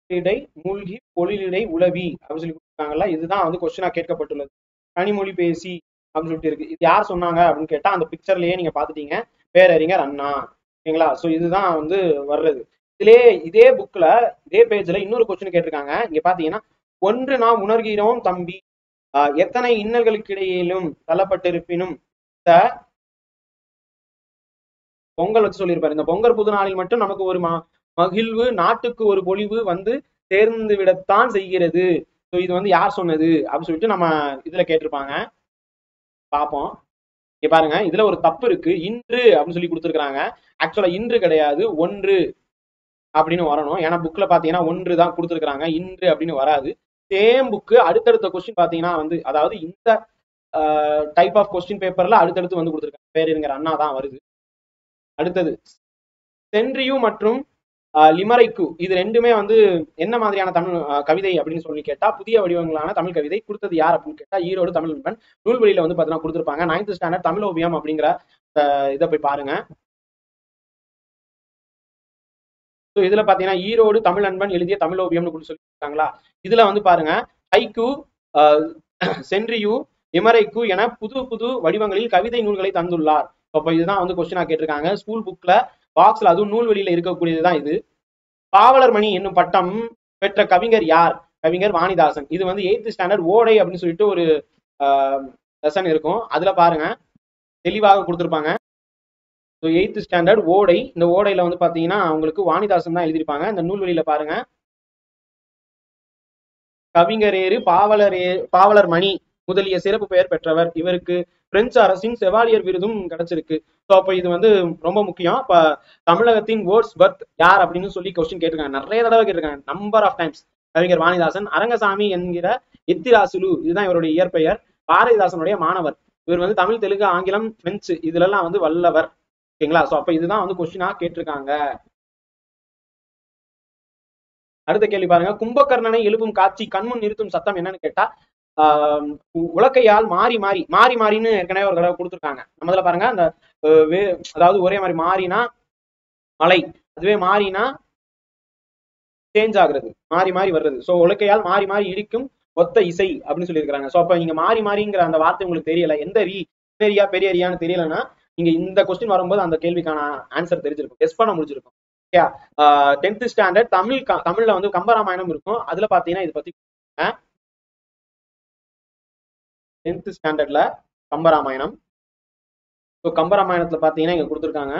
இடை மூழ்கி பொழிலிடை உளவி அப்படின்னு சொல்லி கொடுத்துருக்காங்கல்ல, இதுதான் வந்து கொஸ்டினா கேட்கப்பட்டுள்ளது. கனிமொழி பேசி அப்படின்னு சொல்லிட்டு இருக்கு. இது யார் சொன்னாங்க அப்படின்னு கேட்டா அந்த பிக்சர்லயே நீங்க பாத்துட்டீங்க, பேரறிஞர் அண்ணா. ஓகேங்களா. ஸோ இதுதான் வந்து வர்றது. இதே புக்ல இதே பேஜ்ல இன்னொரு கொஸ்டின் கேட்டிருக்காங்க. இங்க பாத்தீங்கன்னா, ஒன்று நாம் உணர்கிறோம் தம்பி, எத்தனை இன்னல்களுக்கு இடையிலும் தள்ளப்பட்டிருப்பினும் இந்த பொங்கல் வச்சு சொல்லியிருப்பாரு. இந்த பொங்கல் புது நாளில் மட்டும் நமக்கு ஒரு மகிழ்வு, நாட்டுக்கு ஒரு பொலிவு வந்து சேர்ந்து விடத்தான் செய்கிறது. ஸோ இது வந்து யார் சொன்னது அப்படின்னு சொல்லிட்டு நம்ம இதுல கேட்டிருப்பாங்க. பார்ப்போம். இங்க பாருங்க, இதுல ஒரு தப்பு இருக்கு. இன்று அப்படின்னு சொல்லி கொடுத்துருக்காங்க. ஆக்சுவலா இன்று கிடையாது, ஒன்று அப்படின்னு வரணும். ஏன்னா புக்ல பாத்தீங்கன்னா ஒன்று தான் கொடுத்துருக்காங்க, இன்று அப்படின்னு வராது. சேம் புக்கு அடுத்தடுத்த கொஸ்டின் பாத்தீங்கன்னா வந்து, அதாவது இந்த டைப் ஆஃப் கொஸ்டின் பேப்பர்ல அடுத்தடுத்து வந்து கொடுத்துருக்காங்க. பேருங்கிற அண்ணா தான் வருது. அடுத்தது சென்ட்ரியூ மற்றும் லிமரைக்கு, இது ரெண்டுமே வந்து என்ன மாதிரியான தமிழ் கவிதை அப்படின்னு சொல்லி கேட்டா, புதிய வடிவங்களான தமிழ் கவிதை. கொடுத்தது யார் அப்படின்னு கேட்டா, ஈரோடு தமிழ் நண்பன். நூல்வெளியில வந்து பாத்தீங்கன்னா கொடுத்துருப்பாங்க. 9th ஸ்டாண்டர்ட் தமிழ் ஓவியம் அப்படிங்கிற இதை போய் பாருங்க. ஸோ இதுல பாத்தீங்கன்னா ஈரோடு தமிழ் நண்பன் எழுதிய தமிழ் ஓவியம்னு சொல்லியிருக்காங்களா. இதுல வந்து பாருங்க, ஹைக்கு, சென்ட்ரியூ, லிமரைக்கு என புது புது வடிவங்களில் கவிதை நூல்களை தந்துள்ளார். அப்ப இதுதான் வந்து கொஸ்டினா கேட்டிருக்காங்க. ஸ்கூல் புக்ல பாக்ஸ்ல, அதுவும் நூல்வெளியில இருக்கக்கூடியதுதான் இது. பாவலர் மணி என்னும் பட்டம் பெற்ற கவிஞர் யார்? கவிஞர் வாணிதாசன். இது வந்து 8th ஸ்டாண்டர்ட் ஓடை அப்படின்னு சொல்லிட்டு ஒரு லெசன் இருக்கும். அதுல பாருங்க தெளிவாக கொடுத்திருப்பாங்க. 8th ஸ்டாண்டர்ட் ஓடை. இந்த ஓடையில வந்து பாத்தீங்கன்னா உங்களுக்கு வாணிதாசன் தான் எழுதியிருப்பாங்க. இந்த நூல்வெளியில பாருங்க, கவிஞரேறு பாவலர் மணி முதலிய சிறப்பு பெயர் பெற்றவர். இவருக்கு பிரெஞ்சு அரசின் செவாலியர் விருதும் கிடைச்சிருக்கு. ஸோ அப்போ இது வந்து ரொம்ப முக்கியம். இப்ப தமிழகத்தின் வேர்ட்ஸ் பர்த் யார் அப்படின்னு சொல்லி கொஸ்டின் கேட்டிருக்காங்க. நிறைய தடவை கேட்டிருக்காங்க, நம்பர் ஆஃப் டைம்ஸ். கவிஞர் வாணிதாசன். அரங்கசாமி என்கிற எத்திராசுலு, இதுதான் இவருடைய இயற்பெயர். பாரதிதாசனுடைய மாணவர். இவர் வந்து தமிழ், தெலுங்கு, ஆங்கிலம், பிரெஞ்சு இதுல எல்லாம் வந்து வல்லவர். ஓகேங்களா. ஸோ அப்ப இதுதான் வந்து கொஸ்டினா கேட்டிருக்காங்க. அடுத்த கேள்வி பாருங்க, கும்பகர்ணனை எழுப்பும் காட்சி கண்முன் நிறுத்தும் சத்தம் என்னன்னு கேட்டா, உலக்கையால் மாறி மாறி மாறி மாறின்னு ஏற்கனவே ஒரு தடவை கொடுத்துருக்காங்க. நம்ம இதுல பாருங்க, அந்த அதாவது ஒரே மாதிரி மாறினா மலை, அதுவே மாறினா சேஞ்ச் ஆகுறது, மாறி மாறி வர்றது. ஸோ உலக்கையால் மாறி மாறி இடிக்கும் ஒத்த இசை அப்படின்னு சொல்லியிருக்காங்க. ஸோ அப்ப நீங்க மாறி மாறிங்கிற அந்த வார்த்தை உங்களுக்கு தெரியல, எந்த ரியா பெரிய ரியான்னு தெரியலன்னா, நீங்க இந்த கொஸ்டின் வரும்போது அந்த கேள்விக்கான ஆன்சர் தெரிஞ்சிருக்கும், கெஸ் பண்ண முடிஞ்சிருக்கும். 10th ஸ்டாண்டர்ட் தமிழ்ல வந்து கம்பராமாயணம் இருக்கும். அதுல பாத்தீங்கன்னா இதை பத்தி 10th ஸ்டாண்டர்ட்ல கம்பராமாயணம். ஸோ கம்பராமாயணத்துல பாத்தீங்கன்னா இங்க கொடுத்துருக்காங்க.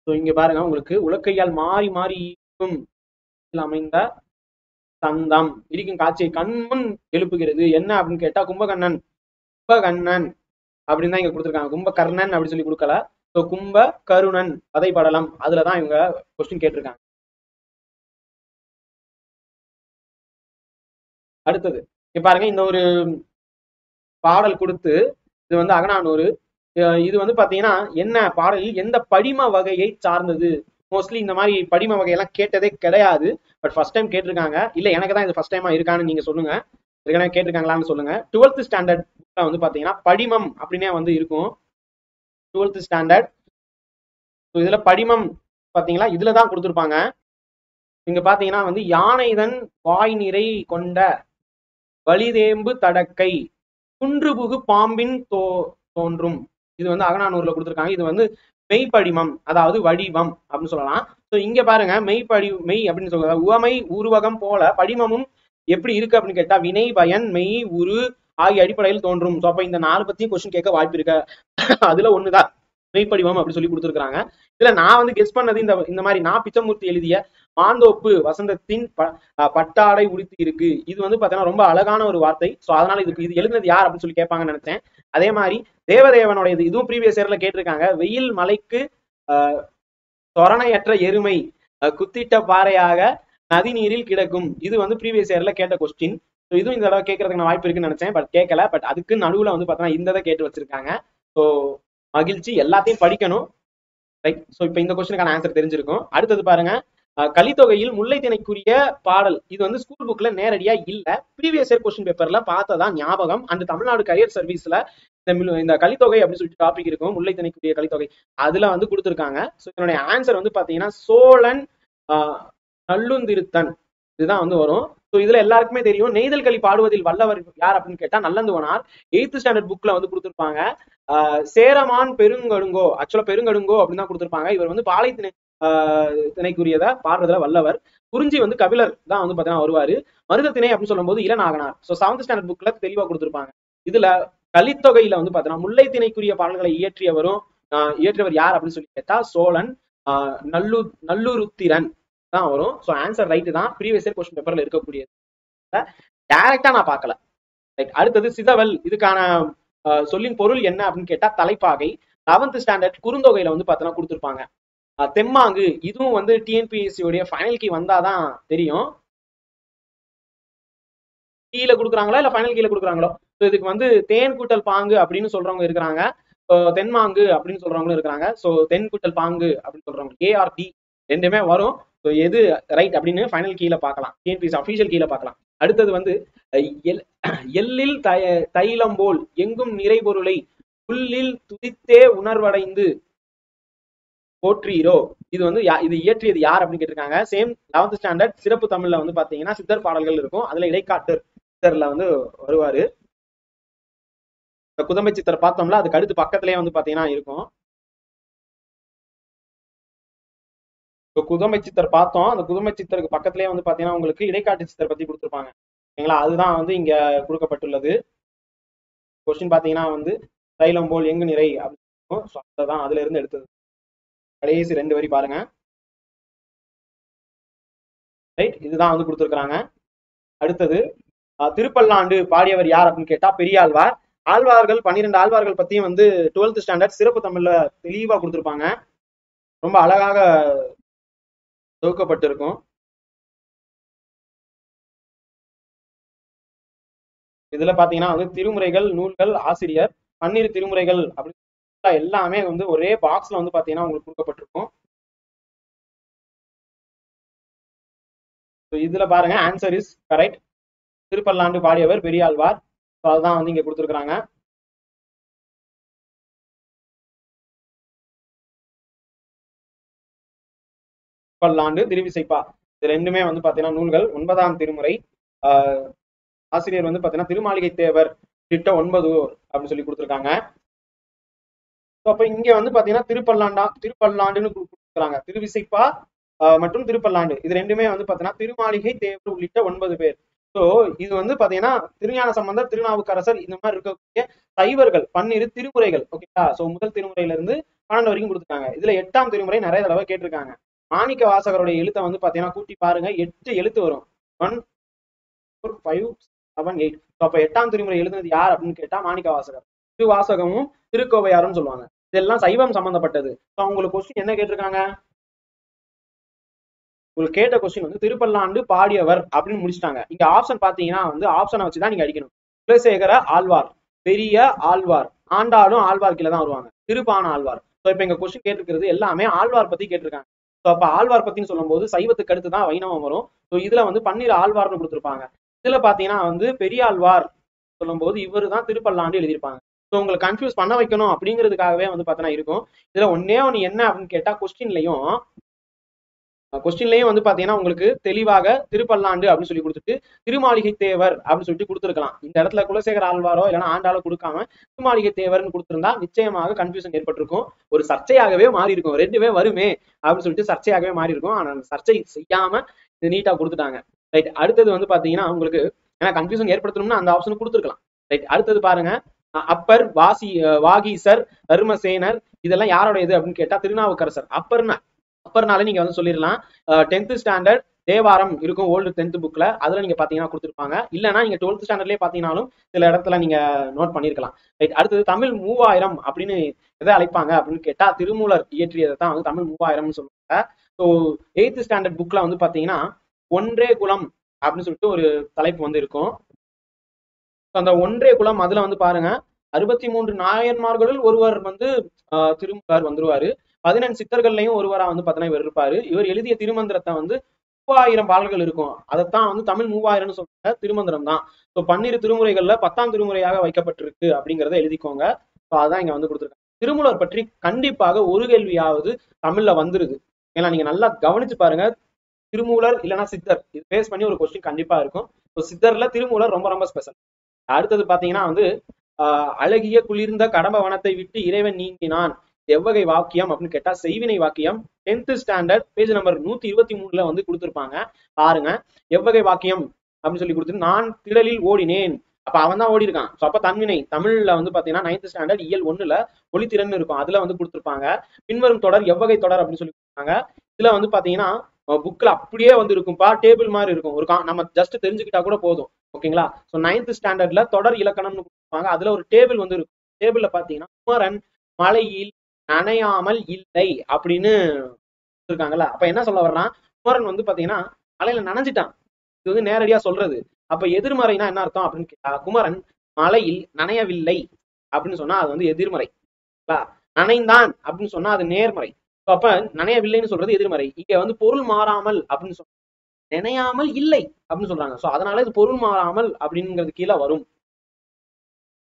ஸோ இங்க பாருங்க, உங்களுக்கு உலக்கையால் மாறி மாறி அமைந்த சந்தம் இடிக்கும் காட்சியை கண்முன் எழுப்புகிறது என்ன அப்படின்னு கேட்டா, கும்பகர்ணன் அப்படின்னு தான் இங்க கொடுத்துருக்காங்க. கும்பகர்ணன் அப்படின்னு சொல்லி கொடுக்கல. ஸோ கும்ப கருணன் கதை படலம், அதுலதான் இவங்க கொஸ்டின் கேட்டிருக்காங்க. அடுத்தது பாருங்க, இந்த ஒரு பாடல் கொடுத்து, இது வந்து அகநானூறு. இது வந்து பாத்தீங்கன்னா என்ன பாடலில் எந்த படிம வகையை சார்ந்தது? மோஸ்ட்லி இந்த மாதிரி படிம வகையெல்லாம் கேட்டதே கிடையாது. பட் ஃபர்ஸ்ட் டைம் கேட்டிருக்காங்க. இல்ல எனக்கு தான் இது ஃபர்ஸ்ட் டைமா இருக்கான்னு நீங்க சொல்லுங்க, ஏற்கனவே கேட்டிருக்காங்களான்னு சொல்லுங்க. 12th ஸ்டாண்டர்ட் வந்து பாத்தீங்கன்னா படிமம் அப்படின்னே வந்து இருக்கும். 12th ஸ்டாண்டர்ட் இதுல படிமம் பாத்தீங்களா, இதுலதான் கொடுத்துருப்பாங்க. இங்க பாத்தீங்கன்னா வந்து யானைதன் வாய் நிறை கொண்ட வலிதேம்பு தடக்கை குன்றுபுகு பாம்பின் தோன்றும். இது வந்து அகநானூறுல கொடுத்துருக்காங்க. இது வந்து மெய்ப்படிமம், அதாவது வடிவம் அப்படின்னு சொல்லலாம். ஸோ இங்க பாருங்க, மெய் அப்படின்னு சொல்றாங்க. உவமை உருவகம் போல படிமமும் எப்படி இருக்கு அப்படின்னு கேட்டா, வினை பயன் மெய் உரு ஆகிய அடிப்படையில் தோன்றும். ஸோ அப்ப இந்த 4 பத்தியும் கொஸ்டின் கேட்க வாய்ப்பு இருக்கு. அதுல ஒண்ணுதான் மெய்ப்படிவம் அப்படின்னு சொல்லி கொடுத்துருக்காங்க. இதுல நான் வந்து கெஸ் பண்ணது இந்த மாதிரி, நான் பிச்சமூர்த்தி எழுதிய மாந்தோப்பு வசந்தத்தின் பட்டாடை உடுத்தி இருக்கு. இது வந்து பாத்தீங்கன்னா ரொம்ப அழகான ஒரு வார்த்தை. ஸோ அதனால இது எழுதினது யார் அப்படின்னு சொல்லி கேட்பாங்கன்னு நினைச்சேன். அதே மாதிரி தேவதேவனுடைய இதுவும் ப்ரீவியஸ் இயர்ல கேட்டிருக்காங்க. வெயில் மலைக்கு சொரணையற்ற எருமை குத்திட்ட பாறையாக நதி நீரில் கிடக்கும். இது வந்து ப்ரீவியஸ் இயர்ல கேட்ட கொஸ்டின். ஸோ இதுவும் இந்த தடவை கேட்கறதுக்கு நான் வாய்ப்பு இருக்குன்னு நினைச்சேன், பட் கேட்கல. பட் அதுக்கு நடுவுல வந்து பாத்தீங்கன்னா இந்த கேட்டு வச்சிருக்காங்க. ஸோ மகிழ்ச்சி, எல்லாத்தையும் படிக்கணும். ரைட். ஸோ இப்போ இந்த கொஸ்டினுக்கான ஆன்சர் தெரிஞ்சிருக்கும். அடுத்தது பாருங்க, கலித்தொகையில் முல்லை திணைக்குரிய பாடல். இது வந்து ஸ்கூல் புக்ல நேரடியா இல்ல, ப்ரீவியஸ் இயர் கொஸ்டின் பேப்பர்ல பார்த்ததான் ஞாபகம். அந்த தமிழ்நாடு கரியர் சர்வீஸ்ல இந்த கலித்தொகை அப்படின்னு சொல்லிட்டு டாபிக் இருக்கும், முல்லை திணைக்குரிய கலித்தொகை. அதுல வந்து கொடுத்துருக்காங்க. ஸோ இதனுடைய ஆன்சர் வந்து பாத்தீங்கன்னா சோழன் நல்லுந்திருத்தன், இதுதான் வந்து வரும். ஸோ இதுல எல்லாருக்குமே தெரியும், நெய்தல் களி பாடுவதில் வல்லவர் யார் அப்படின்னு கேட்டா நல்லந்துவனார். 8th ஸ்டாண்டர்ட் புக்ல வந்து கொடுத்துருப்பாங்க. சேரமான் பெருங்கடுங்கோ, ஆக்சுவலா பெருங்கடுங்கோ அப்படின்னு தான் கொடுத்திருப்பாங்க. இவர் வந்து பாலை திணைக்குரியத பாடுறதுல வல்லவர். குறிஞ்சி வந்து கபிலர் தான் வந்து பாத்தீங்கன்னா வருவாரு. மருத திணை அப்படின்னு சொல்லும் போது இளநாகனார். ஸோ 7th ஸ்டாண்டர்ட் புக்ல தெளிவா கொடுத்திருப்பாங்க. இதுல கலித்தொகையில வந்து பாத்தீங்கன்னா முல்லை திணைக்குரிய பாடல்களை இயற்றியவர் யார் அப்படின்னு சொல்லி கேட்டா சோழன். நல்லூருத்திரன் தான் வரும். ஸோ ஆன்சர் ரைட்டு தான். ப்ரீவியஸ் இயர் கொஸ்டின் பேப்பர்ல இருக்கக்கூடியது. டைரக்டா நான் பார்க்கல. அடுத்தது சிதவல். இதுக்கான சொல்லின் பொருள் என்ன அப்படின்னு கேட்டா தலைப்பாகை. 11th ஸ்டாண்டர்ட் குறுந்தொகையில வந்து பாத்தீங்கன்னா கொடுத்திருப்பாங்க. தெம்மாங்கு, இதுவும் வந்து டிஎன்பிஎஸ்சி உடைய ஃபைனல் கீ வந்தாதான் தெரியும். கீழே கொடுக்குறாங்களா இல்ல ஃபைனல் கீழே கொடுக்குறாங்களோ. இதுக்கு வந்து தேன் கூட்டல் பாங்கு அப்படின்னு சொல்றவங்க இருக்கிறாங்க. தென்மாங்கு அப்படின்னு சொல்றவங்களும் இருக்கிறாங்க. ஸோ தென் கூட்டல் பாங்கு அப்படின்னு சொல்றவங்க ஏஆர்டி ரெண்டுமே வரும். ஸோ எது ரைட் அப்படின்னு ஃபைனல் கீழே பார்க்கலாம். டிஎன்பிஎஸ்சி அஃபீஷியல் கீழே பார்க்கலாம். அடுத்தது வந்து எல்லில் தைலம் போல் எங்கும் நிறைபொருளை புல்லில் துதித்தே உணர்வடைந்து போற்றீரோ. இது வந்து இது இயற்றியது யார் அப்படின்னு கேட்டிருக்காங்க. சேம் 11th ஸ்டாண்டர்ட் சிறப்பு தமிழ்ல வந்து பாத்தீங்கன்னா சித்தர் பாடல்கள் இருக்கும். அதுல இடைக்காட்டு சித்தர்ல வந்து வருவாரு. குதம்பை சித்தர் பார்த்தோம்ல, அதுக்கு அடுத்து பக்கத்திலேயே வந்து பாத்தீங்கன்னா இருக்கும். குதம்பை சித்தர் பார்த்தோம். அந்த குதம்பை சித்தருக்கு பக்கத்திலேயே வந்து பாத்தீங்கன்னா உங்களுக்கு இடைக்காட்டு சித்தர் பத்தி கொடுத்துருப்பாங்க. சரிங்களா? அதுதான் வந்து இங்க கொடுக்கப்பட்டுள்ளது. கொஸ்டின் பாத்தீங்கன்னா வந்து தைலம் போல் எங்கு நிறை அப்படின்னு அதுல இருந்து எடுத்தது. கடைசி 2 வரி பாருங்க. ரைட், இதுதான் வந்து கொடுத்துருக்காங்க. அடுத்தது திருப்பல்லாண்டு பாடியவர் யார் அப்படின்னு கேட்டா பெரியாழ்வார். ஆழ்வார்கள் 12 ஆழ்வார்கள் பத்தியும் வந்து 12th ஸ்டாண்டர்ட் சிறப்பு தமிழ்ல தெளிவா கொடுத்திருப்பாங்க. ரொம்ப அழகாக தொகுக்கப்பட்டிருக்கும். இதுல பாத்தீங்கன்னா வந்து திருமுறைகள், நூல்கள், ஆசிரியர், 12 திருமுறைகள் அப்படின்னு எல்லாமே வந்து ஒரே பாக்ஸ்ல வந்து பாத்தீங்கன்னா உங்களுக்கு கொடுக்கப்பட்டிருக்கும். இதுல பாருங்க ஆன்சர் இஸ் கரெக்ட். திருப்பல்லாண்டு பாடியவர் பெரியாழ்வார். அதுதான் வந்து இங்க கொடுத்துருக்காங்க. பல்லாண்டு, திருவிசைப்பா, இது ரெண்டுமே வந்து பாத்தீங்கன்னா நூல்கள். 9ஆம் திருமுறை. ஆசிரியர் வந்து பாத்தீங்கன்னா திருமாளிகை தேவர் திட்ட 9 அப்படின்னு சொல்லி கொடுத்துருக்காங்க. அப்ப இங்க வந்து பாத்தீங்கன்னா திருப்பல்லாண்டுன்னு கொடுக்குறாங்க. திருவிசைப்பா மற்றும் திருப்பல்லாண்டு இது ரெண்டுமே வந்து பாத்தீங்கன்னா திருமாளிகை தேவர் உள்ளிட்ட 9 பேர். சோ இது வந்து பாத்தீங்கன்னா திருஞான சம்பந்தர், திருநாவுக்கரசர் இந்த மாதிரி இருக்கக்கூடிய சைவர்கள் 12 திருமுறைகள். ஓகேங்களா? சோ முதல் திருமுறையில இருந்து 12 வரைக்கும் கொடுத்துருக்காங்க. இதுல 8ஆம் திருமுறை நிறைய தடவை கேட்டிருக்காங்க. மாணிக்க வாசகருடைய எழுத்தை வந்து பாத்தீங்கன்னா கூட்டி பாருங்க, 8 எழுத்து வரும். 1 4 5 7 8. அப்ப 8ஆம் திருமுறை எழுதுனது யார் அப்படின்னு கேட்டா மாணிக்க வாசகர். திருவாசகமும் திருக்கோவையாரும் சொல்லுவாங்க. இதெல்லாம் சைவம் சம்பந்தப்பட்டது. உங்களுக்கு கொஸ்டின் என்ன கேட்டிருக்காங்க? உங்களுக்கு கேட்ட கொஸ்டின் வந்து திருப்பல்லாண்டு பாடியவர் அப்படின்னு முடிச்சிட்டாங்க. இங்க ஆப்ஷன் பாத்தீங்கன்னா வந்து ஆப்ஷனை வச்சுதான் நீங்க அடிக்கணும். குலசேகர ஆழ்வார், பெரிய ஆழ்வார், ஆண்டாளும் ஆழ்வார் கீழே தான் வருவாங்க. திருப்பான ஆழ்வார். இப்ப எங்க கொஸ்டின் கேட்டிருக்கிறது எல்லாமே ஆழ்வார் பத்தி கேட்டிருக்காங்க. அப்ப ஆழ்வார் பத்தின்னு சொல்லும் போது சைவத்துக்கு அடுத்து தான் வைணவம் வரும். இதுல வந்து 12 ஆழ்வார்னு கொடுத்திருப்பாங்க. இதுல பாத்தீங்கன்னா வந்து பெரிய ஆழ்வார் சொல்லும் போது இவரு தான் திருப்பல்லாண்டு எழுதியிருப்பாங்க. உங்களுக்கு கன்ஃபியூஸ் பண்ண வைக்கணும் அப்படிங்கிறதுக்காகவே வந்து பாத்தீங்கன்னா இருக்கும். இதுல ஒன்னே ஒண்ணு என்ன அப்படின்னு கேட்டா கொஸ்டின்லயும் வந்து பாத்தீங்கன்னா உங்களுக்கு தெளிவாக திருப்பல்லாண்டு அப்படின்னு சொல்லி கொடுத்துட்டு திருமாளிகை தேவர் அப்படின்னு சொல்லிட்டு கொடுத்துருக்கலாம். இந்த இடத்துல குலசேகர ஆழ்வாரோ இல்லைன்னா ஆண்டாளோ கொடுக்காம திருமாளிகை தேவர்னு கொடுத்திருந்தா நிச்சயமாக கன்ஃபியூஷன் ஏற்பட்டிருக்கும். ஒரு சர்ச்சையாகவே மாறி இருக்கும். ரெண்டுமே வருமே அப்படின்னு சொல்லிட்டு சர்ச்சையாகவே மாறி இருக்கும். ஆனா சர்ச்சை செய்யாம இது நீட்டா கொடுத்துட்டாங்க. ரைட், அடுத்தது வந்து பாத்தீங்கன்னா உங்களுக்கு ஏன்னா கன்ஃபியூஷன் ஏற்படுத்தணும்னா அந்த ஆப்ஷன் கொடுத்துருக்கலாம். ரைட், அடுத்தது பாருங்க. அப்பர், வாகீசர், தர்மசேனர் இதெல்லாம் யாரோட இது அப்படின்னு கேட்டா திருநாவுக்கரசர். அப்பர்னால நீங்க வந்து சொல்லிடலாம். 10th ஸ்டாண்டர்ட் தேவாரம் இருக்கும் ஓல்டு 10th புக்ல, அதுல நீங்க பாத்தீங்கன்னா கொடுத்துருப்பாங்க. இல்லைன்னா நீங்க 12th ஸ்டாண்டர்ட்லயே பாத்தீங்கன்னாலும் சில இடத்துல நீங்க நோட் பண்ணிருக்கலாம். ரைட், அடுத்தது தமிழ் 3000 அப்படின்னு எதை அழைப்பாங்க அப்படின்னு கேட்டா திருமூலர் இயற்றியதை தான் வந்து தமிழ் 3000 சொல்லுவாங்க. ஸோ 8th ஸ்டாண்டர்ட் புக்ல வந்து பாத்தீங்கன்னா ஒன்றே குலம் அப்படின்னு சொல்லிட்டு ஒரு தலைப்பு வந்து இருக்கும். அந்த ஒன்றே குலம் அதுல வந்து பாருங்க 63 நாயன்மார்களுள் ஒருவர் வந்து திருமூலர் வந்துருவாரு. 14 சித்தர்கள்லையும் ஒருவரா வந்து பாத்தீங்கன்னா இவர் இருப்பாரு. இவர் எழுதிய திருமந்திரத்தை வந்து 3000 பாடல்கள் இருக்கும். அதைத்தான் வந்து தமிழ் 3000 சொல்ற திருமந்திரம் தான். 12 திருமுறைகள்ல 10ஆம் திருமுறையாக வைக்கப்பட்டிருக்கு அப்படிங்கிறத எழுதிக்கோங்க. அதான் இங்க வந்து கொடுத்துருக்காங்க. திருமூலர் பற்றி கண்டிப்பாக ஒரு கேள்வியாவது தமிழ்ல வந்துருது. ஏன்னா நீங்க நல்லா கவனிச்சு பாருங்க. திருமூலர் இல்லைன்னா சித்தர் இது பேஸ் பண்ணி ஒரு கொஸ்டின் கண்டிப்பா இருக்கும். சித்தர்ல திருமூலர் ரொம்ப ரொம்ப ஸ்பெஷல். அடுத்தது பாத்தீங்கன்னா வந்து அழகிய குளிர்ந்த கடம்ப வனத்தை விட்டு இறைவன் நீங்கினான் எவ்வகை வாக்கியம் அப்படின்னு கேட்டா செய்வினை வாக்கியம். 10th ஸ்டாண்டர்ட் பேஜ் நம்பர் 123 வந்து கொடுத்திருப்பாங்க பாருங்க. எவ்வகை வாக்கியம் அப்படின்னு சொல்லி கொடுத்து நான் திடலில் ஓடினேன். அப்ப அவன் தான் ஓடி இருக்கான். ஸோ அப்ப தன்வினை தமிழ்ல வந்து பாத்தீங்கன்னா 9th ஸ்டாண்டர்ட் இயல் 1ல ஒளித்திறன் இருக்கும், அதுல வந்து கொடுத்திருப்பாங்க. பின்வரும் தொடர் எவ்வகை தொடர் அப்படின்னு சொல்லி கொடுத்தாங்க. இதுல வந்து பாத்தீங்கன்னா புக்ல அப்படியே வந்து இருக்கும்பா, டேபிள் மாதிரி இருக்கும். ஒரு நம்ம ஜஸ்ட் தெரிஞ்சுக்கிட்டா கூட போதும். ஓகேங்களா? ஸோ 9th ஸ்டாண்டர்ட்ல தொடர் இலக்கணம்னு கொடுப்பாங்க. அதுல ஒரு டேபிள் வந்து இருக்கும். டேபிள்ல பாத்தீங்கன்னா குமரன் மலையில் நனையாமல் இல்லை அப்படின்னு இருக்காங்கல்ல. அப்ப என்ன சொல்ல வர்றான், குமரன் வந்து பாத்தீங்கன்னா மலையில நனைஞ்சிட்டான். இது வந்து நேரடியா சொல்றது. அப்ப எதிர்மறைனா என்ன அர்த்தம் அப்படின்னு கேட்டா, குமரன் மலையில் நனையவில்லை அப்படின்னு சொன்னா அது வந்து எதிர்மறை. நனைந்தான் அப்படின்னு சொன்னா அது நேர்மறை. அப்ப நனையவில்லைன்னு சொல்றது எதிர்மறை. இங்க வந்து பொருள் மாறாமல் அப்படின்னு சொன்னா நினையாமல் இல்லை அப்படின்னு சொல்றாங்க. சோ அதனால இது பொருள் மாறாமல் அப்படிங்கிறது கீழே வரும்.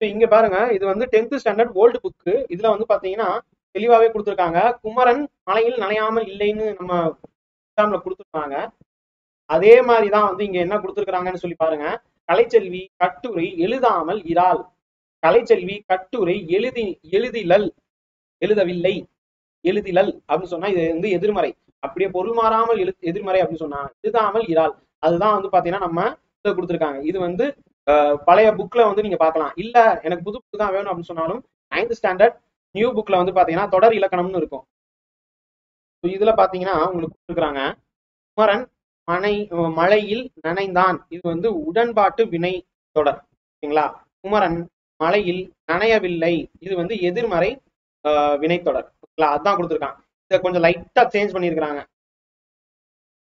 இங்க பாருங்க, இது வந்து 10th ஸ்டாண்டர்ட் ஓல்டு புக்கு. இதுல வந்து பாத்தீங்கன்னா தெளிவாவே கொடுத்திருக்காங்க. குமரன் மலையில் நனையாமல் இல்லைன்னு நம்ம எக்ஸாம்ல கொடுத்திருக்காங்க. அதே மாதிரிதான் வந்து இங்க என்ன கொடுத்திருக்காங்கன்னு சொல்லி பாருங்க. கலைச்செல்வி கட்டுரை எழுதாமல் இராள். கலைச்செல்வி கட்டுரை எழுதவில்லை எழுதிலல் அப்படின்னு சொன்னா இது வந்து எதிர்மறை. அப்படியே பொருள் மாறாமல் எதிர்மறை அப்படின்னு சொன்னா எழுதாமல் இராள். அதுதான் வந்து பாத்தீங்கன்னா நம்ம கொடுத்திருக்காங்க. இது வந்து பழைய புக்ல வந்து நீங்க பார்க்கலாம். இல்ல எனக்கு புது புக் தான் வேணும் அப்படின்னு சொன்னாலும் 9th ஸ்டாண்டர்ட் நியூ புக்ல வந்து பாத்தீங்கன்னா தொடர் இலக்கணம்னு இருக்கும். இதுல பாத்தீங்கன்னா உங்களுக்கு கொடுக்குறாங்க குமரன் மழையில் நனைந்தான். இது வந்து உடன்பாட்டு வினை தொடர். ஓகேங்களா? குமரன் மழையில் நனையவில்லை இது வந்து எதிர்மறை வினைத்தொடர். அதான் கொடுத்துருக்காங்க. இதை கொஞ்சம் லைட்டா சேஞ்ச் பண்ணிருக்கிறாங்க.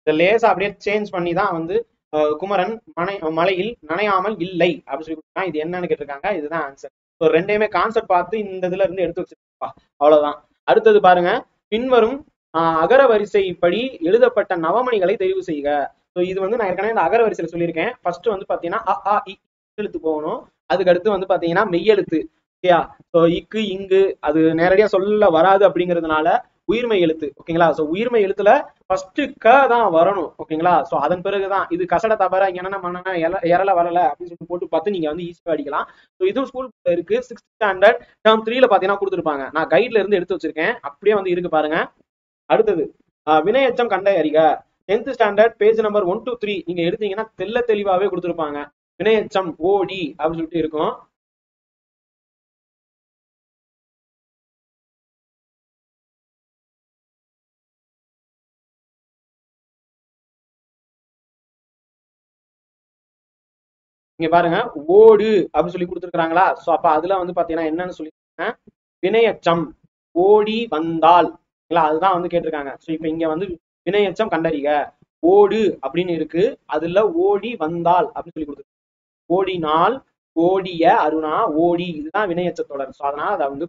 இதை லேசா அப்படியே சேஞ்ச் பண்ணி தான் வந்து குமரன் மலையில் நனையாமல் இல்லை அப்படின்னு சொல்லி கொடுத்துருக்காங்க. இது என்னன்னு கேட்டிருக்காங்க. இதுதான் ஆன்சர். ஸோ ரெண்டையுமே கான்செப்ட் பார்த்து இந்த இதுல இருந்து எடுத்து வச்சிருப்பா. அவ்வளவுதான். அடுத்தது பாருங்க, பின்வரும் அகர வரிசைப்படி எழுதப்பட்ட நவமணிகளை தெரிவு செய்க. ஸோ இது வந்து நான் ஏற்கனவே இந்த அகர வரிசையில சொல்லியிருக்கேன். ஃபர்ஸ்ட் வந்து பாத்தீங்கன்னா அ இ எழுத்து போகணும். அதுக்கு அடுத்து வந்து பாத்தீங்கன்னா மெய்யெழுத்து. ஓகேயா? ஸோ இக்கு இங்கு அது நேரடியா சொல்ல வராது அப்படிங்கிறதுனால உயிர்மை எழுத்து. ஓகேங்களா? ஸோ உயிர்மை எழுத்துல ஃபர்ஸ்ட் க தான் வரணும். ஓகேங்களா? ஸோ அதன் பிறகுதான் இது கசட தபர என்ன மன்னன எரல வரல அப்படின்னு சொல்லிட்டு போட்டு பார்த்து நீங்க வந்து ஈஸியா அடிக்கலாம். ஸோ இதுவும் ஸ்கூல் இருக்கு. 6th ஸ்டாண்டர்ட் டேர்ம் 3ல பாத்தீங்கன்னா கொடுத்துருப்பாங்க. நான் கைட்ல இருந்து எடுத்து வச்சிருக்கேன். அப்படியே வந்து இருக்கு பாருங்க. அடுத்தது வினையச்சம் கண்டை அறிக. 10th standard page number 1 to 3 நீங்க எடுத்தீங்கன்னா தெளிவாவே கொடுத்துருப்பாங்க. வினையச்சம் ஓடி அப்படின்னு சொல்லிட்டு இருக்கும். இங்க பாருங்க, ஓடு அப்படின்னு சொல்லி கொடுத்துருக்காங்களா? சோ அப்ப அதுல வந்து பாத்தீங்கன்னா என்னன்னு சொல்லிருக்காங்க, வினையச்சம் ஓடி வந்தால். அதுதான் வந்து கேட்டிருக்காங்க. சோ இப்ப இங்க வந்து வினையச்சம் கண்டறிக. ஓடு அப்படின்னு இருக்கு, அதுல ஓடி வந்தால் அப்படின்னு சொல்லி கொடுத்துருக்காங்க. ஓடினால், ஓடிய, அருணா, ஓடி, இதுதான் வினையச்ச தொடர். சோ அதனால அதை வந்து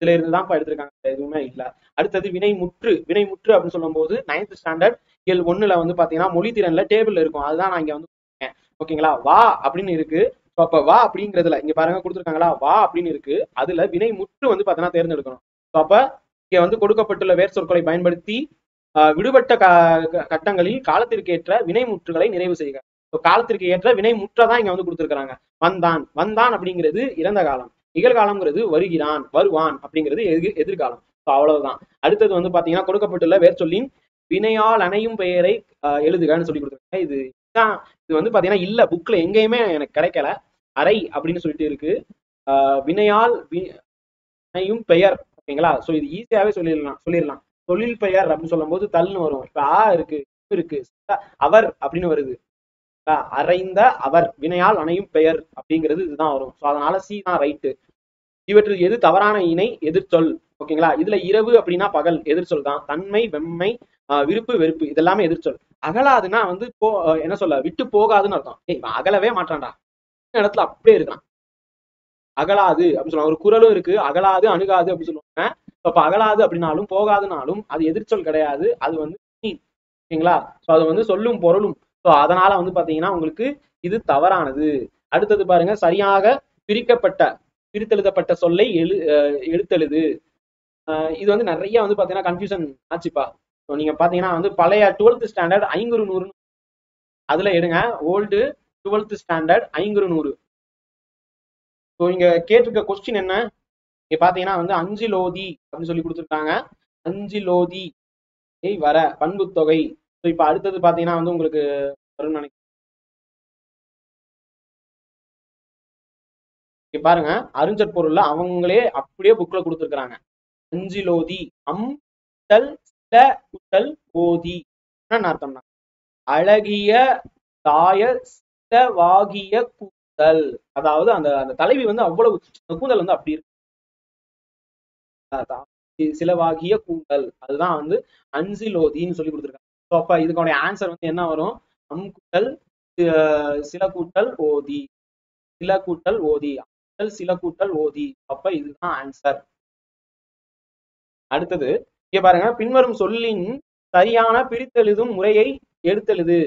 இதுல இருந்துதான் இப்ப எடுத்திருக்காங்க. எதுவுமே இல்ல. அடுத்தது வினைமுற்று. வினைமுற்று அப்படின்னு சொல்லும் போது 9th ஸ்டாண்டர்ட் இயல் 1ல வந்து பாத்தீங்கன்னா மொழித்திறன்ல டேபிள் இருக்கும். அதுதான் நான் இங்க வந்து ஓகேங்களா? வா அப்படின்னு இருக்கு. அப்ப வா அப்படிங்கிறதுல இங்க பாருங்க கொடுத்துருக்காங்களா, வா அப்படின்னு இருக்கு. அதுல வினை முற்று வந்து பாத்தீங்கன்னா தேர்ந்தெடுக்கணும். அப்ப இங்க வந்து கொடுக்கப்பட்டுள்ள வேர் சொற்களை பயன்படுத்தி விடுபட்ட கட்டங்களில் காலத்திற்கு ஏற்ற வினை முற்றுகளை நிறைவு செய்க. காலத்திற்கு ஏற்ற வினை முற்றதான் இங்க வந்து கொடுத்துருக்காங்க. வந்தான். வந்தான் அப்படிங்கிறது இறந்த காலம். நிகழ்காலம்ங்கிறது வருகிறான், வருவான் அப்படிங்கிறது எதிர்காலம். அவ்வளவுதான். அடுத்தது வந்து பாத்தீங்கன்னா கொடுக்கப்பட்டுள்ள வேர் சொல்லின் வினையால் அணையும் பெயரை எழுதுகன்னு சொல்லி கொடுத்துருக்காங்க. இது வந்து பாத்தீங்கன்னா இல்ல புக்ல எங்கேயுமே எனக்கு கிடைக்கல. அறை அப்படின்னு சொல்லிட்டு இருக்கு. வினையால் அணையும் பெயர். ஓகேங்களா? சோ இது ஈஸியாவே சொல்லிடலாம். தொழில் பெயர் அப்படின்னு சொல்லும் போது தல்னு வரும். இப்ப இருக்கு அவர் அப்படின்னு வருது. அறைந்த அவர் வினையால் அணையும் பெயர் அப்படிங்கிறது இதுதான் வரும். சோ அதனால சி தான் ரைட்டு. இவற்றில் எது தவறான இணை எதிர்ச்சொல். ஓகேங்களா? இதுல இரவு அப்படின்னா பகல் எதிர்ச்சொல் தான். தன்மை, வெம்மை, விருப்பு, வெறுப்பு இதெல்லாமே எதிர்ச்சொல். அகலாதுன்னா வந்து என்ன சொல்ல, விட்டு போகாதுன்னு அர்த்தம். அகலவே மாட்டான்டா, இடத்துல அப்படியே இருக்கான். அகலாது அப்படின்னு சொல்லுவாங்க. ஒரு குறளும் இருக்கு, அகலாது அணுகாது அப்படின்னு சொல்லுவாங்க. அப்ப அகலாது அப்படின்னாலும் போகாதுனாலும் அது எதிர்ச்சொல் கிடையாது. அது வந்து ஓகேங்களா? சோ அது வந்து சொல்லும் பொருளும். சோ அதனால வந்து பாத்தீங்கன்னா உங்களுக்கு இது தவறானது. அடுத்தது பாருங்க, சரியாக பிரித்தெழுதப்பட்ட சொல்லை எழுத்தெழுது. இது வந்து நிறைய வந்து பாத்தீங்கன்னா கன்ஃபியூஷன் ஆச்சுப்பா. நீங்க பாத்தீங்கன்னா வந்து பழைய 12th ஸ்டாண்டர்ட் 500 அதுல எடுங்க. ஓல்டு 12th ஸ்டாண்டர்ட் 500 ஸோ இங்க கேட்டிருக்க கொஸ்டின் என்ன, இங்க பாத்தீங்கன்னா வந்து அஞ்சிலோதி அப்படின்னு சொல்லி கொடுத்துருக்காங்க. அஞ்சிலோதி வர பண்பு தொகை. ஸோ இப்ப அடுத்தது பாத்தீங்கன்னா வந்து உங்களுக்கு வரும்னு நினைக்கிறேன். இங்க பாருங்க, அறிஞர் அவங்களே அப்படியே புக்ல கொடுத்துருக்காங்க. அஞ்சிலோதி அம் தல் த குட்டல் ஓதி என்ன அர்த்தம்னா அழகிய தாய வாகிய கூந்தல். அதாவது அந்த அந்த தலைவி வந்து அவ்வளவு கூந்தல் வந்து அப்படி இருக்கு, சிலவாகிய கூந்தல். அதுதான் வந்து அன்சிலோதின்னு சொல்லி கொடுத்துருக்காங்க. ஸோ அப்ப இதுக்கான ஆன்சர் வந்து என்ன வரும், அம் கூட்டல் சில கூட்டல் ஓதி, சில கூட்டல் ஓதி, சில கூட்டல் ஓதி. அப்ப இதுதான் ஆன்சர். அடுத்தது இங்க பாருங்க, பின்வரும் சொல்லின் சரியான பிரித்தெழுதும் முறையை எடுத்தெழுது.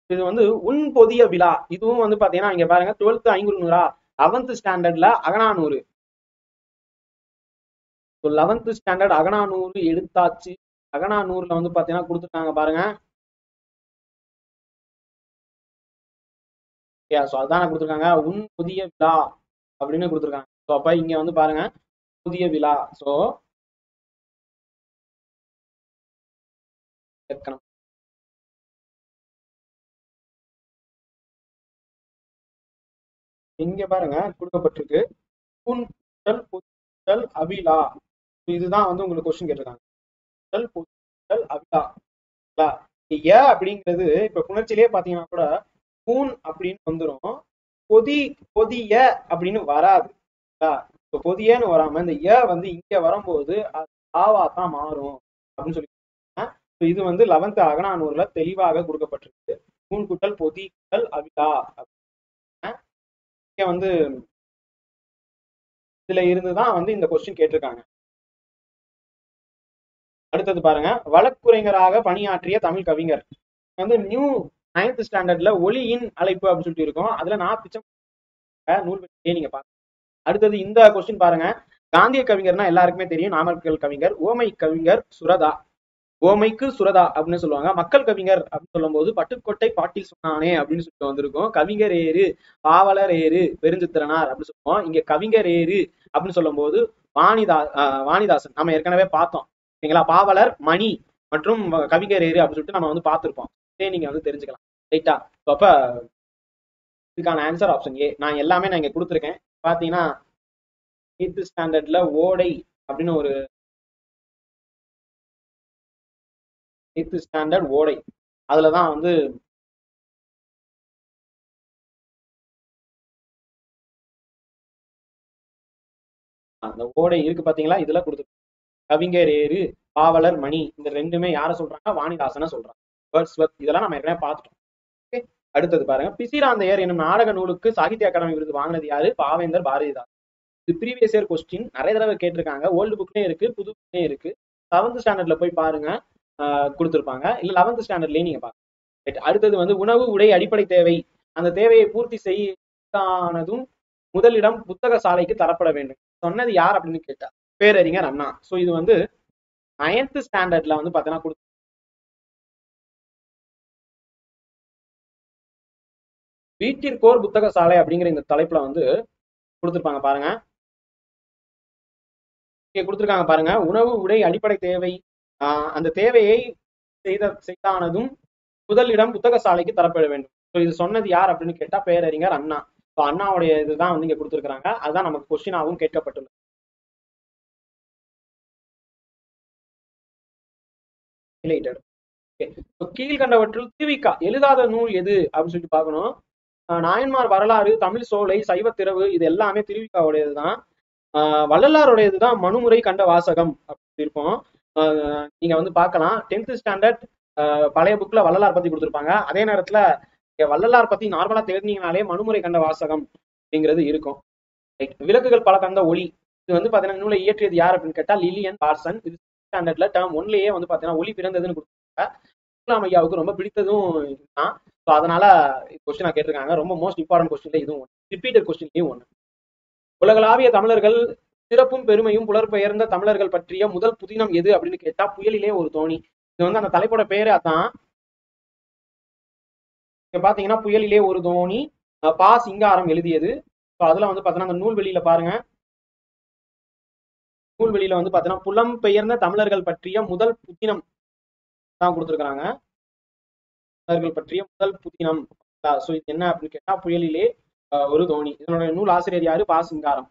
இது வந்து உன் பொதிய விழா. இதுவும் வந்து பாத்தீங்கன்னா இங்க பாருங்க 12th ஐங்குறுநூறா 11th ஸ்டாண்டர்ட்ல அகநானூறு. 11th ஸ்டாண்டர்ட் அகநானூறு எடுத்தாச்சு. அகநானூறுல வந்து பாத்தீங்கன்னா கொடுத்துருக்காங்க பாருங்க. ஸோ அதான கொடுத்துருக்காங்க, உன் புதிய விழா அப்படின்னு கொடுத்துருக்காங்க. ஸோ அப்ப இங்க வந்து பாருங்க புதிய விழா. ஸோ இங்க பாருங்க கொடுக்கப்பட்டிருக்கு புன் புத்தல் புத்தல் அவிழா. இதுதான் வந்து உங்களுக்கு கொஸ்டின் கேட்டிருக்காங்க. புத்தல் புத்தல் அவிழா அப்படிங்கிறது இப்ப புணர்ச்சியிலேயே பாத்தீங்கன்னா கூட பூன் அப்படின்னு வந்துடும், பொதி பொதிய அப்படின்னு வராது. பொதியன்னு வராம இந்த வந்து இங்க வரும்போது அது ஆவா தான் மாறும் அப்படின்னு சொல்லி. இது வந்து 11th அகநானூறுல தெளிவாக கொடுக்கப்பட்டிருக்கு. பூன் குட்டல் பொதி குட்டல் அவிழா. இங்க வந்து இதுல இருந்துதான் வந்து இந்த கொஸ்டின் கேட்டிருக்காங்க. அடுத்தது பாருங்க, வழக்குரைஞராக பணியாற்றிய தமிழ் கவிஞர். வந்து நியூ 9th ஸ்டாண்டர்ட்ல ஒளியின் அழைப்பு அப்படின்னு சொல்லிட்டு இருக்கும். அதுல நான் பிச்சை நூல் நீங்க பாருங்க. அடுத்தது இந்த கொஸ்டின் பாருங்க, காந்திய கவிஞர்னா எல்லாருக்குமே தெரியும், நாமக்கல் கவிஞர். ஓமை கவிஞர் சுரதா. ஓமைக்கு சுரதா அப்படின்னு சொல்லுவாங்க. மக்கள் கவிஞர் அப்படின்னு சொல்லும் போது பட்டுக்கோட்டை பாட்டில் சொன்னானே அப்படின்னு சொல்லிட்டு வந்திருக்கும். கவிஞர் ஏறு, பாவலர் ஏறு, பெருஞ்சித்திரனார் அப்படின்னு சொல்லுவோம். இங்க கவிஞர் ஏறு அப்படின்னு சொல்லும் போது வாணிதாசன் நம்ம ஏற்கனவே பார்த்தோம் சரிங்களா. பாவலர் மணி மற்றும் கவிஞர் ஏறு அப்படின்னு சொல்லிட்டு நம்ம வந்து பார்த்திருப்போம். இதே நீங்க வந்து தெரிஞ்சுக்கலாம் ரைட்டா. அப்ப இதுக்கான ஆன்சர் ஆப்ஷன் ஏ. நான் எல்லாமே நான் இங்க கொடுத்துருக்கேன். பாத்தீங்கன்னா 8th ஸ்டாண்டர்ட்ல ஓடை அப்படின்னு ஒரு 8th ஸ்டாண்டர்ட் ஓடை, அதுலதான் வந்து அந்த ஓடை இருக்கு பாத்தீங்களா. இதுல கொடுத்து கவிஞர் ஏறு, பாவலர் மணி, இந்த ரெண்டுமே யார சொல்றாங்க, வாணிதாசனை சொல்றாங்க. இதெல்லாம் நம்ம ஏற்கனவே பார்த்துட்டோம். அடுத்தது பாருங்க, பிசிராந்தையர் என்னும் நாடக நூலுக்கு சாகித்ய அகாடமி விருது வாங்கினது யாரு, பாவேந்தர் பாரதிதாசன். இது ப்ரீவியஸ் இயர் கொஸ்டின், நிறைய தடவை கேட்டிருக்காங்க. ஓல்டு புக்லயும் இருக்கு, புது புக்லயும் இருக்கு. 7th ஸ்டாண்டர்ட்ல போய் பாருங்க, கொடுத்துருப்பாங்க. இல்ல 11th ஸ்டாண்டர்ட்லயும் நீங்க பாருங்க. அடுத்தது வந்து உணவு உடை அடிப்படை தேவை. அந்த தேவையை பூர்த்தி செய்யானதும் முதலிடம் புத்தக சாலைக்கு தரப்பட வேண்டும். சொன்னது யார் அப்படின்னு கேட்டா பேரறிஞர் அண்ணா. சோ இது வந்து 9th ஸ்டாண்டர்ட்ல வந்து பாத்தீங்கன்னா வீட்டிற்கோர் புத்தக சாலை அப்படிங்கிற இந்த தலைப்புல வந்து கொடுத்திருப்பாங்க பாருங்க. இங்க கொடுத்திருக்காங்க பாருங்க, உணவு உடை அடிப்படை தேவை, அந்த தேவையை செய்தானதும் முதலிடம் புத்தக சாலைக்கு தரப்பட வேண்டும். இது சொன்னது யார் அப்படின்னு கேட்டா பேரறிஞர் அண்ணா. அண்ணாவுடைய இதுதான் வந்து இங்க கொடுத்திருக்காங்க. அதுதான் நமக்கு கொஸ்டினாகவும் கேட்கப்பட்டுள்ளது. கீழ்கண்டவற்றுள் திருவிக்கா எழுதாத நூல் எது அப்படின்னு சொல்லிட்டு பார்க்கணும். நாயன்மார் வரலாறு, தமிழ் சோலை, சைவத்திரவு, இது எல்லாமே திருவிக்காவுடையதுதான். வள்ளலாருடையதுதான் மனுமுறை கண்ட வாசகம் அப்படி இருக்கும். நீங்க வந்து பார்க்கலாம் 10th ஸ்டாண்டர்ட் பழைய புக்ல வள்ளலார் பத்தி கொடுத்துருப்பாங்க. அதே நேரத்துல வள்ளலார் பத்தி நார்மலா தெரிஞ்சீங்கனாலே மனுமுறை கண்ட வாசகம் அப்படிங்கிறது இருக்கும். விளக்குகள் பல கண்ட ஒளி, இது வந்து பாத்தீங்கன்னா நூலை இயற்றியது யார் அப்படின்னு கேட்டா லில்லியன் பார்சன். இது ஸ்டாண்டர்ட்ல டேர்ம் 1லயே வந்து பாத்தீங்கன்னா ஒளி பிறந்ததுன்னு கொடுத்துருக்காங்க. ஐயாவுக்கு ரொம்ப பிடித்ததும் இதுதான். ஸோ அதனால கொஸ்டினா கேட்டிருக்காங்க. ரொம்ப மோஸ்ட் இம்பார்ட்டன்ட் கொஸ்டின்ல இதுவும் ஒன்று, ரிப்பீட்டட் கொஸ்டின்லயும் ஒன்று. உலகளாவிய தமிழர்கள் சிறப்பும் பெருமையும் புலற்பெயர்ந்த தமிழர்கள் பற்றிய முதல் புதினம் எது அப்படின்னு கேட்டா புயலிலே ஒரு தோணி. இது வந்து அந்த தலைப்போட பேரு அதான். இங்க பாத்தீங்கன்னா புயலிலே ஒரு தோணி, பா சிங்காரம் எழுதியது. அதுல வந்து பாத்தீங்கன்னா அந்த நூல்வெளியில பாருங்க, நூல்வெளியில வந்து பாத்தீங்கன்னா புலம்பெயர்ந்த தமிழர்கள் பற்றிய முதல் புதினம் தான் கொடுத்துருக்காங்க. தமிழர்கள் பற்றிய முதல் புதினம். சோ இது என்ன அப்படின்னு கேட்டா புயலிலே ஒரு தோணி. இதனுடைய நூல் ஆசிரியர் யாரு? பா சிங்காரம்.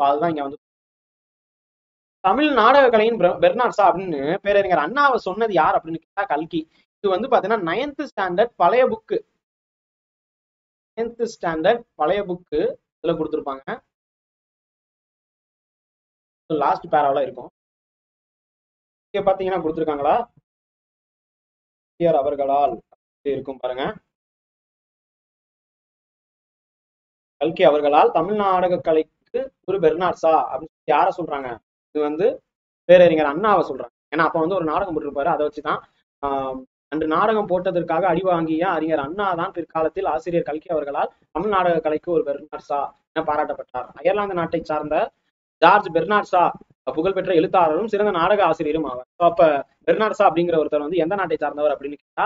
அதுதான் இங்க வந்து தமிழ் நாடக கலையின் பெர்னாட் ஷா அப்படின்னு பேரறிஞர் அண்ணாவை சொன்னது யார் அப்படின்னு கேட்டா கல்கி. இது வந்து பாத்தீங்கன்னா 9th ஸ்டாண்டர்ட் பழைய புக்கு, 9th ஸ்டாண்டர்ட் பழைய புக்கு இதுல கொடுத்துருப்பாங்க. லாஸ்ட் பேராவில இருக்கும். இங்க பாத்தீங்கன்னா கொடுத்துருக்காங்களா, அவர்களால் இருக்கும் பாருங்க. கல்கி அவர்களால் தமிழ் நாடக கலைக்கு ஒரு பெர்னாட் ஷா அப்படின்னு யார சொல்றாங்க? இது வந்து பேரறிஞர் அண்ணாவை சொல்றாங்க. ஏன்னா அப்ப வந்து ஒரு நாடகம் போட்டிருப்பாரு, அதை வச்சுதான் அன்று நாடகம் போட்டதற்காக அடி வாங்கிய அறிஞர் அண்ணா தான் பிற்காலத்தில் ஆசிரியர் கல்கி அவர்களால் தமிழ் நாடக கலைக்கு ஒரு பெர்னாட் ஷா என பாராட்டப்பட்டார். அயர்லாந்து நாட்டை சார்ந்த ஜார்ஜ் பெர்னாட் ஷா புகழ்பெற்ற எழுத்தாளரும் சிறந்த நாடக ஆசிரியரும் ஆவார். அப்ப பெர்னாட் ஷா அப்படிங்கிற ஒருத்தர் வந்து எந்த நாட்டை சார்ந்தவர் அப்படின்னு கேட்டா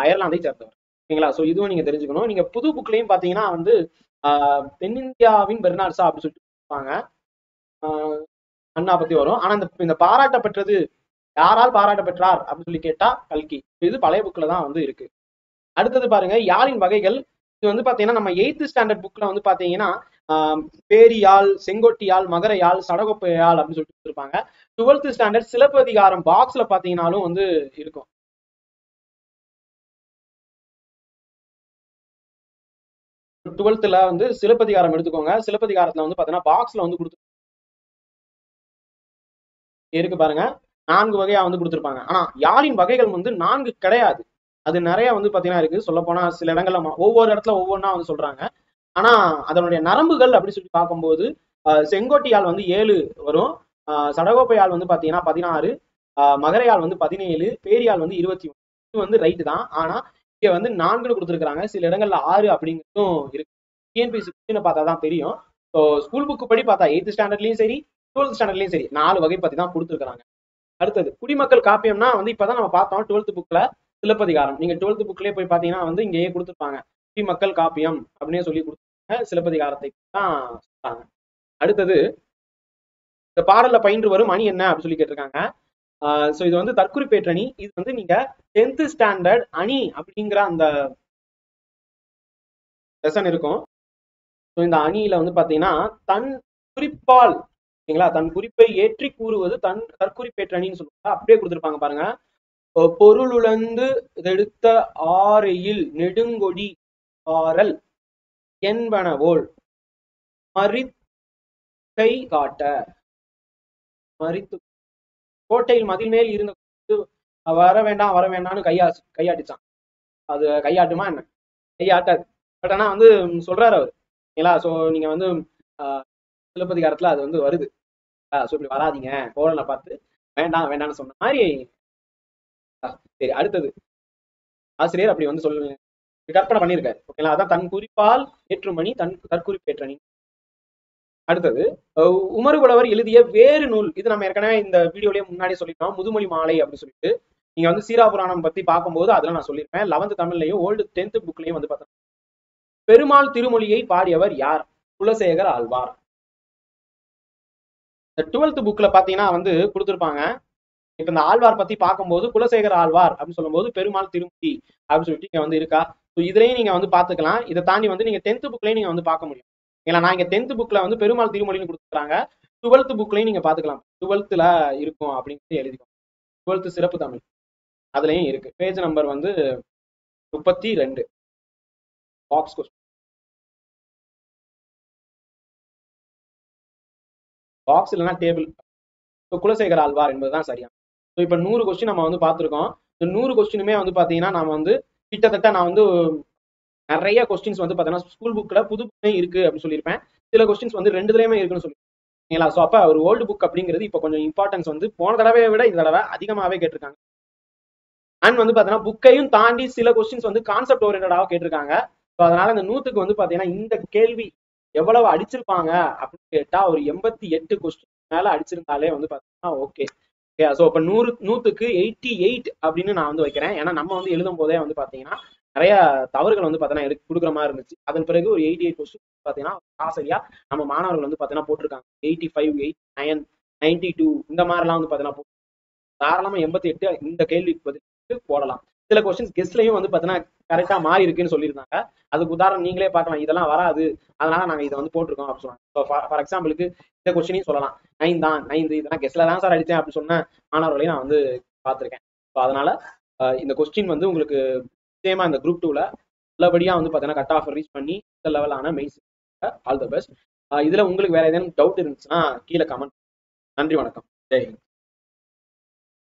அயர்லாந்தை சேர்ந்தவர். ஓகேங்களா? சோ இதுவும் நீங்க தெரிஞ்சுக்கணும். நீங்க புது புக்லயும் பாத்தீங்கன்னா வந்து தென்னிந்தியாவின் பெர்னாட் ஷா அப்படின்னு சொல்லிட்டு இருப்பாங்க, அண்ணா பத்தி வரும். ஆனா இந்த பாராட்டப்பட்டது யாரால் பாராட்டப்பெற்றார் அப்படின்னு சொல்லி கேட்டா கல்கி. இது பழைய புக்ல தான் வந்து இருக்கு. அடுத்தது பாருங்க, யாழின் வகைகள். இது வந்து பாத்தீங்கன்னா நம்ம 8th ஸ்டாண்டர்ட் புக்ல வந்து பாத்தீங்கன்னா பேரியாழ், செங்கோட்டியாழ், மகரையாழ், சடகோப்பையாழ் அப்படின்னு சொல்லிட்டு இருப்பாங்க. 12th ஸ்டாண்டர்ட் சிலப்பதிகாரம் பாக்ஸ்ல பாத்தீங்கன்னாலும் வந்து இருக்கும். டுவெல்த்ல வந்து சிலப்பதிகாரம் எடுத்துக்கோங்க. சிலப்பதிகாரத்துல வந்து பாத்தீங்கன்னா பாக்ஸ்ல வந்து கொடுத்து இருக்கு பாருங்க, 4 வகையா வந்து கொடுத்துருப்பாங்க. ஆனா யாழின் வகைகள் வந்து 4 கிடையாது, அது நிறைய வந்து பாத்தீங்கன்னா இருக்கு. சொல்ல போனா சில இடங்கள்ல ஒவ்வொரு இடத்துல ஒவ்வொன்றா வந்து சொல்றாங்க. ஆனா அதனுடைய நரம்புகள் அப்படி சொல்லி பார்க்கும்போது செங்கோட்டியால் வந்து 7 வரும், சடகோப்பையால் வந்து பாத்தீங்கன்னா 16, மகரையால் வந்து 17, பேரியால் வந்து 21. இது வந்து ரைட்டு தான். ஆனா இங்க வந்து 4 கொடுத்துருக்காங்க, சில இடங்கள்ல 6 அப்படிங்கிறதும் இருக்கு. டிஎன்பிஎஸ்சி பார்த்தா தான் தெரியும். ஸோ ஸ்கூல் புக்கு படி பார்த்தா 8th ஸ்டாண்டர்ட்லயும் சரி 12th ஸ்டாண்டர்ட்லயும் சரி 4 வகை பத்தி தான் கொடுத்துருக்காங்க. அடுத்தது குடிமக்கள் காப்பியம்னா வந்து இப்பதான் நம்ம பார்த்தோம் 12th புக்ல சிலப்பதிகாரம். நீங்க 12th புக்லயே போய் பாத்தீங்கன்னா வந்து இங்கேயே கொடுத்துருப்பாங்க குடிமக்கள் காப்பியம் அப்படின்னே சொல்லி கொடுத்துருக்காங்க, சிலப்பதிகாரத்தை தான் சொல்றாங்க. அடுத்தது இந்த பாடல்ல பயின்று வரும் அணி என்ன அப்படின்னு சொல்லி கேட்டிருக்காங்க. சோ இது வந்து தற்குறிப்பேற்றணி. இது வந்து நீங்க 10th ஸ்டாண்டர்ட் அணி அப்படிங்கிற அந்த லெசன் இருக்கும். இந்த அணியில வந்து பாத்தீங்கன்னா தன் குறிப்பால், ஓகேங்களா, தன் குறிப்பை ஏற்றி கூறுவது தன் தற்குறிப்பேற்றணின்னு சொல்லுவாங்க. அப்படியே கொடுத்துருப்பாங்க பாருங்க. பொருளுழந்து எடுத்த ஆரையில் நெடுங்கொடி ஆரல் என்பனவோல் மறிக்கை காட்ட. மறித்து கோட்டையில் மதில் மேல் இருந்த வர வேண்டாம் வர வேண்டாம்னு கையாட்டிச்சான். அது கையாட்டுமா என்ன? கையாட்டாது. பட் ஆனா வந்து சொல்றாரு அவர், ஓகேங்களா? சோ நீங்க வந்து சிலப்பதிகாரத்துல அது வந்து வருது. சோ இப்படி வராதிங்க கோவலனை பார்த்து வேண்டாம் வேண்டாம்னு சொன்ன மாதிரி. சரி, அடுத்தது ஆசிரியர் அப்படி வந்து சொல்லுங்க கற்பனை பண்ணியிருக்காரு, ஓகேங்களா? அதான் தன் குறிப்பால் ஏற்றுமணி தன் தற்குறிப்பேற்றணி. அடுத்தது உமறுபுலவர் எழுதிய வேறு நூல். இது நம்ம ஏற்கனவே இந்த வீடியோலயே முன்னாடி சொல்லிட்டோம், முதுமொழி மாலை அப்படின்னு சொல்லிட்டு. நீங்க வந்து சீராபுராணம் பத்தி பார்க்கும்போது அதெல்லாம் நான் சொல்லியிருப்பேன். 11th தமிழ்லையும் ஓல்டு 10th புக்லயும் வந்து பார்த்தோம். பெருமாள் திருமொழியை பாடியவர் யார்? குலசேகர ஆழ்வார். இந்த 12th புக்ல பாத்தீங்கன்னா வந்து கொடுத்துருப்பாங்க. இப்ப இந்த ஆழ்வார் பத்தி பார்க்கும்போது குலசேகர ஆழ்வார் அப்படின்னு சொல்லும்போது பெருமாள் திருமொழி அப்படின்னு சொல்லிட்டு இங்க வந்து இருக்கா. இதுலயும் நீங்க வந்து பாத்துக்கலாம். இதை தாண்டி வந்து நீங்க 10th புக்லயும் நீங்க வந்து பார்க்க முடியும். ஏன்னா நான் இங்க 10th புக்ல வந்து பெருமாள் திருமொழின்னு கொடுத்துருக்காங்க. 12th புக்லயும் நீங்க பாத்துக்கலாம், 12th இருக்கும் அப்படின்னு எழுதிக்கோங்க. 12th சிறப்பு தமிழ் அதுலயும் இருக்கு. பேஜ் நம்பர் வந்து 32. பாக்ஸ் கொஸ்டின், பாக்ஸ் இல்லைன்னா டேபிள். குலசேகர ஆழ்வார் என்பதுதான் சரியா. இப்ப 100 கொஸ்டின் நம்ம வந்து பார்த்திருக்கோம். இந்த 100 கொஸ்டினுமே வந்து பாத்தீங்கன்னா நாம வந்து கிட்டத்தட்ட நான் வந்து நிறைய கொஸ்டின்ஸ் வந்து பாத்தீங்கன்னா ஸ்கூல் புக்ல புது புக்லயும் இருக்கு அப்படின்னு சொல்லியிருப்பேன். சில கொஸ்டின்ஸ் வந்து 2லயுமே இருக்குன்னு சொல்லிருக்கீங்களா? சோ அப்ப ஒரு ஓல்டு புக் அப்படிங்கிறது இப்ப கொஞ்சம் இம்பார்ட்டன்ஸ் வந்து போன தடவையை விட இந்த தடவை அதிகமாவே கேட்டிருக்காங்க. அண்ட் வந்து பாத்தீங்கன்னா புக்கையும் தாண்டி சில கொஸ்டின்ஸ் வந்து கான்செப்ட் ஓரியன்டாக கேட்டிருக்காங்க. ஸோ அதனால இந்த 100க்கு வந்து பாத்தீங்கன்னா இந்த கேள்வி எவ்வளவு அடிச்சிருப்பாங்க அப்படின்னு கேட்டா ஒரு 88 கொஸ்டின் மேல அடிச்சிருந்தாலே வந்து பாத்தீங்கன்னா ஓகே. ஸோ இப்போ 100க்கு 88 அப்படின்னு நான் வந்து வைக்கிறேன். ஏன்னா நம்ம வந்து எழுதும் போதே வந்து பாத்தீங்கன்னா நிறைய தவறுகள் வந்து பாத்தீங்கன்னா கொடுக்குற மாதிரி இருந்துச்சு. அதன் பிறகு ஒரு 88 கொஸ்டின் பாத்தீங்கன்னா ஆசிரியா நம்ம மாணவர்கள் வந்து பாத்தீங்கன்னா போட்டிருக்காங்க 85, 89, 92 இந்த மாதிரிலாம் வந்து பாத்தீங்கன்னா தாராளமா 88 இந்த கேள்விக்கு பதில் போடலாம். சில கொஸ்டின்ஸ் கெஸ்ட்லயும் வந்து பாத்தீங்கன்னா கரெக்டா மாறி இருக்குன்னு சொல்லியிருந்தாங்க. அதுக்கு உதாரணம் நீங்களே பார்க்கலாம், இதெல்லாம் வராது அதனால நாங்க இதை வந்து போட்டிருக்கோம் அப்படின்னு சொன்னாங்க. ஃபார் எக்ஸாம்பிளுக்கு இந்த கொஸ்டினையும் சொல்லலாம், 9 தான் 9 இதெல்லாம் கெஸ்ட்ல தான் சார் அடிச்சேன் அப்படின்னு சொன்ன மாணவர்களையும் நான் வந்து பார்த்திருக்கேன். ஸோ அதனால இந்த கொஸ்டின் வந்து உங்களுக்கு நிச்சயமா இந்த குரூப் 2ல நல்லபடியா வந்து பாத்தீங்கன்னா கட் ஆஃப் ரீச் பண்ணி இந்த லெவலான மெயின்ஸ் ஆல் த பெஸ்ட். இதுல உங்களுக்கு வேற ஏதேனும் டவுட் இருந்துச்சுன்னா கீழே கமெண்ட். நன்றி, வணக்கம், ஜெய் ஹிந்த்.